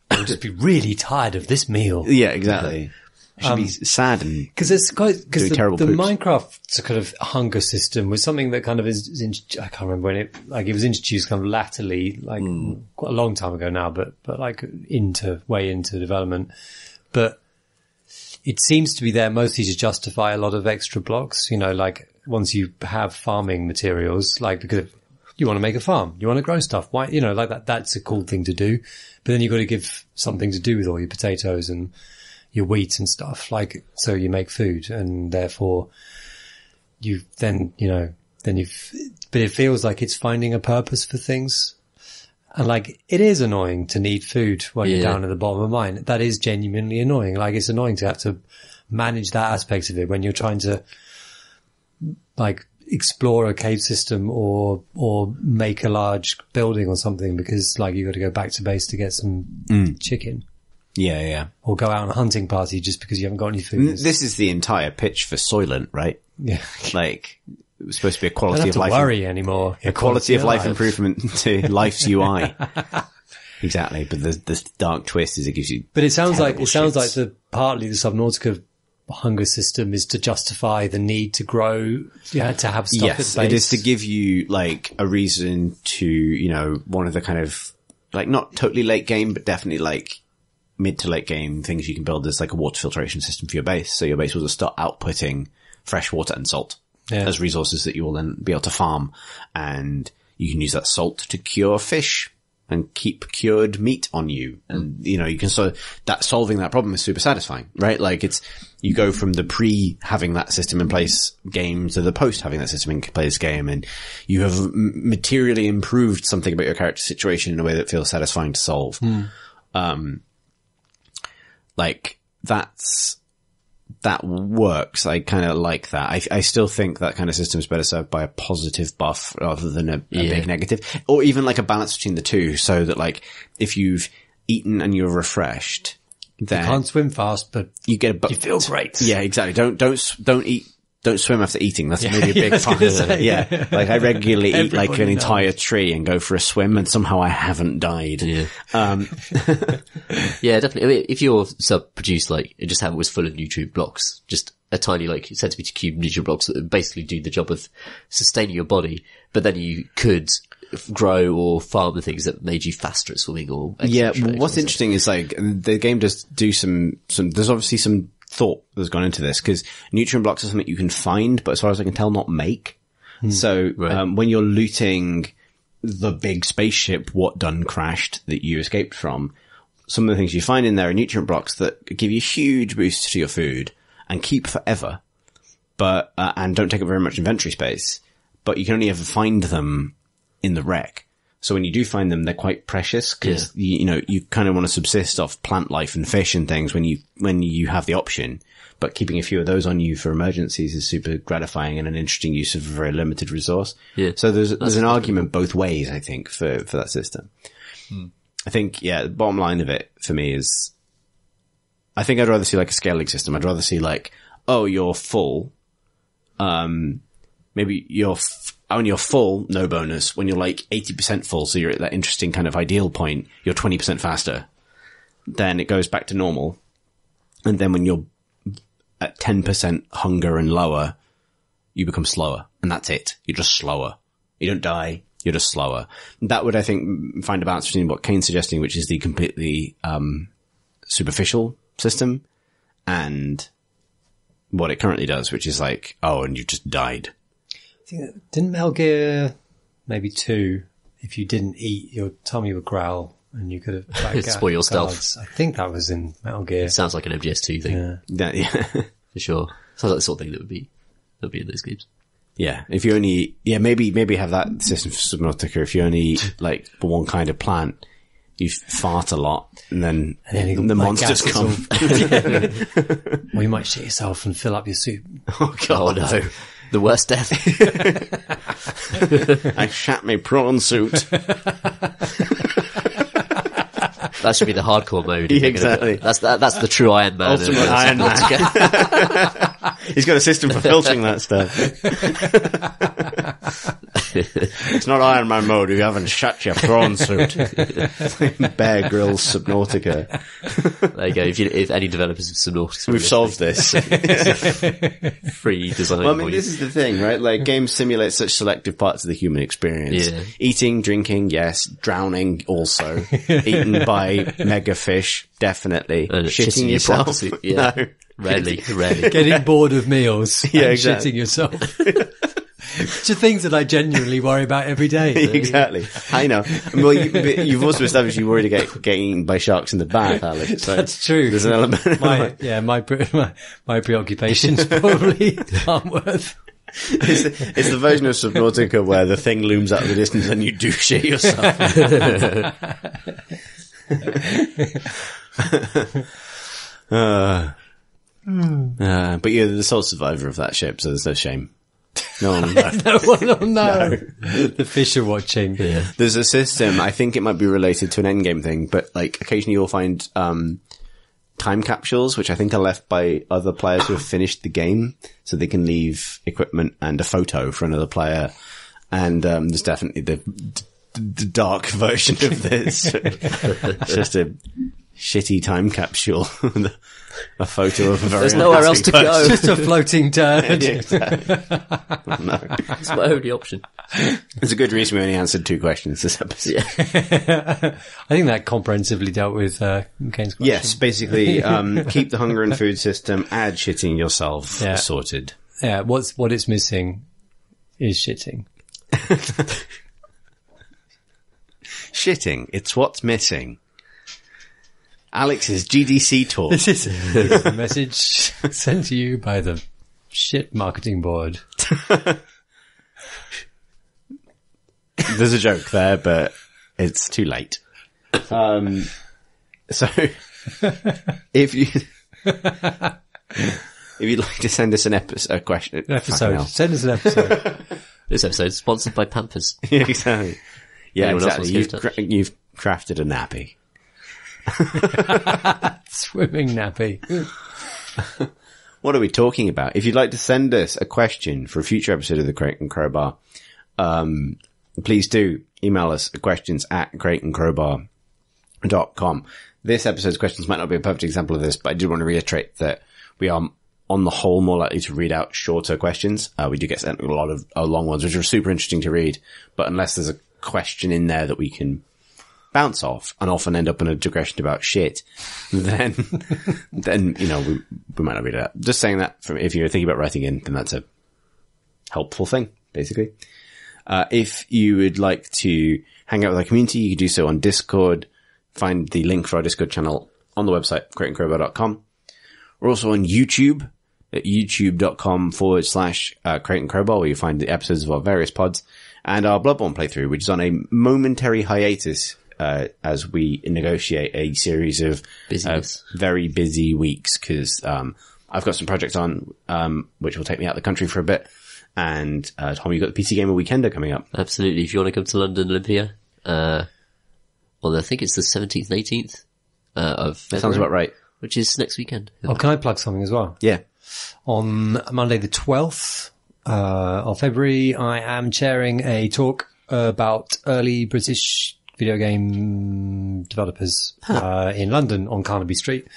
C: I'll just be really tired of this meal.
A: Yeah, exactly. I should be sad and
C: because it's quite because the
A: poops.
C: Minecraft kind of hunger system was something that kind of is I can't remember when it was introduced kind of latterly, like quite a long time ago now, but like way into development. But it seems to be there mostly to justify a lot of extra blocks, like once you have farming materials, like because you want to make a farm, you want to grow stuff. Why, like that's a cool thing to do. But then you've got to give something to do with all your potatoes and your wheat and stuff, like, so you make food, and therefore but it feels like it's finding a purpose for things. And like, it is annoying to need food when you're down at the bottom of mine. That is genuinely annoying. Like, it's annoying to have to manage that aspect of it when you're trying to like explore a cave system or make a large building or something, because like you got to go back to base to get some chicken.
A: Yeah.
C: Or go out on a hunting party just because you haven't got any food.
A: This is the entire pitch for Soylent, right?
C: Yeah.
A: Like, it was supposed to be a
C: I
A: quality
C: don't
A: of
C: have
A: life.
C: to worry anymore.
A: A quality of life improvement to life's UI. Exactly. But the dark twist is it gives you.
C: But it sounds like
A: shits.
C: partly the Subnautica hunger system is to justify the need to grow, to have stuff
A: Yes,
C: at base.
A: it is to give you like a reason to, one of the kind of like not totally late game, but definitely like mid to late game things you can build as like a water filtration system for your base. So your base will just start outputting fresh water and salt as resources that you will then be able to farm. And you can use that salt to cure fish and keep cured meat on you. And, you can, so that solving that problem is super satisfying, right? Like you go from the pre having that system in place game to the post having that system in place game, and you have materially improved something about your character situation in a way that feels satisfying to solve. Like that works. I kind of like that. I still think that kind of system is better served by a positive buff rather than a big negative, or even like a balance between the two, so that like if you've eaten and you're refreshed, then
C: you can't swim fast, but
A: you get
C: you feel great.
A: Yeah, exactly. Don't swim after eating. That's really a big part of it. Yeah. Like I regularly eat like an entire tree and go for a swim, and somehow I haven't died.
B: Yeah. Yeah, definitely. I mean, if your sub produced like, just have it was full of nutrient blocks, just a tiny like centimeter cube nutrient blocks that basically do the job of sustaining your body, but then you could grow or farm the things that made you faster at swimming or
A: what's interesting is like the game does do some there's obviously some thought that's gone into this, because nutrient blocks are something you can find, but as far as I can tell, not make. So when you're looting the big spaceship what done crashed that you escaped from, some of the things you find in there are nutrient blocks that give you huge boosts to your food and keep forever, but and don't take up very much inventory space, but you can only ever find them in the wreck. So when you do find them, they're quite precious, because you kind of want to subsist off plant life and fish and things when you have the option. But keeping a few of those on you for emergencies is super gratifying and an interesting use of a very limited resource. Yeah. So there's an argument both ways, I think, for that system. I think, the bottom line of it for me is, I think I'd rather see like a scaling system. I'd rather see like, oh, you're full. Maybe when you're full, no bonus. When you're like 80% full, so you're at that interesting kind of ideal point, you're 20% faster. Then it goes back to normal. And then when you're at 10% hunger and lower, you become slower. And that's it. You're just slower. You don't die. You're just slower. That would, I think, find a balance between what Kane's suggesting, which is the completely superficial system, and what it currently does, which is like, oh, and you just died.
C: Didn't Metal Gear maybe 2, if you didn't eat, your tummy would growl and you could have
B: spoil your stealth?
C: I think that was in Metal Gear.
B: It sounds like an MGS2 thing.
A: Yeah.
B: For sure. Sounds like the sort of thing that would be in those games.
A: Yeah, if you only, maybe have that system for Subnautica. If you only eat, like, one kind of plant, you fart a lot, and then the monsters come.
C: Or you might shit yourself and fill up your soup.
A: Oh, God.
B: Oh, no. The worst death.
A: I shat my prawn suit.
B: That should be the hardcore mode.
A: Yeah, exactly.
B: That's the true Iron Man.
A: Ultimate Iron Man. He's got a system for filtering that stuff. It's not Iron Man mode if you haven't shut your prawn suit. Bear Grylls Subnautica.
B: There you go. If any developers of Subnautica,
A: We've solved this.
B: Free design.
A: Well, I mean, this is the thing, right? Like, games simulate such selective parts of the human experience.
B: Yeah.
A: Eating, drinking, yes. Drowning, also. Eaten by mega fish, definitely.
B: And
A: Shitting yourself?
B: Yeah.
A: No.
B: Rarely.
C: Getting bored of meals.
A: Yeah,
C: and
A: exactly.
C: shitting yourself. Which are things that I genuinely worry about every day.
A: Exactly. I know. Well, you've also established you worry to get eaten by sharks in the bath, Alex. So
C: That's true.
A: There's an element.
C: My preoccupations probably aren't worth.
A: It's the version of Subnautica where the thing looms out of the distance and you do shit yourself. But you're the sole survivor of that ship, so there's no shame. No one will know.
C: No one will know. The fish are watching.
B: Yeah.
A: There's a system, I think it might be related to an endgame thing, but like occasionally you'll find time capsules, which I think are left by other players who have finished the game, so they can leave equipment and a photo for another player. And there's definitely the dark version of this. It's just a shitty time capsule. A photo of a very
B: There's nowhere else to go.
C: Just a floating turd.
A: Yeah, exactly. No.
B: It's my only option.
A: There's a good reason we only answered 2 questions this episode.
B: Yeah.
C: I think that comprehensively dealt with Kane's question.
A: Yes, basically, keep the hunger and food system, add shitting yourself
C: Yeah.
A: sorted.
C: Yeah, what it's missing is shitting.
A: Shitting, it's what's missing. Alex's GDC talk.
C: This is a message sent to you by the shit marketing board.
A: There's a joke there, but it's too late. So, if you'd like to send us a question, fucking hell.
C: Send us an episode.
B: This episode is sponsored by Pampers.
A: Yeah, exactly. Yeah,
B: Anyone else
A: exactly.
B: wants to get in touch?
A: You've crafted a nappy.
C: Swimming nappy.
A: What are we talking about? If you'd like to send us a question for a future episode of the Crate and Crowbar, please do email us at questions@crateandcrowbar.com. This episode's questions might not be a perfect example of this, but I did want to reiterate that we are on the whole more likely to read out shorter questions. We do get sent a lot of long ones, which are super interesting to read, but unless there's a question in there that we can bounce off and often end up in a digression about shit, then, you know, we might not read it out. Just saying that if you're thinking about writing in, then that's a helpful thing, basically. If you would like to hang out with our community, you can do so on Discord. Find the link for our Discord channel on the website, crateandcrowbar.com. We're also on YouTube at youtube.com/Crate and Crowbar, where you find the episodes of our various pods and our Bloodborne playthrough, which is on a momentary hiatus, as we negotiate a series of very busy weeks, because I've got some projects on which will take me out of the country for a bit, and Tom, you've got the PC Gamer Weekender coming up.
B: Absolutely. If you want to come to London Olympia, well, I think it's the 17th and 18th of February.
A: That sounds about right.
B: Which is next weekend.
C: Oh, can I plug something as well?
A: Yeah.
C: On Monday the 12th of February, I am chairing a talk about early British video game developers in London on Carnaby Street.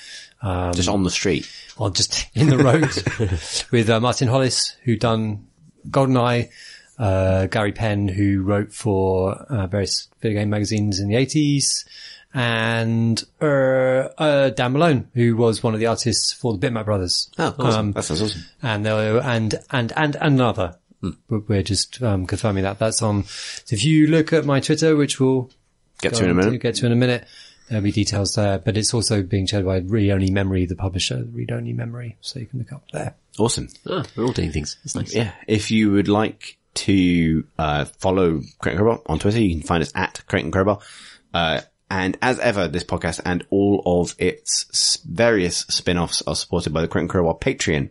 A: Just on the street.
C: Or just in the road with Martin Hollis, who done GoldenEye, Gary Penn, who wrote for various video game magazines in the 80s, and Dan Malone, who was one of the artists for the Bitmap Brothers.
A: Oh, awesome. That sounds awesome.
C: And another. We're just confirming that. That's on. So if you look at my Twitter, which we'll
A: get to in a minute,
C: There'll be details there, but it's also being shared by Read Only Memory, the publisher, Read Only Memory, so you can look up there.
A: Awesome.
B: Oh, we're all doing things. It's nice.
A: Yeah. If you would like to follow Crate and Crowbar on Twitter, you can find us at Crate and Crowbar. And as ever, this podcast and all of its various spin-offs are supported by the Crate and Crowbar Patreon.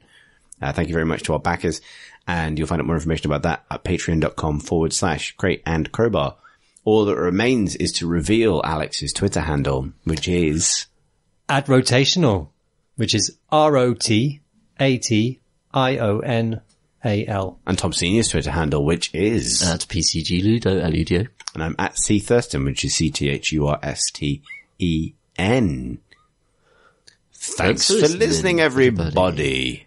A: Thank you very much to our backers. And you'll find out more information about that at patreon.com/Crate and Crowbar. All that remains is to reveal Alex's Twitter handle, which is
C: At Rotational, which is ROTATIONAL.
A: and Tom Senior's Twitter handle, which is
B: At PCG Ludo, Aludio.
A: and I'm at C Thurston, which is CTHURSTEN. Thanks for listening, everybody.